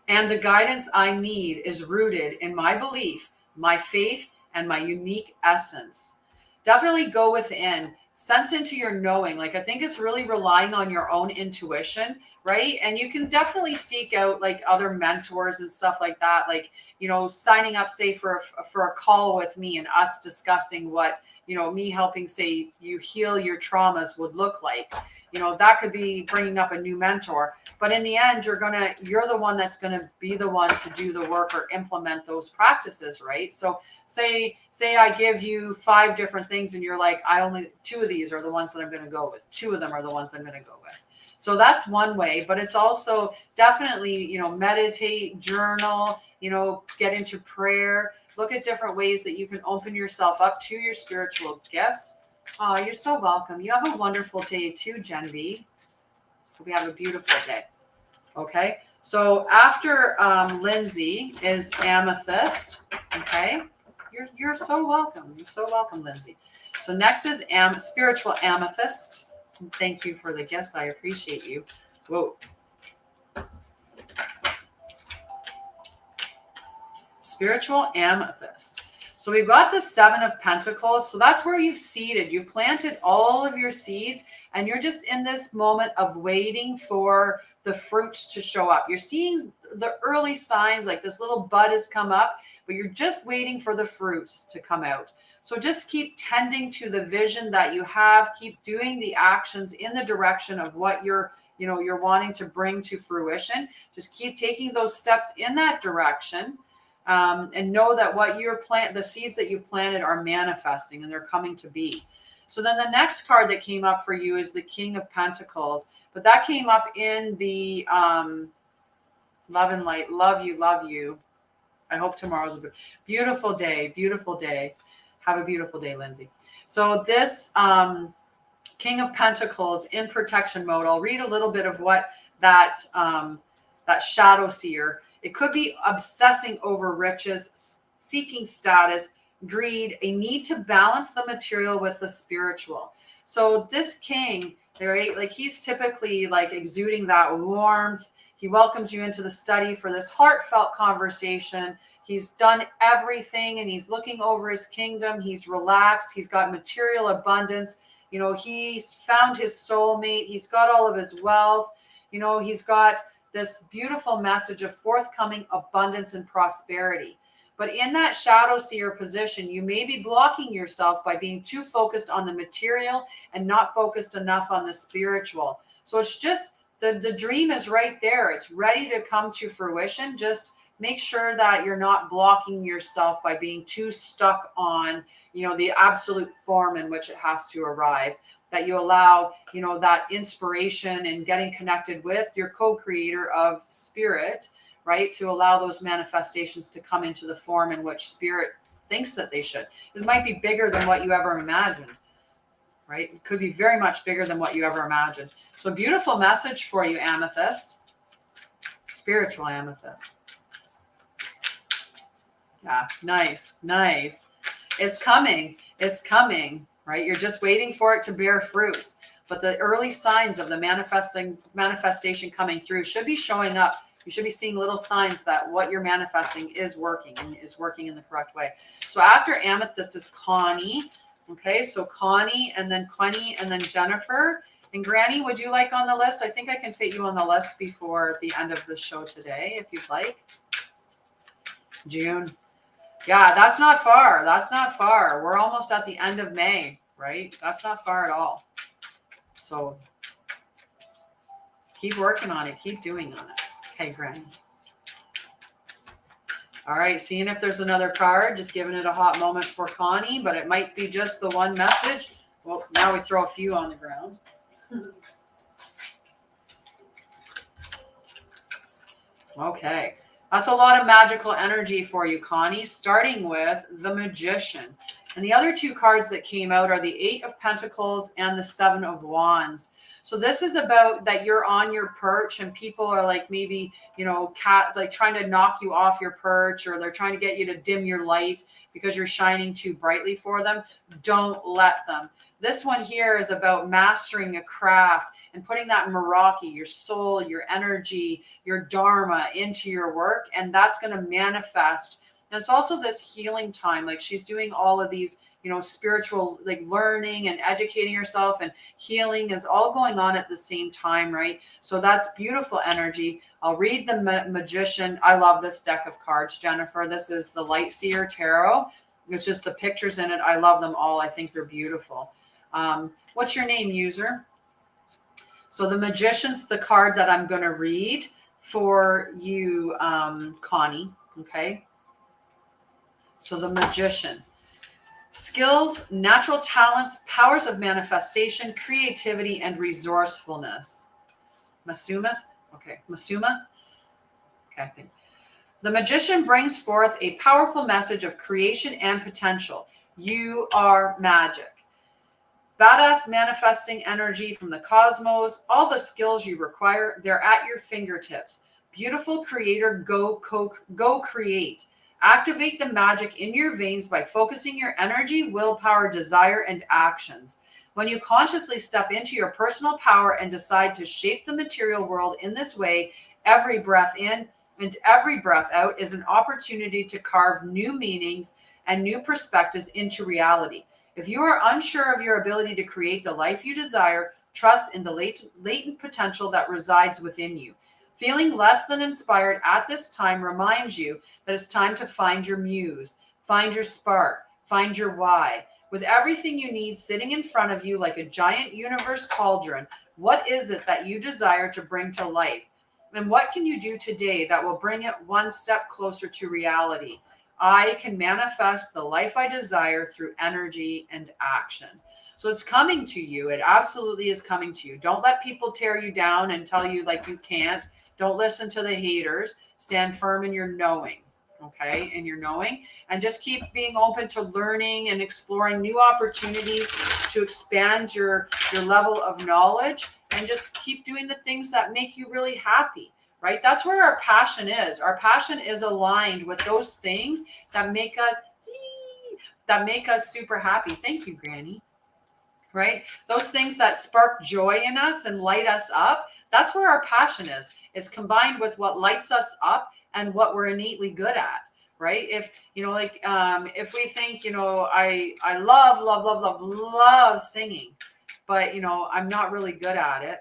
and the guidance I need is rooted in my belief, my faith, and my unique essence. Definitely go within, sense into your knowing. Like, I think it's really relying on your own intuition, right? And you can definitely seek out like other mentors and stuff like that. Like, signing up, say for a call with me and us discussing what, me helping, say, you heal your traumas would look like. That could be bringing up a new mentor, but in the end, you're the one that's going to be the one to do the work or implement those practices, right? So say I give you 5 different things and you're like, 2 of these are the ones that I'm going to go with. 2 of them are the ones I'm going to go with. So that's one way, but it's also definitely, meditate, journal, get into prayer, look at different ways that you can open yourself up to your spiritual gifts. Oh, you're so welcome. You have a wonderful day too, Genevieve. Hope you have a beautiful day. Okay. So after Lindsay is Amethyst. Okay. You're so welcome. You're so welcome, Lindsay. So next is Spiritual Amethyst. Thank you for the gifts. I appreciate you. Whoa. Spiritual amethyst. So we've got the 7 of Pentacles. So that's where you've seeded. You've planted all of your seeds and you're just in this moment of waiting for the fruits to show up. You're seeing the early signs, like this little bud has come up, but you're just waiting for the fruits to come out. So just keep tending to the vision that you have. Keep doing the actions in the direction of what you're wanting to bring to fruition. Just keep taking those steps in that direction. And know that what the seeds that you've planted are manifesting and they're coming to be. So then the next card that came up for you is the King of Pentacles, but that came up in the love and light. Love you. I hope tomorrow's a beautiful day. Beautiful day. Have a beautiful day, Lindsay. So this King of Pentacles in protection mode. I'll read a little bit of what that shadow seer. It could be obsessing over riches, seeking status, greed, a need to balance the material with the spiritual. So this king, right, like he's typically like exuding that warmth. He welcomes you into the study for this heartfelt conversation. He's done everything and he's looking over his kingdom. He's relaxed. He's got material abundance. You know, he's found his soulmate. He's got all of his wealth. You know, he's got this beautiful message of forthcoming abundance and prosperity. But in that shadow seer position, you may be blocking yourself by being too focused on the material and not focused enough on the spiritual. So it's just the dream is right there. It's ready to come to fruition. Just make sure that you're not blocking yourself by being too stuck on, the absolute form in which it has to arrive. That you allow, that inspiration and getting connected with your co-creator of spirit, right? To allow those manifestations to come into the form in which spirit thinks that they should. It might be bigger than what you ever imagined, right? It could be very much bigger than what you ever imagined. So beautiful message for you, amethyst. Spiritual amethyst. Yeah, nice. It's coming. Right? You're just waiting for it to bear fruits. But the early signs of the manifestation coming through should be showing up. You should be seeing little signs that what you're manifesting is working and is working in the correct way. So after amethyst is Connie. Okay, so Connie and then Quenny and then Jennifer. And Granny, would you like on the list? I think I can fit you on the list before the end of the show today, if you'd like. June. Yeah, that's not far. We're almost at the end of May, right? That's not far at all. So keep working on it. Keep doing on it. Okay, Granny. All right, seeing if there's another card. Just giving it a hot moment for Connie, but it might be just the one message. Well, now we throw a few on the ground. Okay. That's a lot of magical energy for you, Connie, starting with the Magician. And the other two cards that came out are the 8 of Pentacles and the 7 of Wands. So this is about that you're on your perch and people are like maybe, trying to knock you off your perch, or they're trying to get you to dim your light because you're shining too brightly for them. Don't let them. This one here is about mastering a craft and putting that Meraki, your soul, your energy, your dharma into your work. And that's going to manifest. And it's also this healing time. Like she's doing all of these, spiritual, like learning and educating herself, and healing is all going on at the same time, right? So that's beautiful energy. I'll read the Magician. I love this deck of cards, Jennifer. This is the Light Seer Tarot. It's just the pictures in it. I love them all. I think they're beautiful. What's your name, user? So the Magician's the card that I'm going to read for you, Connie. Okay. So the Magician. Skills, natural talents, powers of manifestation, creativity, and resourcefulness. Masumah? Okay. Masumah? Okay, I think. The Magician brings forth a powerful message of creation and potential. You are magic. Badass manifesting energy from the cosmos. All the skills you require, they're at your fingertips. Beautiful creator, go create. Activate the magic in your veins by focusing your energy, willpower, desire, and actions. When you consciously step into your personal power and decide to shape the material world in this way, every breath in, And every breath out is an opportunity to carve new meanings and new perspectives into reality. If you are unsure of your ability to create the life you desire, trust in the latent potential that resides within you. Feeling less than inspired at this time reminds you that it's time to find your muse, find your spark, find your why. With everything you need sitting in front of you like a giant universe cauldron, what is it that you desire to bring to life? And what can you do today that will bring it one step closer to reality? I can manifest the life I desire through energy and action. So it's coming to you. It absolutely is coming to you. Don't let people tear you down and tell you like you can't. Don't listen to the haters. Stand firm in your knowing. Okay, in your knowing, and just keep being open to learning and exploring new opportunities to expand your level of knowledge, and just keep doing the things that make you really happy, right? That's where our passion is. Our passion is aligned with those things that make us super happy. Thank you, Granny. Right? Those things that spark joy in us and light us up. That's where our passion is. It's combined with what lights us up and what we're innately good at. Right? If, if we think, I love singing, but, I'm not really good at it,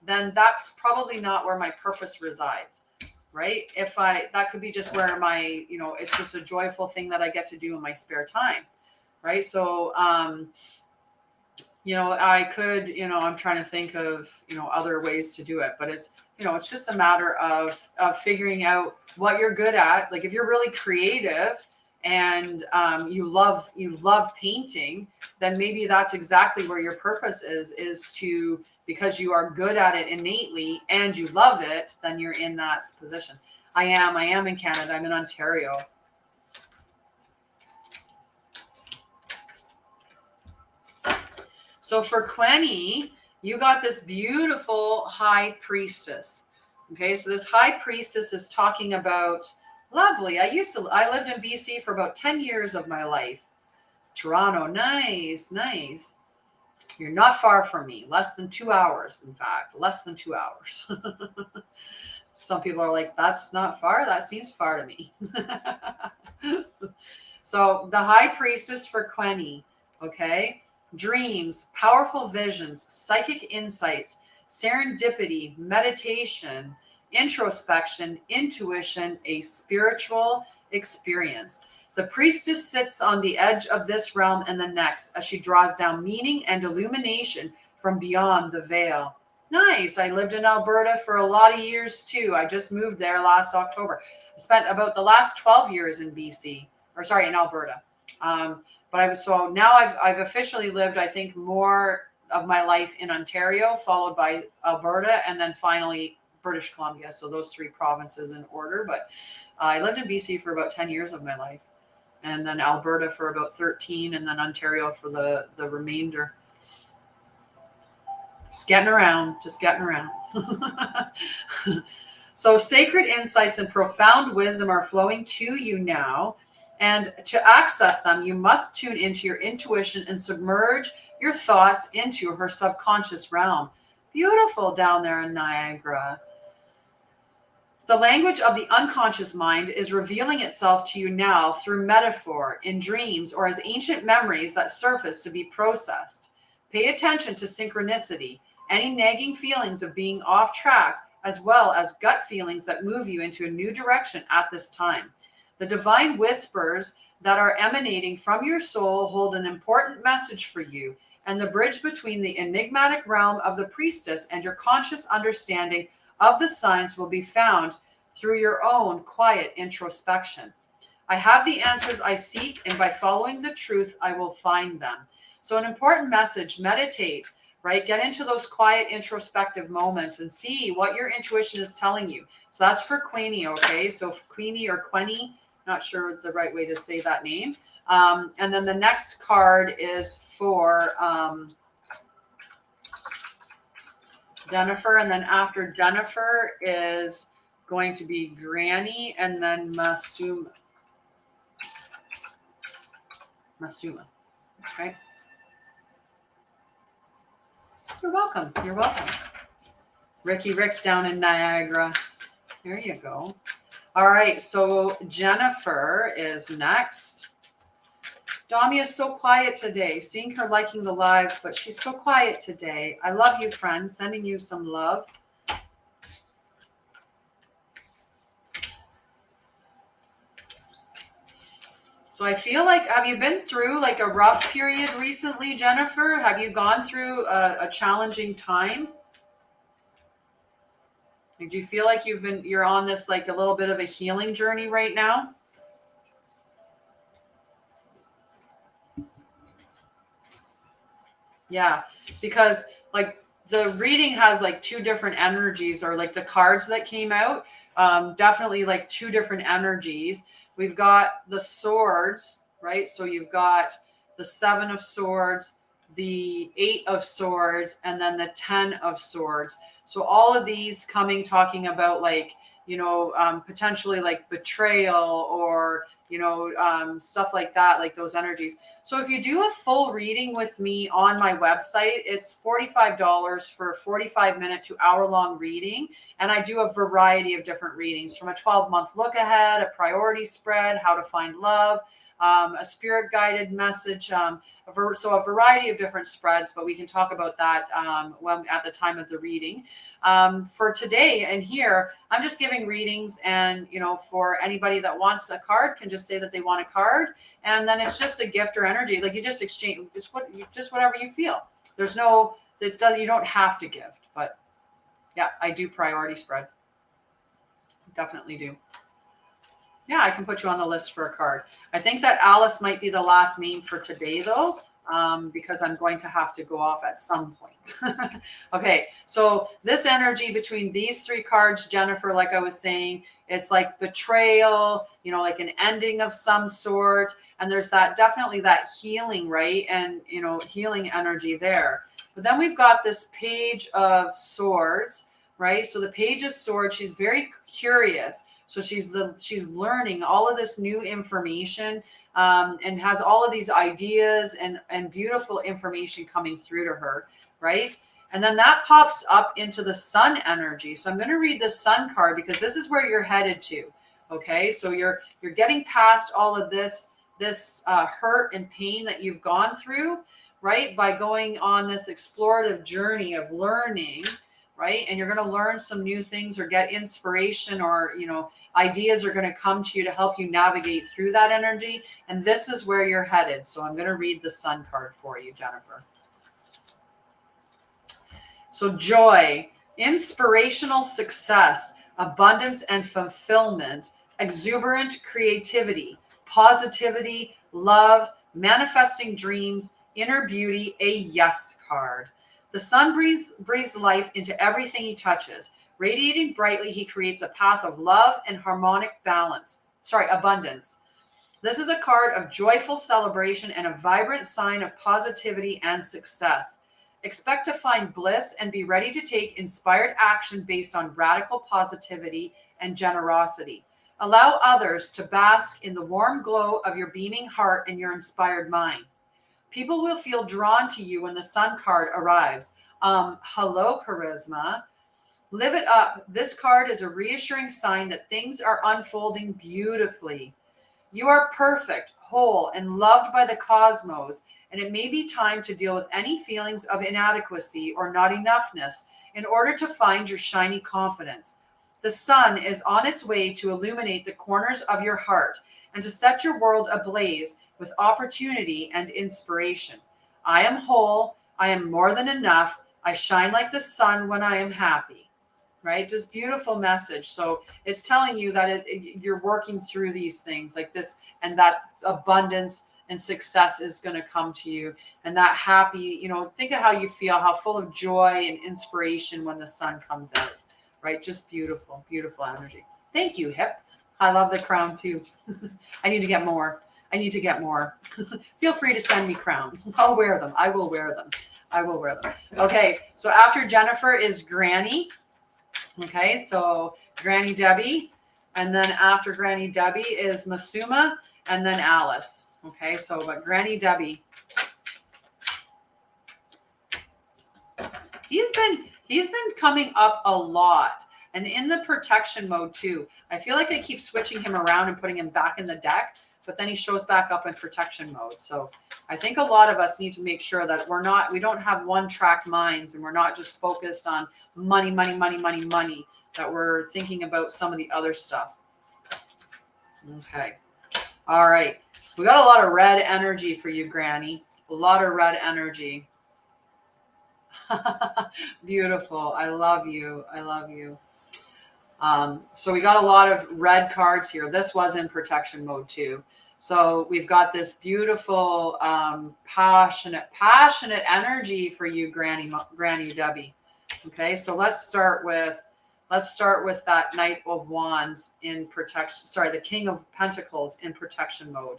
then that's probably not where my purpose resides. Right? That could be just where my, it's just a joyful thing that I get to do in my spare time. Right? So, I could, I'm trying to think of, other ways to do it, but it's, it's just a matter of figuring out what you're good at. Like if you're really creative and you love painting, then maybe that's exactly where your purpose is to, because you are good at it innately and you love it, then you're in that position. I am in Canada. I'm in Ontario. So for Quenny, you got this beautiful high priestess. Okay, so this high priestess is talking about lovely. I lived in BC for about 10 years of my life. Toronto, nice. You're not far from me. Less than 2 hours, in fact, less than 2 hours. Some people are like, that's not far. That seems far to me. So the high priestess for Quenny, okay? Dreams, powerful visions, psychic insights, serendipity, meditation, introspection, intuition, a spiritual experience. The priestess sits on the edge of this realm and the next as she draws down meaning and illumination from beyond the veil. Nice. I lived in Alberta for a lot of years too. I just moved there last October. I spent about the last 12 years in BC, in Alberta. But now I've officially lived, I think, more of my life in Ontario, followed by Alberta, and then finally British Columbia. So those three provinces in order. But I lived in BC for about 10 years of my life, and then Alberta for about 13, and then Ontario for the remainder. Just getting around. So sacred insights and profound wisdom are flowing to you now. And to access them, you must tune into your intuition and submerge your thoughts into her subconscious realm. Beautiful down there in Niagara. The language of the unconscious mind is revealing itself to you now through metaphor, in dreams, or as ancient memories that surface to be processed. Pay attention to synchronicity, any nagging feelings of being off track, as well as gut feelings that move you into a new direction at this time. The divine whispers that are emanating from your soul hold an important message for you, and the bridge between the enigmatic realm of the priestess and your conscious understanding of the signs will be found through your own quiet introspection. I have the answers I seek, and by following the truth, I will find them. So an important message, meditate, right? Get into those quiet introspective moments and see what your intuition is telling you. So that's for Queenie, okay? So Queenie or Quenny, not sure the right way to say that name. And then the next card is for Jennifer. And then after Jennifer is going to be Granny and then Masuma. Okay. You're welcome. Rick's down in Niagara. There you go. All right, so Jennifer is next. Dami is so quiet today. Seeing her liking the live, but she's so quiet today. I love you, friend. Sending you some love. So I feel like, have you been through like a rough period recently, Jennifer? Have you gone through a challenging time? Do you feel like you're on this like a little bit of a healing journey right now? Yeah, because like the reading has like two different energies, or like the cards that came out, definitely like two different energies. We've got the swords, right? So you've got the 7 of swords, the 8 of swords, and then the 10 of swords. So all of these talking about like, potentially like betrayal or, stuff like that, like those energies. So if you do a full reading with me on my website, it's $45 for a 45-minute to hour-long reading. And I do a variety of different readings, from a 12-month look ahead, a priority spread, how to find love, a spirit-guided message, so a variety of different spreads, but we can talk about that when at the time of the reading. For today and here, I'm just giving readings, and for anybody that wants a card can just say that they want a card, and then it's just a gift or energy. Like you just exchange, just whatever you feel. There's no, you don't have to gift, but yeah, I do priority spreads. Definitely do. Yeah, I can put you on the list for a card. I think that Alice might be the last name for today, though, because I'm going to have to go off at some point. Okay, so this energy between these 3 cards, Jennifer, like I was saying, it's like betrayal, like an ending of some sort. And there's definitely that healing, right? And, healing energy there. But then we've got this Page of Swords, right? So the Page of Swords, she's very curious. So she's learning all of this new information, and has all of these ideas and beautiful information coming through to her, right? And then that pops up into the Sun energy. So I'm going to read the Sun card because this is where you're headed to. Okay, so you're getting past all of this hurt and pain that you've gone through, right? By going on this explorative journey of learning. Right. And you're going to learn some new things or get inspiration, or, ideas are going to come to you to help you navigate through that energy. And this is where you're headed. So I'm going to read the Sun card for you, Jennifer. So joy, inspirational success, abundance and fulfillment, exuberant creativity, positivity, love, manifesting dreams, inner beauty, a yes card. The sun breathes life into everything he touches. Radiating brightly, he creates a path of love and harmonic abundance. This is a card of joyful celebration and a vibrant sign of positivity and success. Expect to find bliss and be ready to take inspired action based on radical positivity and generosity. Allow others to bask in the warm glow of your beaming heart and your inspired mind. People will feel drawn to you when the Sun card arrives. Hello, charisma. Live it up. This card is a reassuring sign that things are unfolding beautifully. You are perfect, whole, and loved by the cosmos, and it may be time to deal with any feelings of inadequacy or not enoughness in order to find your shiny confidence. The sun is on its way to illuminate the corners of your heart and to set your world ablaze with opportunity and inspiration. I am whole. I am more than enough. I shine like the sun when I am happy. Right? Just beautiful message. So it's telling you that you're working through these things like this, and that abundance and success is going to come to you. And that happy, think of how you feel, how full of joy and inspiration when the sun comes out. Right? Just beautiful, beautiful energy. Thank you, Hip. I love the crown too. I need to get more. Feel free to send me crowns. I'll wear them. I will wear them. Okay. So after Jennifer is Granny. Okay. So Granny Debbie. And then after Granny Debbie is Masuma, and then Alice. Okay. So, but Granny Debbie. He's been coming up a lot. And in the protection mode too, I feel like I keep switching him around and putting him back in the deck, but then he shows back up in protection mode. So I think a lot of us need to make sure that we don't have one track minds, and we're not just focused on money, money, money, money, money, that we're thinking about some of the other stuff. Okay. All right. We got a lot of red energy for you, Granny. A lot of red energy. Beautiful. I love you. I love you. So we got a lot of red cards here. This was in protection mode too. So we've got this beautiful, passionate energy for you, Granny Debbie. Okay. So let's start with that Knight of Wands in protection. Sorry, the King of Pentacles in protection mode.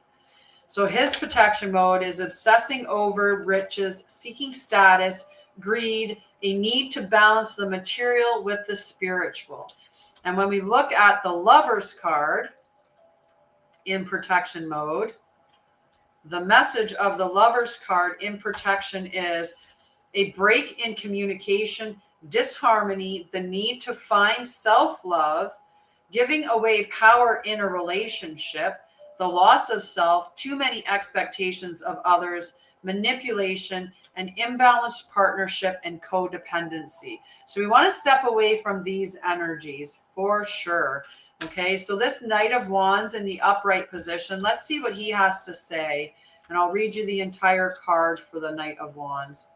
So his protection mode is obsessing over riches, seeking status, greed, a need to balance the material with the spiritual. And when we look at the Lover's card in protection mode, the message of the Lover's card in protection is a break in communication, disharmony, the need to find self-love, giving away power in a relationship, the loss of self, too many expectations of others, manipulation, an imbalanced partnership, and codependency. So we want to step away from these energies for sure. Okay, so this Knight of Wands in the upright position, let's see what he has to say. And I'll read you the entire card for the Knight of Wands.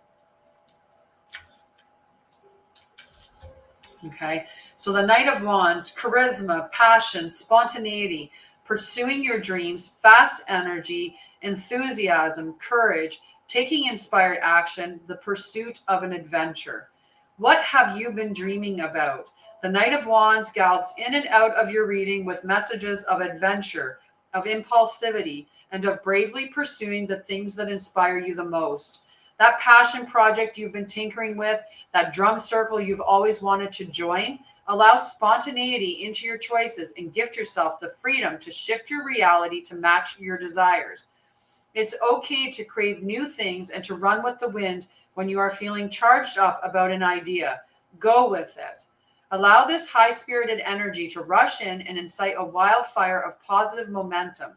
Okay, so the Knight of Wands, charisma, passion, spontaneity, pursuing your dreams, fast energy, enthusiasm, courage, taking inspired action, the pursuit of an adventure. What have you been dreaming about? The Knight of Wands gallops in and out of your reading with messages of adventure, of impulsivity, and of bravely pursuing the things that inspire you the most. That passion project you've been tinkering with, that drum circle you've always wanted to join, allow spontaneity into your choices and gift yourself the freedom to shift your reality to match your desires. It's okay to crave new things and to run with the wind when you are feeling charged up about an idea. Go with it. Allow this high-spirited energy to rush in and incite a wildfire of positive momentum.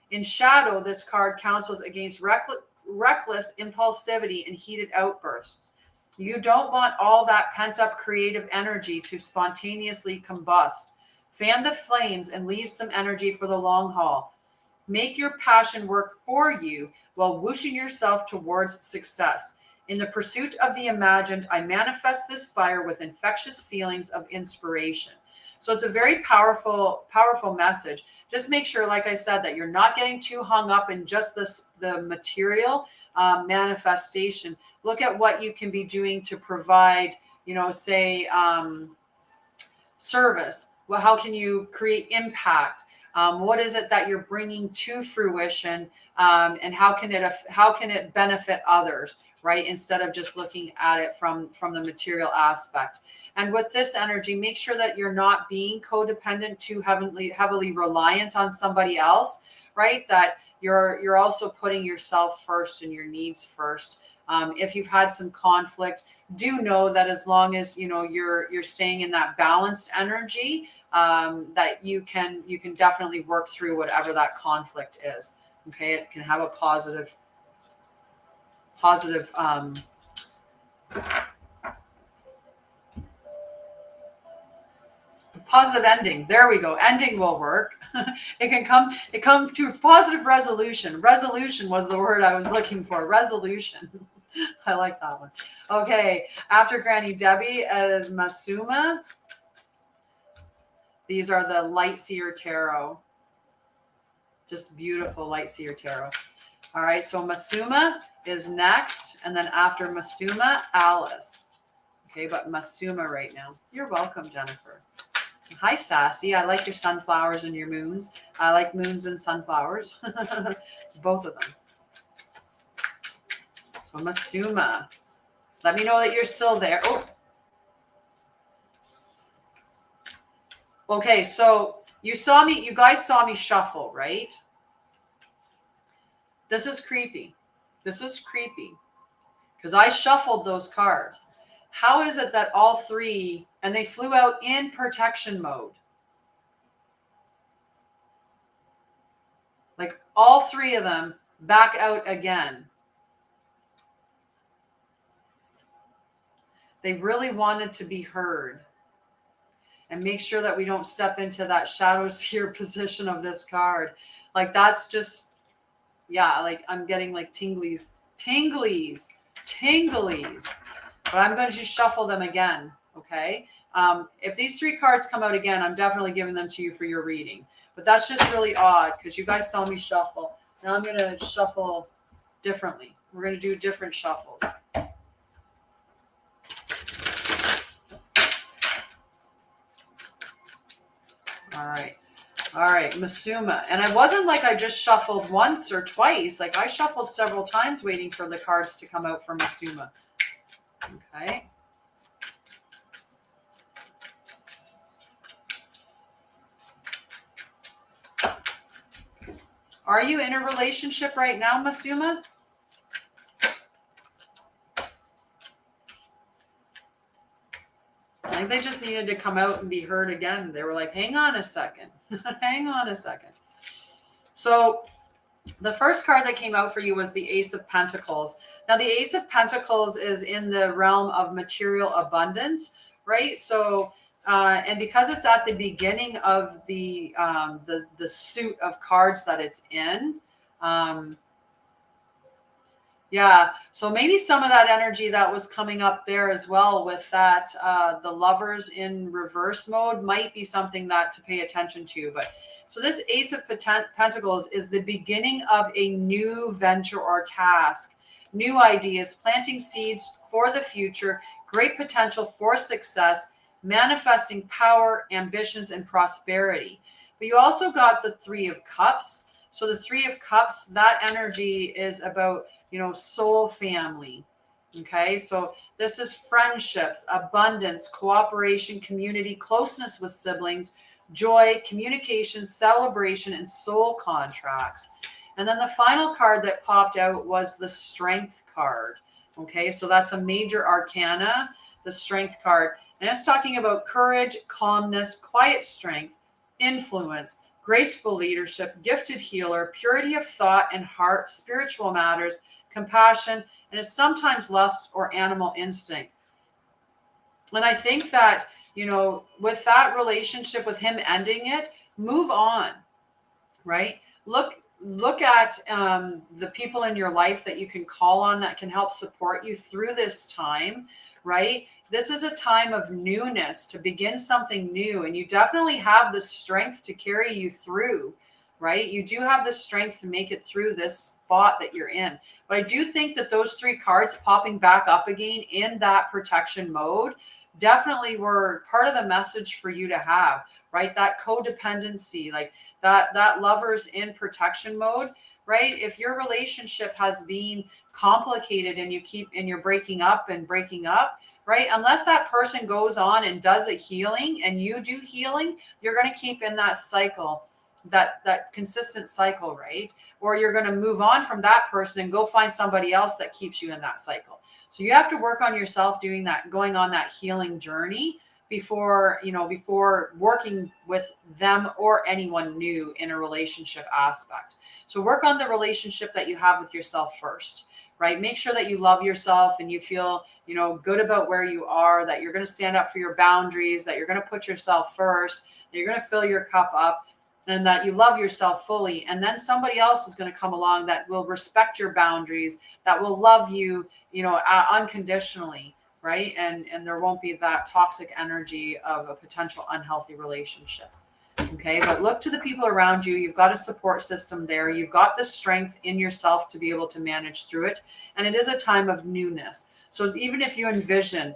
In shadow, this card counsels against reckless impulsivity and heated outbursts. You don't want all that pent-up creative energy to spontaneously combust. Fan the flames and leave some energy for the long haul. Make your passion work for you while whooshing yourself towards success. In the pursuit of the imagined, I manifest this fire with infectious feelings of inspiration. So it's a very powerful message. Just make sure, like I said, that you're not getting too hung up in just the material manifestation. Look at what you can be doing to provide, say, service. Well, how can you create impact? What is it that you're bringing to fruition, and how can it benefit others, right? Instead of just looking at it from the material aspect. And with this energy, make sure that you're not being codependent, too heavily reliant on somebody else, right? That you're also putting yourself first and your needs first. If you've had some conflict, do know that as long as you're staying in that balanced energy, that you can definitely work through whatever that conflict is. Okay, it can have a positive ending. There we go. Ending will work. It come to positive resolution. Resolution was the word I was looking for. Resolution. I like that one. Okay, after Granny Debbie is Masuma. These are the Light Seer Tarot. Just beautiful Light Seer Tarot. All right, so Masuma is next, and then after Masuma, Alice. Okay, but Masuma right now. You're welcome, Jennifer. Hi, Sassy. I like your sunflowers and your moons. I like moons and sunflowers. Both of them. So Masuma. Let me know that you're still there. Oh. Okay, so you guys saw me shuffle, right? This is creepy. This is creepy. Because I shuffled those cards. how is it that all three, and they flew out in protection mode? Like all three of them back out again. They really wanted to be heard. And make sure that we don't step into that shadow seer position of this card. Like that's just, yeah, like I'm getting like tinglies. But I'm going to shuffle them again, okay? If these three cards come out again, I'm definitely giving them to you for your reading. But that's just really odd because you guys saw me shuffle. Now I'm going to shuffle differently. We're going to do different shuffles. All right, Masuma. And it wasn't like I just shuffled once or twice. Like I shuffled several times waiting for the cards to come out for Masuma. Okay. Are you in a relationship right now, Masuma? I think they just needed to come out and be heard again. They were like, hang on a second. Hang on a second. So the first card that came out for you was the Ace of Pentacles. Now, the Ace of Pentacles is in the realm of material abundance, right? So, and because it's at the beginning of the suit of cards that it's in, yeah, so maybe some of that energy that was coming up there as well with that, the Lovers in reverse mode might be something that to pay attention to. But so this Ace of Pentacles is the beginning of a new venture or task, new ideas, planting seeds for the future, great potential for success, manifesting power, ambitions, and prosperity. But you also got the Three of Cups. So the Three of Cups, that energy is about, you know, soul family. Okay, so this is friendships, abundance, cooperation, community, closeness with siblings, joy, communication, celebration, and soul contracts. And then the final card that popped out was the Strength card. Okay, so that's a major arcana, the Strength card. And it's talking about courage, calmness, quiet strength, influence, graceful leadership, gifted healer, purity of thought and heart, spiritual matters, compassion, and is sometimes lust or animal instinct. And I think that, you know, with that relationship, with him ending it, move on, right? Look at the people in your life that you can call on that can help support you through this time, right? This is a time of newness to begin something new, and you definitely have the strength to carry you through, right? You do have the strength to make it through this spot that you're in. But I do think that those three cards popping back up again in that protection mode definitely were part of the message for you to have, right? That codependency, like that Lovers in protection mode, right? If your relationship has been complicated and you're breaking up, right? Unless that person goes on and does a healing and you do healing, you're going to keep in that cycle, that consistent cycle, right? Or you're going to move on from that person and go find somebody else that keeps you in that cycle. So you have to work on yourself doing that, going on that healing journey before working with them or anyone new in a relationship aspect. So work on the relationship that you have with yourself first, right? Make sure that you love yourself and you feel, you know, good about where you are, that you're going to stand up for your boundaries, that you're going to put yourself first, that you're going to fill your cup up, and that you love yourself fully. And then somebody else is going to come along that will respect your boundaries, that will love you, you know, unconditionally, right? And there won't be that toxic energy of a potential unhealthy relationship. Okay, but look to the people around you. You've got a support system there. You've got the strength in yourself to be able to manage through it. And it is a time of newness. So even if you envision,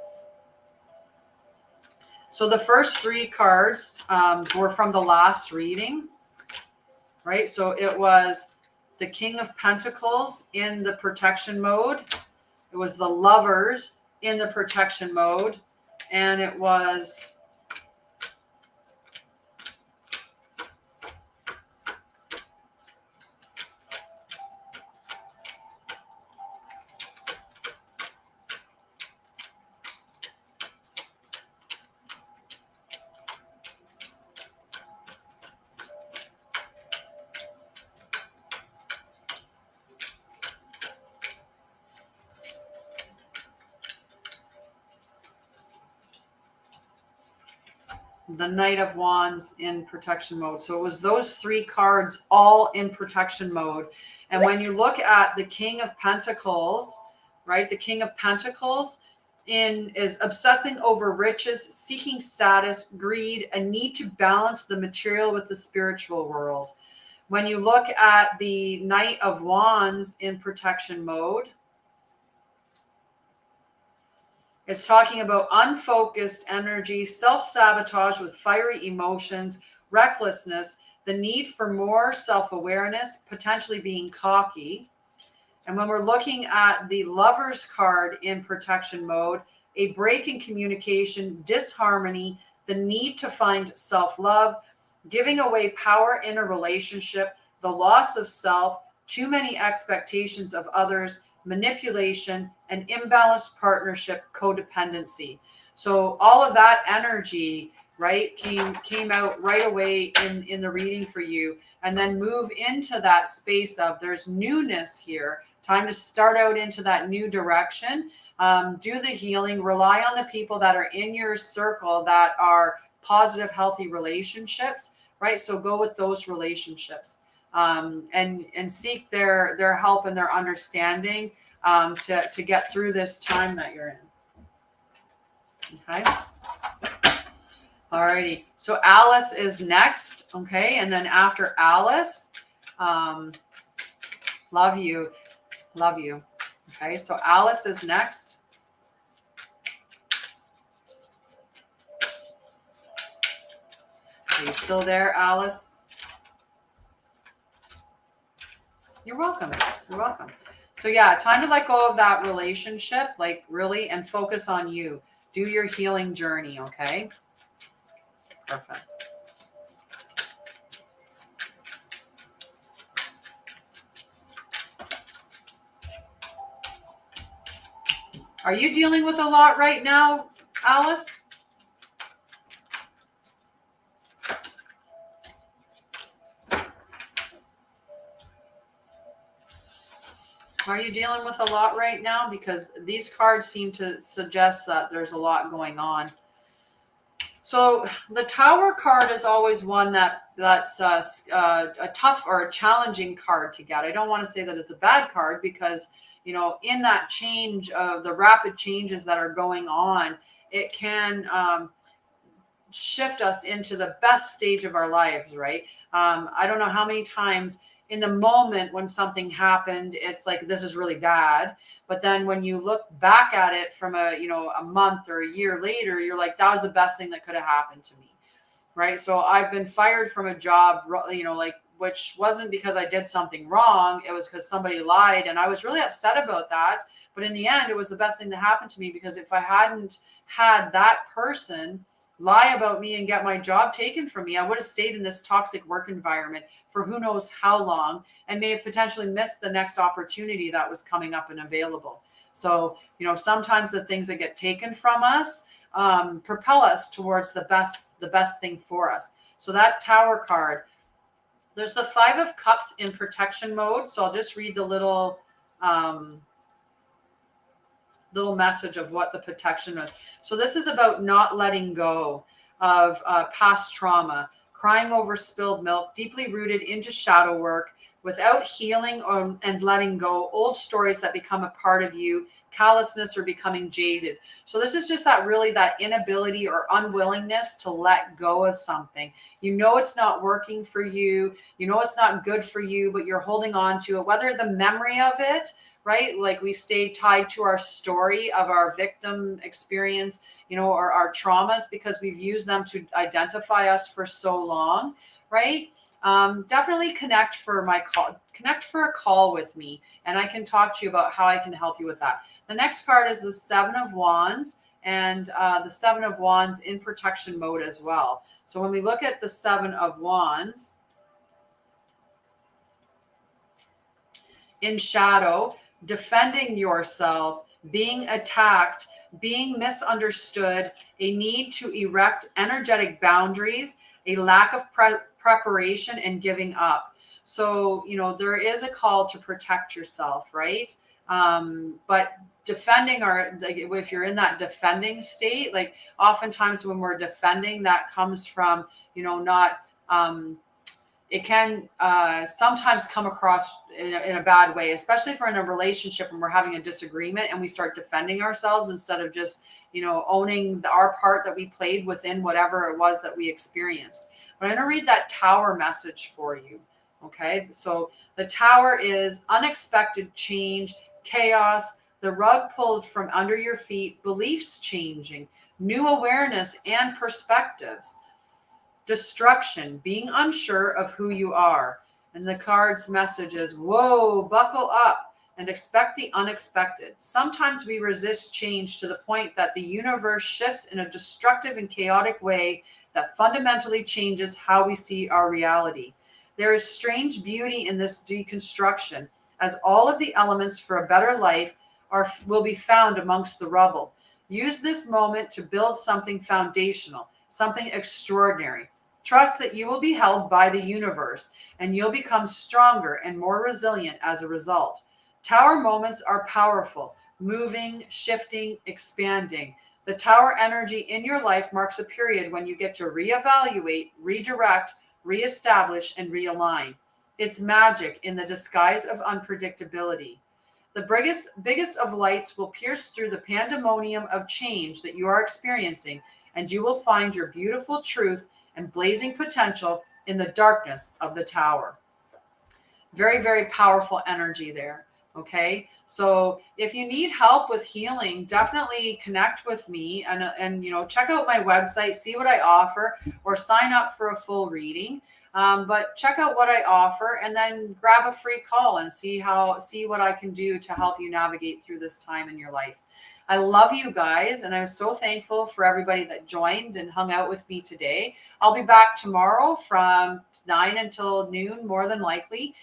so the first three cards were from the last reading, right? So it was the King of Pentacles in the protection mode. It was the Lovers in the protection mode. And it was The Knight of Wands in protection mode. So it was those three cards all in protection mode. And when you look at the King of Pentacles, right? The King of Pentacles is obsessing over riches, seeking status, greed, a need to balance the material with the spiritual world. When you look at the Knight of Wands in protection mode, it's talking about unfocused energy, self-sabotage with fiery emotions, recklessness, the need for more self-awareness, potentially being cocky. And when we're looking at the Lover's card in protection mode, a break in communication, disharmony, the need to find self-love, giving away power in a relationship, the loss of self, too many expectations of others, manipulation, and imbalanced partnership, codependency. So all of that energy, right, came out right away in the reading for you, and then move into that space of there's newness here. Time to start out into that new direction. Do the healing. Rely on the people that are in your circle that are positive, healthy relationships, right? So go with those relationships, and seek their help and their understanding, to get through this time that you're in. Okay. Alrighty. So Alice is next. Okay. And then after Alice, love you. Love you. Okay. So Alice is next. Are you still there, Alice? You're welcome. You're welcome. So yeah, time to let go of that relationship, like really, and focus on you. Do your healing journey. Okay. Perfect. Are you dealing with a lot right now, Alice? Are you dealing with a lot right now? Because these cards seem to suggest that there's a lot going on. So the Tower card is always one that's a tough or a challenging card to get. I don't want to say that it's a bad card, because, you know, in that change of the rapid changes that are going on, it can shift us into the best stage of our lives, right? I don't know how many times in the moment when something happened, it's like, this is really bad. But then when you look back at it from a month or a year later, you're like, that was the best thing that could have happened to me. Right. So I've been fired from a job, which wasn't because I did something wrong. It was because somebody lied. And I was really upset about that. But in the end, it was the best thing that happened to me, because if I hadn't had that person lie about me and get my job taken from me, I would have stayed in this toxic work environment for who knows how long, and may have potentially missed the next opportunity that was coming up and available. So, sometimes the things that get taken from us propel us towards the best thing for us. So that Tower card, there's the Five of Cups in protection mode. So I'll just read the little message of what the protection was. So this is about not letting go of past trauma, crying over spilled milk, deeply rooted into shadow work, without healing and letting go, old stories that become a part of you, callousness or becoming jaded. So this is just that inability or unwillingness to let go of something. It's not working for you. It's not good for you, but you're holding on to it, whether the memory of it, right? Like we stay tied to our story of our victim experience, or our traumas, because we've used them to identify us for so long, right? Definitely connect for a call with me, and I can talk to you about how I can help you with that. The next card is the Seven of Wands, and the Seven of Wands in protection mode as well. So when we look at the Seven of Wands in shadow, defending yourself, being attacked, being misunderstood, a need to erect energetic boundaries, a lack of preparation, and giving up. So, there is a call to protect yourself, right? But defending like if you're in that defending state, like oftentimes when we're defending, that comes from, not, it can sometimes come across in a bad way, especially if we're in a relationship and we're having a disagreement and we start defending ourselves instead of just, owning our part that we played within whatever it was that we experienced. But I'm going to read that Tower message for you. Okay. So the Tower is unexpected change, chaos, the rug pulled from under your feet, beliefs changing, new awareness and perspectives, destruction, being unsure of who you are. And the card's message is, whoa, buckle up and expect the unexpected. Sometimes we resist change to the point that the universe shifts in a destructive and chaotic way that fundamentally changes how we see our reality. There is strange beauty in this deconstruction, as all of the elements for a better life will be found amongst the rubble. Use this moment to build something foundational, something extraordinary. Trust that you will be held by the universe, and you'll become stronger and more resilient as a result. Tower moments are powerful, moving, shifting, expanding. The Tower energy in your life marks a period when you get to reevaluate, redirect, reestablish, and realign. It's magic in the disguise of unpredictability. The biggest of lights will pierce through the pandemonium of change that you are experiencing, and you will find your beautiful truth and blazing potential in the darkness of the Tower. Very, very powerful energy there. Okay. So if you need help with healing, definitely connect with me and check out my website, see what I offer, or sign up for a full reading. But check out what I offer and then grab a free call and see what I can do to help you navigate through this time in your life. I love you guys, and I'm so thankful for everybody that joined and hung out with me today. I'll be back tomorrow from 9 until noon, more than likely.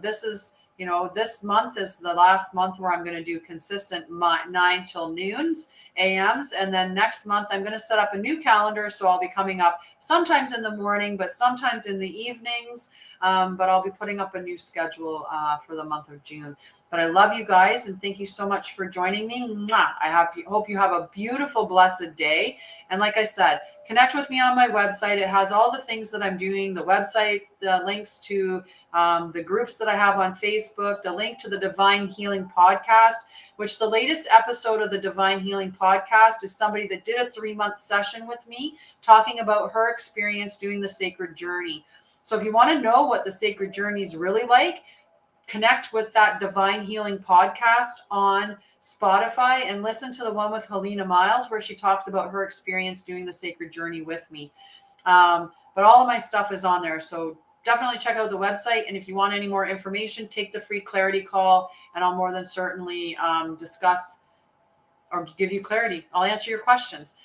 This month is the last month where I'm going to do consistent 9 till noons, AMs. And then next month, I'm going to set up a new calendar. So I'll be coming up sometimes in the morning, but sometimes in the evenings. But I'll be putting up a new schedule for the month of June. But I love you guys, and thank you so much for joining me. Mwah! Hope you have a beautiful, blessed day. And like I said, connect with me on my website. It has all the things that I'm doing, the website, the links to the groups that I have on Facebook, the link to the Divine Healing Podcast, which the latest episode of the Divine Healing Podcast is somebody that did a 3-month session with me talking about her experience doing the sacred journey. So if you want to know what the sacred journey is really like, connect with that Divine Healing Podcast on Spotify and listen to the one with Helena Miles, where she talks about her experience doing the sacred journey with me. But all of my stuff is on there. So definitely check out the website. And if you want any more information, take the free clarity call, and I'll more than certainly discuss or give you clarity. I'll answer your questions.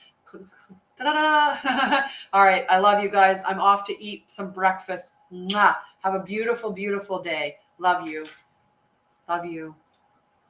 Ta-da! All right. I love you guys. I'm off to eat some breakfast. Mwah! Have a beautiful, beautiful day. Love you. Love you.